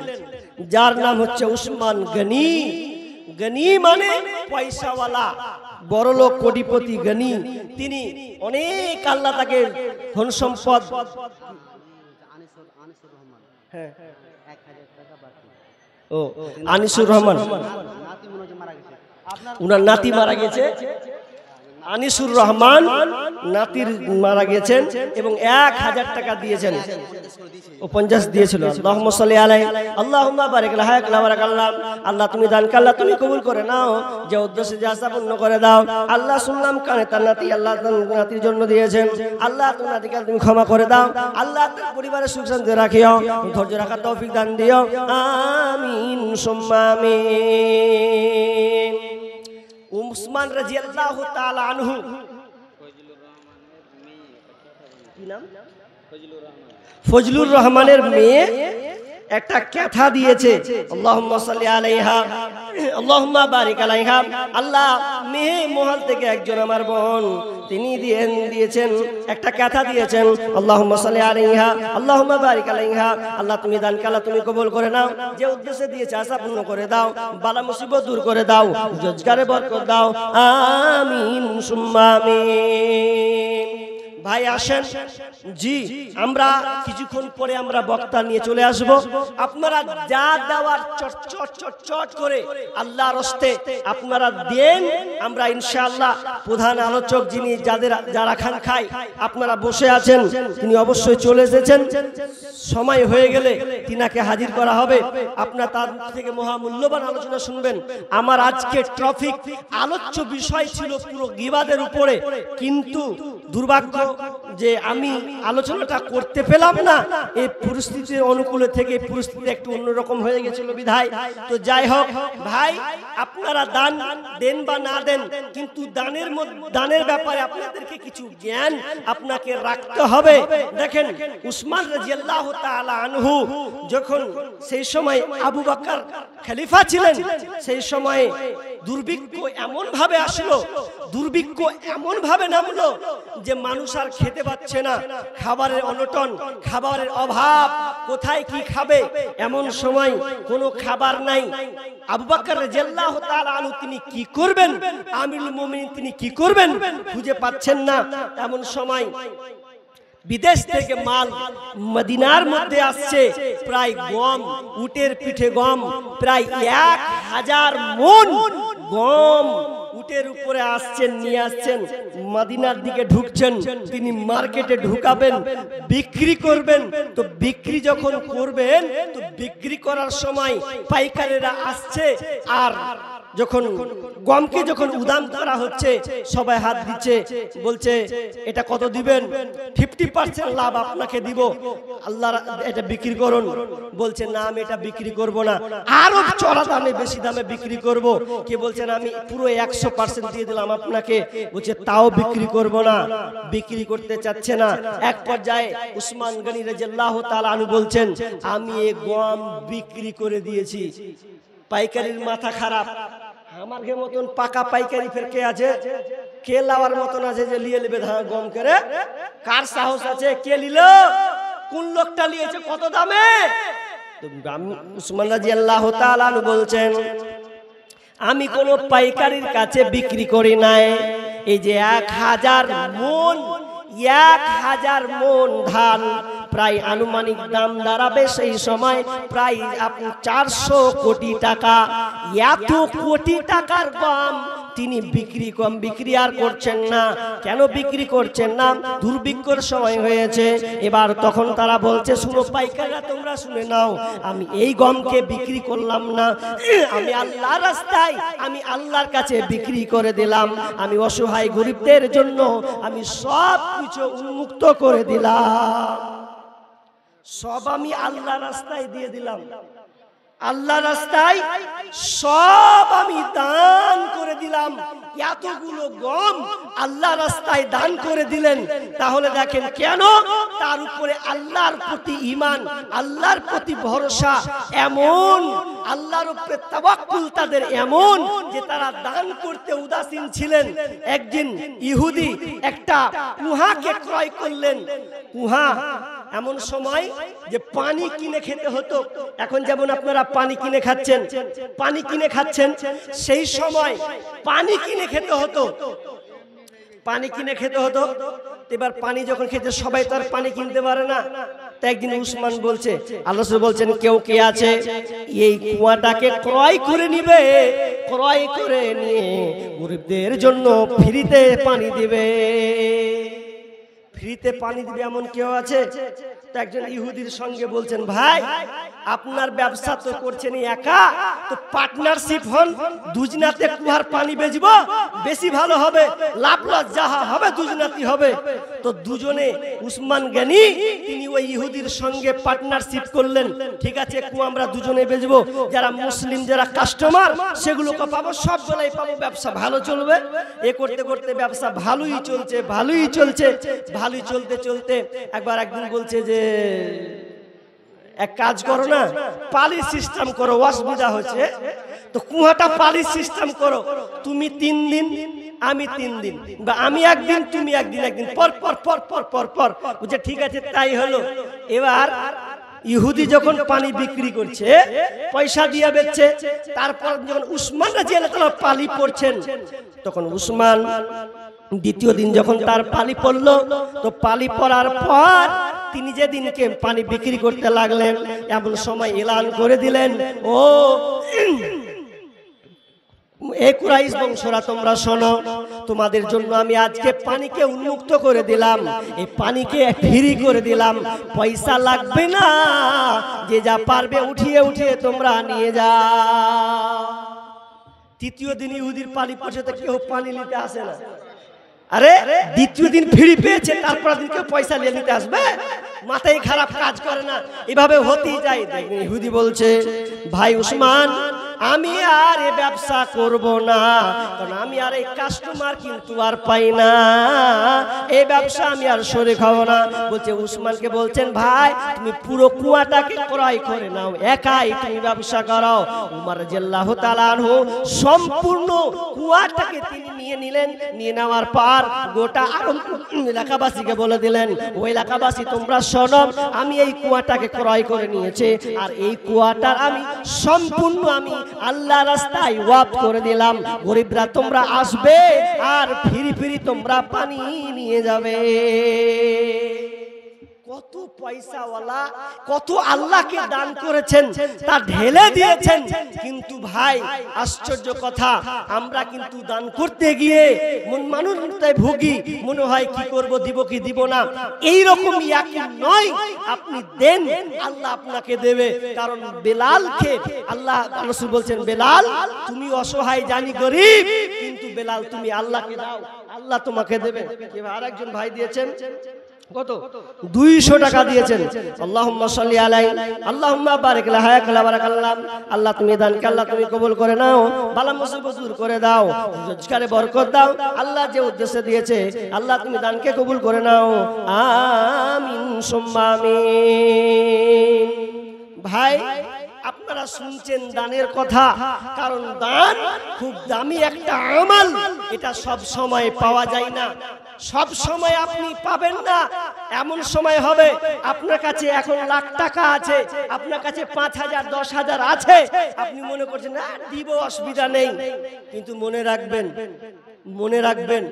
যার নাম হচ্ছে উসমান গনি। গনি মানে পয়সাওয়ালা, বড় লোক, কোটিপতি গনি। তিনি অনেক আল্লাহ তাকে ধন সম্পদ, আনিসুর রহমান উনার নাতি মারা গেছে, আনিসুর রহমান নাতির মারা গেছেন এবং 1000 টাকা দিয়েছেন, ও 50 দিয়েছিল। আল্লাহুম্মা সাল্লি আলাইহি আল্লাহুম্মা বারিক লাহা বারাকাল্লাহ। আল্লাহ তুমি দানকে আল্লাহ তুমি কবুল করে নাও, যে উদ্দেশ্যে যে আশা পূর্ণ করে দাও। আল্লাহ শুনলাম কানে তার নাতি আল্লাহ নাতির জন্য দিয়েছেন, আল্লাহ তোমার নাতিকে তুমি ক্ষমা করে দাও, আল্লাহ তার পরিবারের সুখ শান্তি রাখিও, ধৈর্য রাখার তৌফিক দান দিও, আমিন সুম্মা আমিন। উসমান রাদিয়াল্লাহু তাআলা আনহু, কি নাম? ফজলুর রহমানের মেয়ে একটা কথা দিয়েছে, আল্লাহুম্মা সাল্লি আলাইহা আল্লাহুম্মা বারিক আলাইহা। আল্লাহ মেহে মহল থেকে একজন আমার বোন তিনি দিয়েছেন একটা কথা দিয়েছেন, আল্লাহুম্মা সাল্লি আলাইহা আল্লাহুম্মা বারিক আলাইহা। আল্লাহ তুমি দান কালা তুমি কবুল করে নাও, যে উদ্দেশ্যে দিয়েছে আশা পূর্ণ করে দাও, বালা মুসিবত দূর করে দাও, রোজগারে বরকত দাও, আমিন সুম্মা আমিন। ভাই আসেন, জি আমরা কিছুক্ষণ পরে আমরা বক্তা নিয়ে চলে আসব। আপনারা যা দেওয়ার চট করে আল্লাহর হস্তে আপনারা দেন, আমরা ইনশাআল্লাহ প্রধান আলোচক যিনি যারা খান খায় আপনারা বসে আছেন তিনি অবশ্যই চলে এসেছেন, সময় হয়ে গেলে তিনাকে হাজির করা হবে। আপনারা তার থেকে মহামূল্যবান আলোচনা শুনবেন। আমার আজকে টপিক আলোচ্য বিষয় ছিল পুরো গীবাদের উপরে, কিন্তু দুর্ভাগ্য যে আমি আলোচনাটা করতে পেলাম না, এই পরিস্থিতির অনুকূলে থেকে পরিস্থিতি একটু অন্যরকম হয়ে গেছিল বিধায়। তো যাই হোক ভাই, আপনারা দান দেন বা না দেন, কিন্তু দানের ব্যাপারে আপনাদেরকে কিছু জ্ঞান আপনাকে রাখতে হবে। দেখেন উসমান রাদিয়াল্লাহু তাআলা আনহু যখন সেই সময় আবু বকর খলিফা ছিলেন, সেই সময় দুর্ভিক্ষ এমন ভাবে আসলো, দুর্ভিক্ষ এমন ভাবে নামলো যে মানুষ আর খেতে পাচ্ছে না, খাবারের অনটন, খাবারের অভাব, কোথায় কি খাবে, এমন সময় কোনো খাবার নাই। আবু বকর রাদিয়াল্লাহু তাআলা আনহু তিনি কি করবেন, আমিরুল মুমিনিন তিনি কি করবেন খুঁজে পাচ্ছেন না। এমন সময় বিদেশ থেকে মাল মদিনার মধ্যে আসছে, প্রায় গম, উটের পিঠে গম, প্রায় 1000 মণ গম উটের উপরে আসছেন, নিয়ে আসছেন, মদিনার দিকে ঢুকছেন, তিনি মার্কেটে ঢুকাবেন, বিক্রি করবেন। তো বিক্রি যখন করবেন, তো বিক্রি করার সময় পাইকারেরা আসছে, আর যখন গমকে যখন উদাম করা হচ্ছে সবাই হাত দিচ্ছে, বলছে এটা কত দিবেন, 50% লাভ আপনাকে দিব, আল্লাহ এটা বিক্রি করুন। বলছে না আমি এটা বিক্রি করব না, আরো চড়া দামে বেশি দামে বিক্রি করব। কে বলছেন আমি পুরো 100% দিয়ে দিলাম আপনাকে, বলছে তাও বিক্রি করব না, বিক্রি করতে চাচ্ছে না। এক পর্যায়ে উসমান গনি রাদিয়াল্লাহু তাআলা আনহু বলছেন আমি এই গম বিক্রি করে দিয়েছি। পাইকারির মাথা খারাপ, আমার কে মতন পাকা পাইকারি ফের কে আছে, কে লাওয়ার মতন আছে যে লিয়ে নেবে ধান গম করে, কার সাহস আছে, কে নিল, কোন লোকটা নিয়েছে, কত দামে? উসমান রাদিয়াল্লাহু তাআলা আনহু বলছেন আমি কোন পাইকারির কাছে বিক্রি করি নাই, এই যে 1000 মণ 1000 মণ ধান প্রায় আনুমানিক দাম দাঁড়াবে সেই সময় প্রায় 400 কোটি টাকা। এত কোটি টাকার গম তিনি বিক্রি আর করছেন না। কেন বিক্রি করছেন না? দুর্ভিক্ষর সময় হয়েছে। এবার তখন তারা বলছে শুনো পাইকাররা তোমরা শুনে নাও, আমি এই গমকে বিক্রি করলাম না, আমি আল্লাহর রাস্তায় আমি আল্লাহর কাছে বিক্রি করে দিলাম, আমি অসহায় গরিবদের জন্য আমি সব কিছু উন্মুক্ত করে দিলাম, সব আমি আল্লাহ রাস্তায় দিয়ে দিলাম, আল্লাহ রাস্তায় সব আমি দান করে দিলাম। এতগুলো গম আল্লাহ রাস্তায় দান করে দিলেন। তাহলে দেখেন কেন? তার উপরে আল্লাহর প্রতি ঈমান, আল্লাহর প্রতি ভরসা এমন, আল্লাহর উপরে তাওয়াক্কুল তাদের এমন যে তারা দান করতে উদাসীন ছিলেন। একদিন ইহুদি একটা কুহাকে ক্রয় করলেন। কুহা এমন সময় যে পানি কিনে খেতে হতো, এখন যেমন আপনারা পানি কিনে খাচ্ছেন, সেই সময় পানি কিনে খেতে হতো, পানি কিনে খেতে হতো। এবার পানি যখন খেতে সবাই তো আর পানি কিনতে পারে না। তাই একদিন উসমান বলছে, আল্লাহ রাসূল বলছেন কেউ কে আছে এই কুয়াটাকে ক্রয় করে নিবে, ক্রয় করে নিয়ে গরিবদের জন্য ফ্রিতে পানি দিবে, ফ্রিতে পানি দিবে এমন কেউ আছে? একজন ইহুদির সঙ্গে বলছেন ভাই আপনার ব্যবসা তো করছেন একা, তো পার্টনারশিপ হন, দুজনাতে কুয়ার পানি বেচবো, বেশি ভালো হবে, লাভ লস যাহা হবে দুজনাতি হবে। তো দুজনে উসমান গনি তিনি ওই ইহুদির সঙ্গে পার্টনারশিপ করলেন, ঠিক আছে কুয়া আমরা দুজনে বেচবো, যারা মুসলিম যারা কাস্টমার সেগুলোকে পাবো, সবগুলাই পাবো, ব্যবসা ভালো চলবে। এ করতে করতে ব্যবসা ভালোই চলছে, ভালোই চলতে চলতে একবার একদিন বলছে যে এক কাজ করো না, পালি সিস্টেম করো, অসুবিধা হচ্ছে তো কুয়াটা পালি সিস্টেম করো, তুমি 3 দিন আমি 3 দিন, বা আমি একদিন তুমি একদিন, একদিন পর পর পর পর পর পর বুঝে, ঠিক আছে তাই হলো। এবার ইহুদি যখন পানি বিক্রি করছে, পয়সা দিয়ে বেচছে, তারপর যখন উসমান রাদিয়াল্লাহু তাআলা পালি পড়ছেন, তখন উসমান দ্বিতীয় দিন যখন তার পালি পড়লো, তো পালি পড়ার পর তিনি যেদিনকে পানি বিক্রি করতে লাগলেন, এমন সময় এলান করে দিলেন, ও এ কুরাইশ বংশরা তোমরা শোনো, তোমাদের জন্য আমি আজকে পানিকে উন্মুক্ত করে দিলাম, এই পানিকে ফ্রি করে দিলাম, পয়সা লাগবে না, যে যা পারবে উঠিয়ে উঠিয়ে তোমরা নিয়ে যাও। তৃতীয় দিন ইহুদির পানি পড়ছে, তো কেউ পানি নিতে আসে না। আরে দ্বিতীয় দিন ফ্রি পেয়েছে, তারপর দিন কেউ পয়সা নিয়ে নিতে আসবে? মাথায় খারাপ কাজ করে না, এভাবে হতেই যায়। দেখবেন ইহুদি বলছে, ভাই উসমান, আমি আর এই ব্যবসা করব না, কারণ আমি আর এই কাস্টমার কিন্তু আর পাই না, এই ব্যবসা আমি আর শরীক হব না। বলছে উসমানকে বলছেন, ভাই তুমি পুরো কুয়াটাকে ক্রয় করে নাও, একাই তুমি ব্যবসা করো। উমর রাদিয়াল্লাহু তাআলা আনহু সম্পূর্ণ কুয়াটাকে তিনি নিয়ে নিলেন, নিয়ে নেওয়ার পর গোটা এলাকাবাসীকে বলে দিলেন, ওই এলাকাবাসী তোমরা শোনো, আমি এই কুয়াটাকে ক্রয় করে নিয়েছি, আর এই কুয়াটার আমি সম্পূর্ণ আমি আল্লাহ রাস্তায় ওয়াকফ করে দিলাম, গরিবরা তোমরা আসবে আর ফিরি ফিরি তোমরা পানি নিয়ে যাবে। কত পয়সাওয়ালা, কত আল্লাহকে দান করেছেন, তা ঢেলে দিয়েছেন। কিন্তু ভাই আশ্চর্য কথা, আমরা কিন্তু দান করতে গিয়ে মানুষ ভুগি, মনে হয় কি করব, দিব কি দিব না, এইরকম ইয়াকিন নয়। আপনি দেন, আল্লাহ আপনাকে দেবে। কারণ বেলালকে আল্লাহ রাসূল বলছেন, বেলাল তুমি অসহায় জানি গরিব, কিন্তু বেলাল তুমি আল্লাহকে দাও, আল্লাহ তোমাকে দেবে। আরেকজন ভাই দিয়েছেন কত, 200 টাকা দিয়েছেন। আল্লাহুম্মা সাল্লি আলাইহি, আল্লাহুম্মা বারিক লাহা বারাকাল্লাহ। আল্লাহ তুমি দানকে আল্লাহ তুমি কবুল করে নাও, বালা মুসিবত দূর করে দাও, রোজগারে বরকত দাও। আল্লাহ যে উদ্দেশ্যে দিয়েছে, আল্লাহ তুমি দানকে কবুল করে নাও, আমিন সুম্মা আমিন। ভাই আপনারা শুনছেন দানের কথা, কারণ দান খুব দামি একটা আমল, এটা সব সময় পাওয়া যায় না, সব সময় আপনি পাবেন না। এমন সময় হবে আপনার কাছে এখন লাখ টাকা আছে, আপনার কাছে 5,000 10,000 আছে, আপনি মনে করছেন না দিব, অসুবিধা নেই। কিন্তু মনে রাখবেন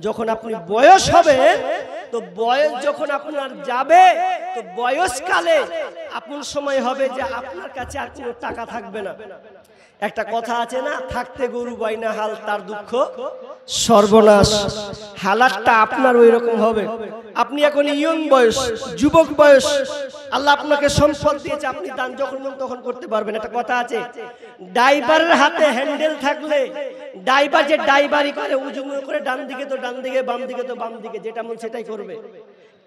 যখন আপনি বয়স হবে, তো বয়স যখন আপনার যাবে, তো বয়সকালে আপন সময় হবে যে আপনার কাছে আর কোনো টাকা থাকবে না। একটা কথা আছে না, থাকতে গরু বাইনা হাল, তার দুঃখ সর্বনাশ। হালাতটা আপনার ওই রকম হবে। আপনি এখন ইয়ং বয়স, যুবক বয়স, আল্লাহ আপনাকে সম্পদ দিয়েছে, আপনি দান যখন তখন করতে পারবেন। একটা কথা আছে, ড্রাইভারের হাতে হ্যান্ডেল থাকলে ড্রাইভার যে ড্রাইভারি করে, উজু করে ডান দিকে তো ডান দিকে, বাম দিকে তো বাম দিকে, যেটা মন সেটাই করবে।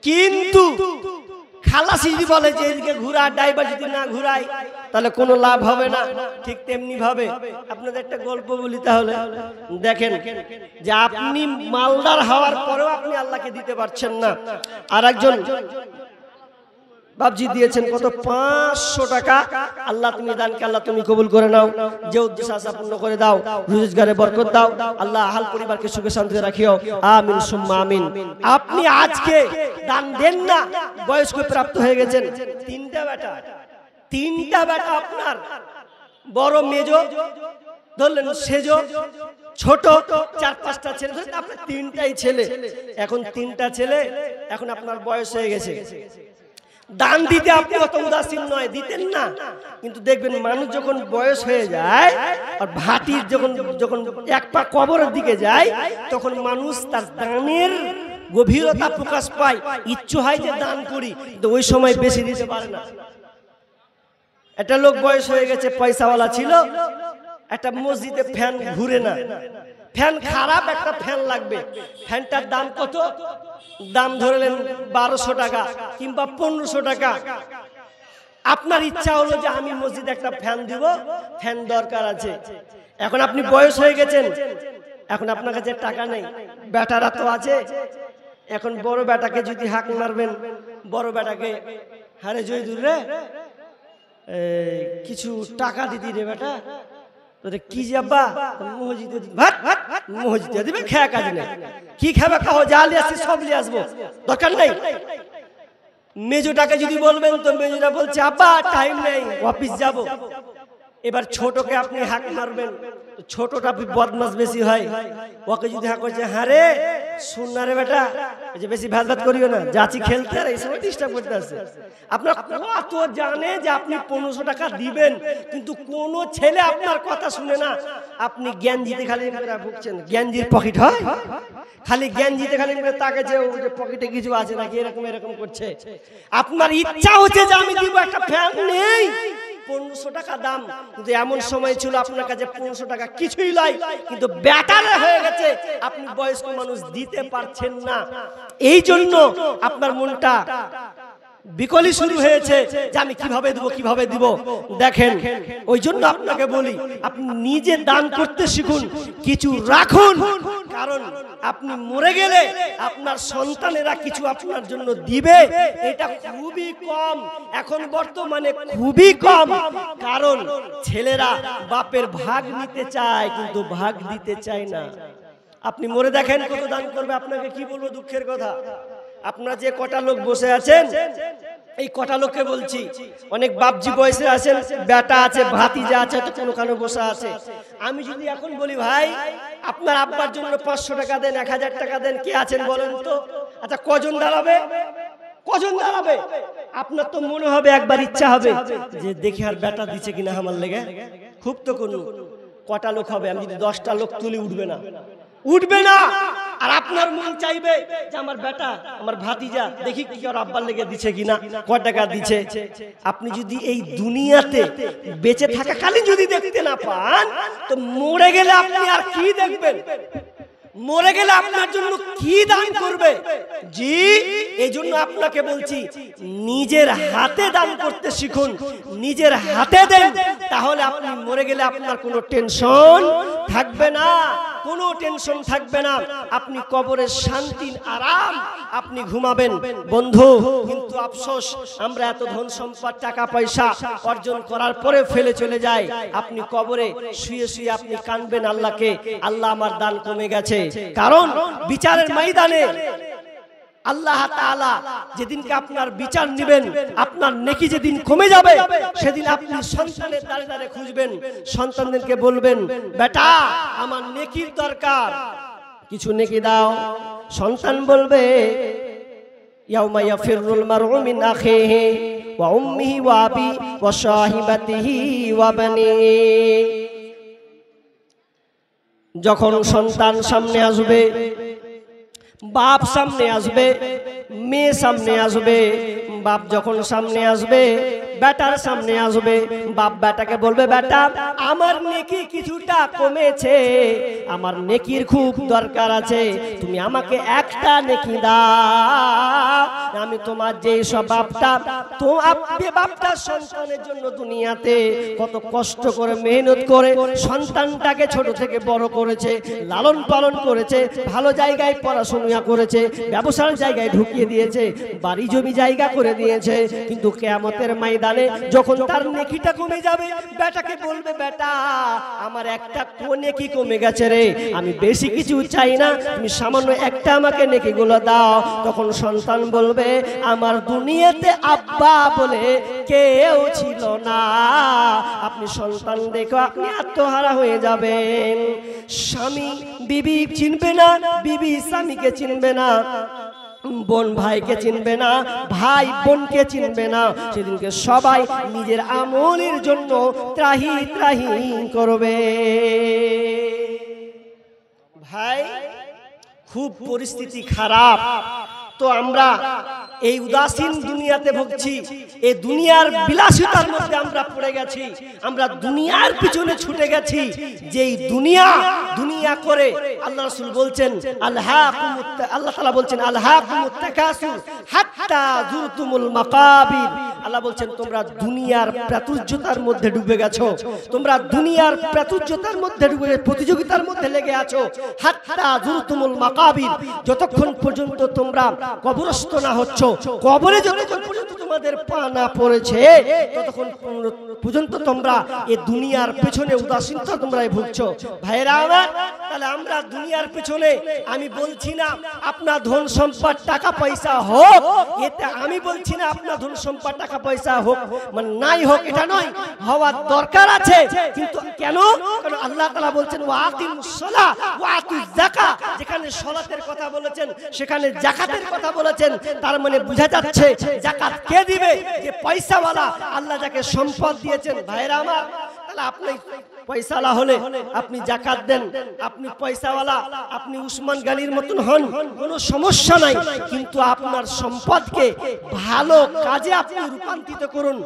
কিন্তু খালাসি যদি বলে যে এদিকে ঘুরা, ড্রাইভার যদি না ঘুরায়, তাহলে কোনো লাভ হবে না। ঠিক তেমনি ভাবে আপনাদের একটা গল্প বলি তাহলে। দেখেন যে আপনি মালদার হওয়ার পরেও আপনি আল্লাহকে দিতে পারছেন না। আর একজন বাবজি দিয়েছেন কত, 500 টাকা। আল্লাহ তুমি দানকে আল্লাহ তুমি কবুল করে নাও, যে উদ্দেশ্য আশা পূর্ণ করে দাও, রোজগারে বরকত দাও, আল্লাহ আহাল পরিবারকে সুখে শান্তিতে রাখিও, আমিন সুম্মা আমিন। আপনি আজকে দান দেন না, বয়স্ক প্রাপ্ত হয়ে গেছেন, 3টা বেটা আপনার, বড় মেজো ধরলেন, সেজো ছোট, 4-5টা ছেলে, আপনার 3টাই ছেলে। এখন 3টা ছেলে, এখন আপনার বয়স হয়ে গেছে। দান দিতে আপনি অত উদাসীন নয়, দিতেন না। কিন্তু দেখবেন মানুষ যখন বয়স হয়ে যায়, আর ভাটির যখন এক পা কবরের দিকে যায়, তখন মানুষ তার দানের গভীরতা প্রকাশ পায়, ইচ্ছে হয় যে দান করি, কিন্তু ওই সময় বেশি দিতে পারে না। একটা লোক বয়স হয়ে গেছে, পয়সাওয়ালা ছিল, একটা মসজিদে ফ্যান ঘুরে না, ফ্যান খারাপ, একটা ফ্যান লাগবে। ফ্যানটার দাম কত? দাম ধরলেন 1200 টাকা কিংবা 1500 টাকা। আপনার ইচ্ছা হলো যে আমি মসজিদে একটা ফ্যান দিব, ফ্যান দরকার আছে। এখন আপনি বয়স হয়ে গেছেন, এখন আপনার কাছে টাকা নেই, বেটারা তো আছে। এখন বড় বেটাকে যদি হাঁক মারবেন, বড় বেটাকে, হারে জয়দুর রে, কিছু টাকা দিদি রে বেটা, তোরে কি যাবা মসজিদে ভাত মসজিদে দিবে, খেয়া কাজ নেই, কি খাবে খাও, যা লিয়ে আসছি সব লিয়ে আসবো, দরকার নেই। মেজোটাকে যদি বলবেন তো মেজোটা বলছে আব্বা টাইম নেই, অফিস যাব। এবার ছোটকে আপনি হাঁক মারবেন, ছোটটা বদমাস বেশি হয়, ওকে যদি হাঁক করছে হ্যাঁ রে শুন না রে বেটা, যে বেশি ভাত ভাত করিও না, যাচ্ছি খেলতে, আর এই সময় ডিস্টার্ব করতে আসছে। আপনার কত জানে যে আপনি 1500 টাকা দিবেন, কিন্তু কোনো ছেলে আপনার কথা শুনে না। আপনি জ্ঞানজিতে খালি ভুগছেন, জ্ঞানজির পকেট হয়, খালি জ্ঞানজিতে খালি তাকে যে পকেটে কিছু আছে নাকি এরকম এরকম করছে। আপনার ইচ্ছা হচ্ছে যে আমি দিব, একটা ফ্যান নেই 1500 টাকা দাম, কিন্তু এমন সময় ছিল আপনার কাছে 1500 টাকা কিছুই নয়, কিন্তু ব্যাটারে হয়ে গেছে, আপনি বয়স্ক মানুষ দিতে পারছেন না। এই জন্য আপনার মনটা বিকলি শুরু হয়েছে যে আমি কিভাবে দিব কিভাবে দিব। দেখেন, ওই জন্য আপনাকে বলি আপনি নিজে দান করতে শিখুন, কিছু রাখুন, কারণ আপনি মরে গেলে আপনার সন্তানেরা কিছু আপনার জন্য দিবে, এটা খুবই কম, এখন বর্তমানে খুবই কম। কারণ ছেলেরা বাপের ভাগ নিতে চায় কিন্তু ভাগ দিতে চায় না। আপনি মরে দেখেন কত দান করবে। আপনাকে কি বলবো, দুঃখের কথা, আপনারা যে কটা লোক বসে আছেন, এই কটা লোককে বলছি, অনেক বাপজি বয়সে আছেন, বেটা আছে, ভাতিজা আছে, তো কোনোখানে বসে আছে। আমি যদি এখন বলি ভাই আপনার আব্বার জন্য 500 টাকা দেন, 1000 টাকা দেন, কে আছেন বলেন তো? আচ্ছা কজন দাঁড়াবে, কজন দাঁড়াবে? আপনার তো মনে হবে, একবার ইচ্ছা হবে যে দেখি আর বেটা দিচ্ছে কিনা আমার লেগে। খুব তো কোন কটা লোক হবে, আমি যদি 10টা লোক তুলি উঠবে না, উঠবে না। আর আপনার মন চাইবে যে আমার বেটা আমার ভাতিজা দেখি কি আর আব্বার লেগে দিচ্ছে কিনা, কয় টাকা দিচ্ছে। আপনি যদি এই দুনিয়াতে বেঁচে থাকাকালীন যদি দেখতে না পান, তো মরে গেলে আপনি আর কি দেখবেন? মরে গেলে আপনার জন্য কি দান করবে? জি, এই জন্য আপনাকে বলছি নিজের হাতে দান করতে শিখুন, নিজের হাতে দেন, তাহলে আপনি মরে গেলে আপনার কোনো টেনশন থাকবে না, কোনো টেনশন থাকবে না। আপনি কবরের শান্তি আরাম আপনি ঘুমাবেন। বন্ধু, কিন্তু আফসোস আমরা এত ধন সম্পদ টাকা পয়সা অর্জন করার পরে ফেলে চলে যাই। আপনি কবরে শুয়ে শুয়ে আপনি কাঁদবেন আল্লাহকে, আল্লাহ আমার দান কমে গেছে। কারণ বিচারের ময়দানে আল্লাহ তাআলা যেদিনকে আপনার বিচার নেবেন, আপনার নেকি যেদিন কমে যাবে, সেদিন আপনি সন্তানের দ্বারে দ্বারে খুঁজবেন, সন্তানদেরকে বলবেন বেটা আমার নেকির দরকার, কিছু নেকি দাও। সন্তান বলবে ইয়াউমা ইয়াফিরুল মারউ মিন আখিহি ওয়া উম্মিহি ওয়া আবি ওয়া সাহিবাতিহি ওয়া বানিহি। যখন সন্তান সামনে আসবে, বাপ সামনে আসবে, মেয়ে সামনে আসবে। বাপ যখন সামনে আসবে, বেটার সামনে আসবে, বাপ বেটাকে বলবে বেটা আমার নেকি কিছুটা কমেছে, আমার নেকির খুব দরকার আছে, তুমি আমাকে একটা নেকি দাও। আমি তোমার যে সব বাপটা, তো আপনি বাপটা সন্তানের জন্য দুনিয়াতে কত কষ্ট করে মেহনত করে সন্তানটাকে ছোট থেকে বড় করেছে, লালন পালন করেছে, ভালো জায়গায় পড়াশোনা করেছে, ব্যবসার জায়গায় ঢুকিয়ে দিয়েছে, বাড়ি জমি জায়গা করে দিয়েছে। কিন্তু কিয়ামতের ময়দানে যখন তার নেকিটা কমে যাবে, বেটাকে বলবে বেটা আমার একটা নেকি কমে গেছে রে, আমি বেশি কিছু চাই না, তুমি সামান্য একটা আমাকে নেকিগুলো দাও। তখন সন্তান বলবে আমার দুনিয়াতে আব্বা বলে কেউ ছিল না। আপনি সন্তান দেখো আপনি আত্মহারা হয়ে যাবেন। স্বামী বিবি চিনবে না, বিবি স্বামীকে চিনবে না, বোন ভাইকে চিনবে না, ভাই বোনকে চিনবে না। সেদিনকে সবাই নিজের আমলের জন্য ত্রাহি ত্রাহি করবে। ভাই খুব পরিস্থিতি খারাপ, তো আমরা এই উদাসীন দুনিয়াতে ভুগছি, এই দুনিয়ার বিলাসিতার মধ্যে আমরা পড়ে গেছি, আমরা দুনিয়ার পিছনে ছুটে গেছি। যেই দুনিয়া দুনিয়া করে আল্লাহ রাসূল বলছেন আল্লাহ তাআলা বলছেন আলহাকুমুত তাকাসুর হাত্তা যুরতুমুল মাকাবির আল্লাহ বলছেন তোমরা দুনিয়ার প্রাচুর্যতার মধ্যে ডুবে গেছো, তোমরা দুনিয়ার প্রাচুর্যতার মধ্যে ডুবে প্রতিযোগিতার মধ্যে লেগে আছো। হাত্তা যুরতুমুল মাকাবির, যতক্ষণ পর্যন্ত তোমরা কবরস্থ না হচ্ছ, কবরে যতক্ষণ পর্যন্ত তোমাদের পা না পড়েছে ততক্ষণ পর্যন্ত তোমরা এই দুনিয়ার পেছনে উদাসীনতা তোমরা ভুগছো। ভাইরা আমার, তাহলে আমরা দুনিয়ার পেছনে, আমি বলছি না আপনার ধন সম্পদ টাকা পয়সা হোক, এতে আমি বলছি না আপনার ধন সম্পদ টাকা পয়সা হোক মানে নাই হোক, এটা নয়, হওয়ার দরকার আছে। কিন্তু কেন? কারণ আল্লাহ তাআলা বলছেন ওয়াকিমুস সালাহ ওয়া আতুজ যাকাত, যেখানে সালাতের কথা বলেছেন সেখানে যাকাতের কথা বলেছেন। তার মানে বোঝা যাচ্ছে যাকাত কে দিবে? যে পয়সাওয়ালা, আল্লাহ যাকে সম্পদ দিয়েছেন। ভাইরা আমার, তাহলে আপনি পয়সাওয়ালা হলে আপনি যাকাত দেন, আপনি পয়সাওয়ালা, আপনি উসমান গনির মতন হন, কোনো সমস্যা নাই। কিন্তু আপনার সম্পদকে ভালো কাজে আপনি রূপান্তরিত করুন,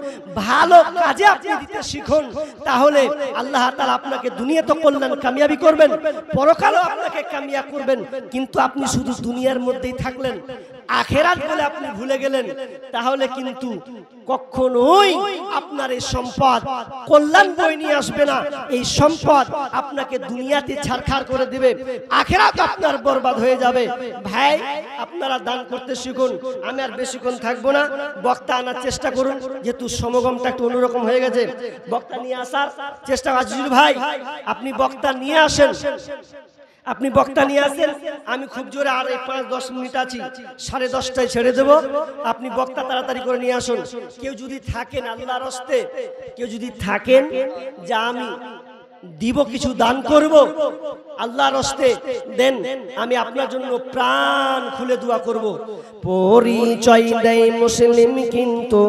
ভালো কাজে আপনি দিতে শিখুন, তাহলে আল্লাহ তাআলা আপনাকে দুনিয়াতে কল্যাণ কামিয়াবি করবেন, পরকালেও আপনাকে কামিয়াব করবেন। কিন্তু আপনি শুধু দুনিয়ার মধ্যেই থাকলেন, আখেরাত বলে আপনি ভুলে গেলেন, তাহলে কিন্তু কখনোই আপনার এই সম্পদ কল্যাণ বই নিয়ে আসবে না। এই সম্পদ আপনাকে দুনিয়াতে ছারখার করে দিবে, আখেরাত আপনার বরবাদ হয়ে যাবে। ভাই, আপনারা দান করতে শিখুন। আমি আর বেশিক্ষণ থাকবো না, বক্তা আনার চেষ্টা করুন, যেহেতু সমাগমটা একটু অন্যরকম হয়ে গেছে। বক্তা নিয়ে আসার চেষ্টা, আজিজুল ভাই আপনি বক্তা নিয়ে আসেন, আপনি বক্তা নিয়ে আসেন। আমি খুব জোরে আর এই 5-10 মিনিট আছি, 10:30টায় ছেড়ে দেব। আপনি বক্তা তাড়াতাড়ি করে নিয়ে আসুন। কেউ যদি থাকেন আল্লাহর রাস্তে, কেউ যদি থাকেন যে আমি দিব কিছু দান করব, আল্লাহর রাস্তে দেন, আমি আপনার জন্য প্রাণ খুলে দোয়া করব। পরিচয় দেয় মুসলিম কিন্তু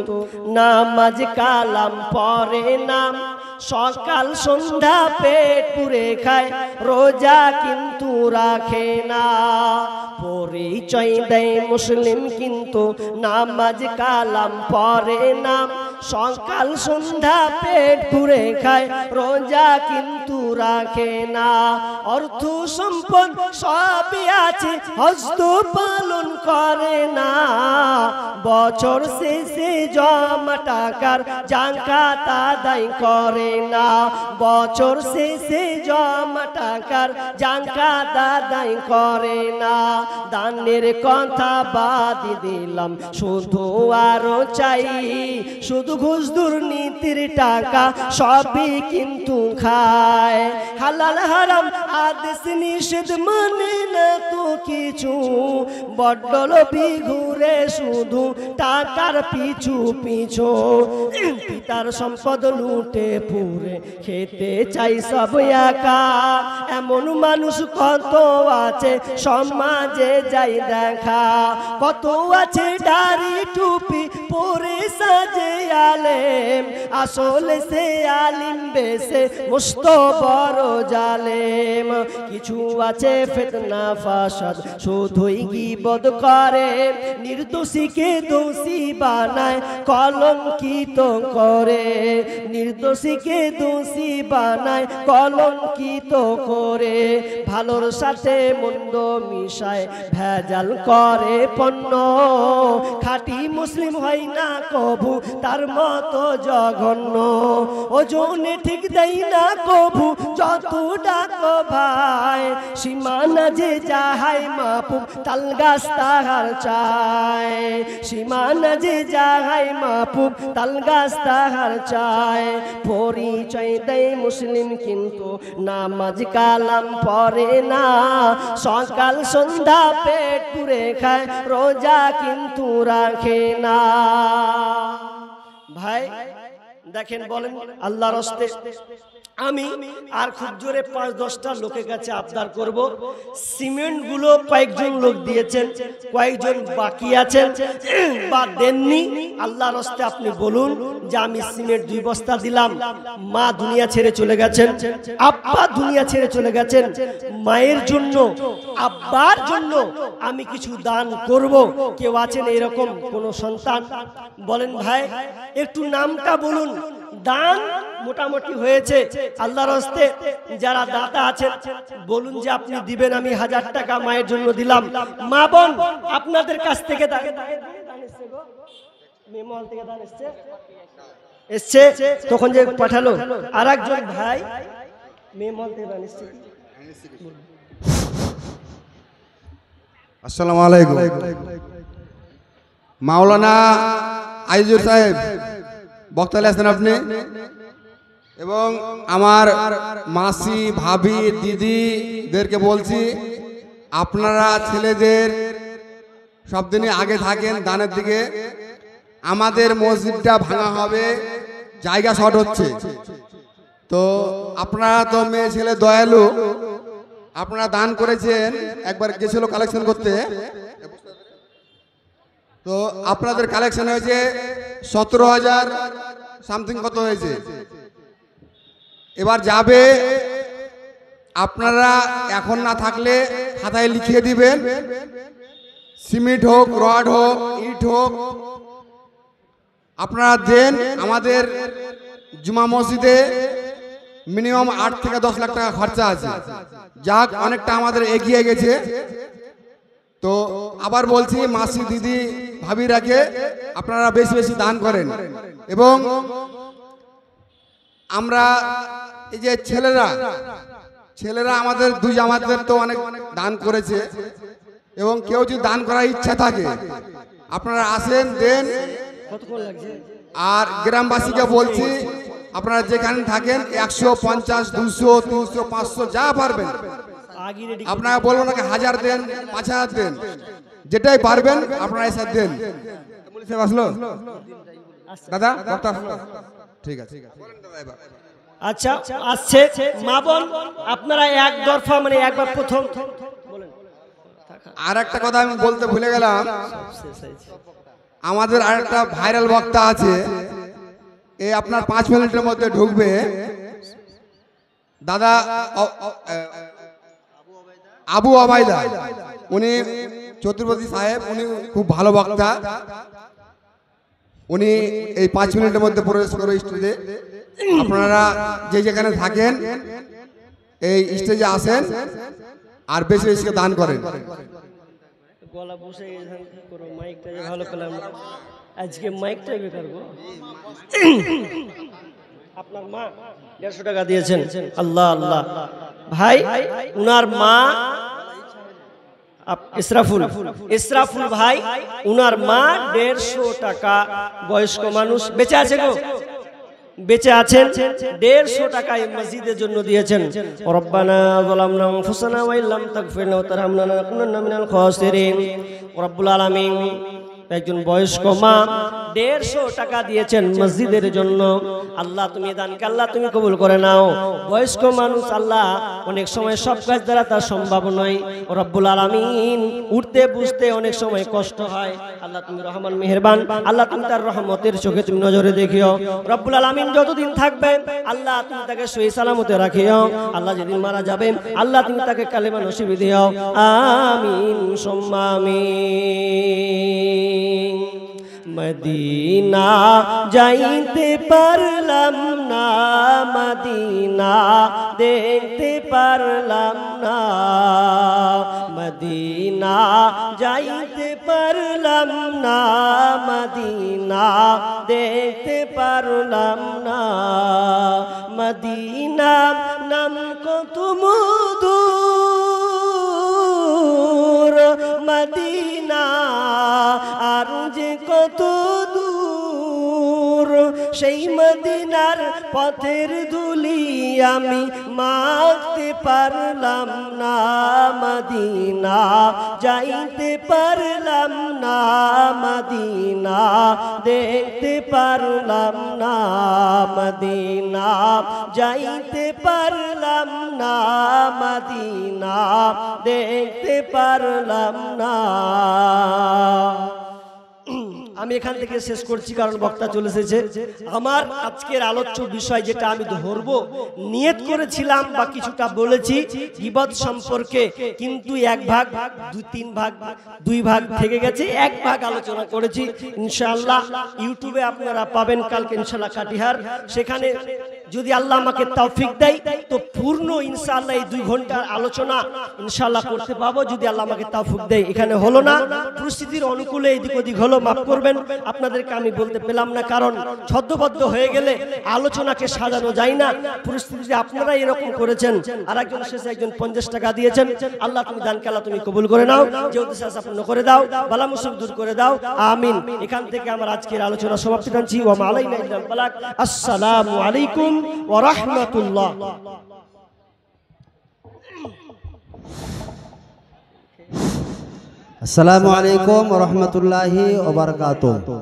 নামাজ কালাম পড়ে না, সকাল সন্ধ্যা পেট পুরে খায়, রোজা কিন্তু রাখে না। পরিচয় দেয় মুসলিম কিন্তু নামাজ কালাম পড়ে না, সকাল সন্ধ্যা পেট পুরে খায়, রোজা কিন্তু রাখে না। অর্থ সম্পদ সবই আছে, হজ তো পালন করে না, বছর শেষে জমা টাকার যাকাত আদায় করে না, বছর শেষে জমা টাকার যাকাত আদায় করে না। দানের কথা বাদ দিলাম, শুধু আরো চাই, শুধু ঘুষ দুর্নীতির টাকা সবই কিন্তু খায়। হালাল হারাম আদেশ নিষেধ মানে না তো কিছু, বড্ড লোভী ঘুরে শুধু টাকার পিছু পিছু, পিতার সম্পদ লুটে পুরে খেতে চাই সব একা। এমন মানুষ কত আছে সমাজে যাই দেখা, কত আছে দাড়ি টুপি পরে সাজে আলেম, আসলে সে আলিম বেশে মস্ত বড় জালেম। কিছু আছে ফিতনা ফাসাদ শুধুই গীবত করে, নির্দোষীকে দোষী বানায় কলঙ্কিত করে, নির্দোষীকে দোষী বানায় কলঙ্কিত করে, ভালোর সাথে মন্দ মিশায় ভেজাল করে পণ্য, খাঁটি মুসলিম হয় না কবু তার মতো জঘন্য, ওজনে ঠিক দেয় না কবু যত ডাকো ভাই, সীমানা যে যাহাই মাপুক তাল গাছ তাহার চায়, সীমানা যে যাহাই মাপুক তাল গাছ তাহার চায়। পরিচয় দেয় মুসলিম কিন্তু নামাজ কালাম পড়ে না, সকাল সন্ধ্যা পেট পুরে খায়, রোজা কিন্তু রাখে না। ভাই দেখেন, বলেন আল্লাহর রাস্তে আমি আর খুব জোরে 5-10টা লোকের কাছে আবদার করব, সিমেন্ট গুলো কয়েকজন লোক দিয়েছেন, কয়েকজন বাকি আছেন বা দেননি, আল্লাহর রাস্তে আপনি বলুন যে আমি সিমেন্ট 2 বস্তা দিলাম। মা দুনিয়া ছেড়ে চলে গেছেন, আব্বা দুনিয়া ছেড়ে চলে গেছেন, মায়ের জন্য আব্বার জন্য আমি কিছু দান করব। কেউ আছেন এরকম কোন সন্তান? বলেন ভাই, একটু নামটা বলুন। দান মোটামুটি হয়েছে, আল্লাহর রাস্তে যারা দাতা আছেন বলুন যে আপনি দিবেন, আমি 1000 টাকা মায়ের জন্য দিলাম। মা বোন আপনাদের কাছ থেকে মেমহল থেকে দান এসছে তখন যে পাঠালো আর একজন ভাই মেমহল থেকে দান এসছে। আসসালামু আলাইকুম। মাওলানা আইজুর সাহেব বক্তা আছেন আপনি, এবং আমার মাসি ভাবি দিদিদেরকে বলছি আপনারা ছেলেদের সব দিনই আগে থাকেন দানের দিকে। আমাদের মসজিদটা ভাঙা হবে, জায়গা শর্ট হচ্ছে, তো আপনারা তো মেয়ে ছেলে দয়ালু, আপনারা দান করেছেন। একবার গেছিল কালেকশন করতে, তো আপনাদের কালেকশন হয়েছে 17,000 সামথিং কত হয়েছে। এবার যাবে, আপনারা এখন না থাকলে খাতায় লিখিয়ে দিবেন, সিমেন্ট হোক, রড হোক, ইট হোক, আপনারা দেন। আমাদের জুমা মসজিদে মিনিমাম 8 থেকে 10 লাখ টাকা খরচা আছে, যাক অনেকটা আমাদের এগিয়ে গেছে। তো আবার বলছি মাসি দিদি ভাবিরাকে আপনারা বেশি বেশি দান করেন। এবং আমরা এই যে ছেলেরা আমাদের দুই জামাতের তো অনেক দান করেছে, এবং কেউ যদি দান করার ইচ্ছা থাকে আপনারা আসেন, দেন। আর গ্রামবাসীকে বলছি আপনারা যেখানে থাকেন 150, 200, 300, 500 যা পারবেন, আপনারা বলবো নাকি 1000 দেন, 5000 দেন, যেটাই পারবেন আপনারা এসে দেন। আসলো দাদা, ঠিক আছে। আচ্ছা আসছে মা বোন, আপনারা এক দরফা মানে একবার প্রথম আর একটা কথা আমি বলতে ভুলে গেলাম, আমাদের আরেকটা ভাইরাল বক্তা আছে, এই আপনার 5 মিনিটের মধ্যে ঢুকবে, দাদা আবু আবাইদা, উনি চতুর্পতি সাহেব, উনি খুব ভালো বক্তা। উনি এই 5 মিনিটের মধ্যে প্রবেশ করে স্টেজে। আপনারা যে যেখানে থাকেন এই স্টেজে আসেন আর বেশি বেশি দান করেন। গলা বসে করো, মাইকটা ভালো পেলাম, আজকে মাইকটাই বেকার গো। আপনার মা 150 টাকা দিয়েছেন, আল্লাহ আল্লাহ। ভাই উনার মা ইসরাফুল ভাই, উনার মা 150 টাকা, বয়স্ক মানুষ, বেঁচে আছে গো, বেঁচে আছেন, 150 টাকা এই মসজিদের জন্য দিয়েছেন। রব্বানা যালামনা আনফুসানা ওয়া ইল্লাম তাগফির লানা ওয়া তারহামনা লানাকুনান্না মিনাল খাসিরিন। রব্বুল আলামিন একজন বয়স্ক মা 150 টাকা দিয়েছেন মসজিদের জন্য। আল্লাহ তুমি দানকে আল্লাহ তুমি কবুল করে নাও। বয়স্ক মানুষ, আল্লাহ অনেক সময় সব কাজ দ্বারা তার সম্ভব নয়। রব্বুল আলামিন উঠতে বুঝতে অনেক সময় কষ্ট হয়। আল্লাহ তুমি রহমান মেহেরবান, আল্লাহ তুমি তার রহমতের চোখে তুমি নজরে দেখিও। রব্বুল আলামিন যতদিন থাকবে আল্লাহ তুমি তাকে সহি সালামতে রাখিও। আল্লাহ যেদিন মারা যাবে আল্লাহ তুমি তাকে কালেমা নসিব দিও। আমিন সুম্মা আমিন। মদিনা যাইতে পারলাম না, মদিনা দেখতে পারলাম না, মদিনা যাইতে পারলাম না, মদিনা দেখতে পারলাম না। মদিনা নাম কত মধুর, মদিনা আর যে কত দূর, সেই মদিনার পথের ধুলি আমি মাখতে পারলাম না, মদিনা যাইতে পারলাম না, মদিনা দেখতে পারলাম না, মদিনা যাইতে পারলাম না, মদিনা দেখতে পারলাম না। আমি এখান থেকে শেষ করছি, কারণ বক্তা চলে এসেছে। আমার আজকের আলোচ্য বিষয় যেটা আমি ধরবো, নিয়ত করেছিলাম বা কিছুটা বলেছি গীবত সম্পর্কে, কিন্তু 1 ভাগ 2-3 ভাগ 2 ভাগ থেকে গেছে, 1 ভাগ আলোচনা করেছি। ইনশাআল্লাহ ইউটিউবে আপনারা পাবেন কালকে ইনশাআল্লাহ কাটিহার, সেখানে যদি আল্লাহ আমাকে তৌফিক দেয় তো পূর্ণ ইনশাআল্লাহ এই 2 ঘন্টার আলোচনা ইনশাআল্লাহ করতে পাবো যদি আল্লাহ আমাকে তৌফিক দেয়। এখানে হলো না, পরিস্থিতির অনুকূলে এদিক ওদিক হলো, মাফ করবেন। আপনাদেরকে আমি বলতে পেলাম না, কারণ ছদ্মবদ্ধ হয়ে গেলে আলোচনাকে সাজানো যায় না। পরিস্থিতিতে আপনারা এরকম করেছেন। আর একজন শেষে একজন 50 টাকা দিয়েছেন। আল্লাহ তুমি দানকে আল্লাহ তুমি কবুল করে নাও, যে উদ্দেশ্য আছে পূর্ণ করে দাও, বালা মুসিবত দূর করে দাও, আমিন। এখান থেকে আমার আজকের আলোচনা সমাপ্তি টানছি। ওয়া মা আলাইনা ইল্লাল বালাগ। আসসালামু আলাইকুম ওয়া রাহমাতুল্লাহ। আসসালামু আলাইকুম ওয়া রাহমাতুল্লাহি ওয়া বারাকাতুহু।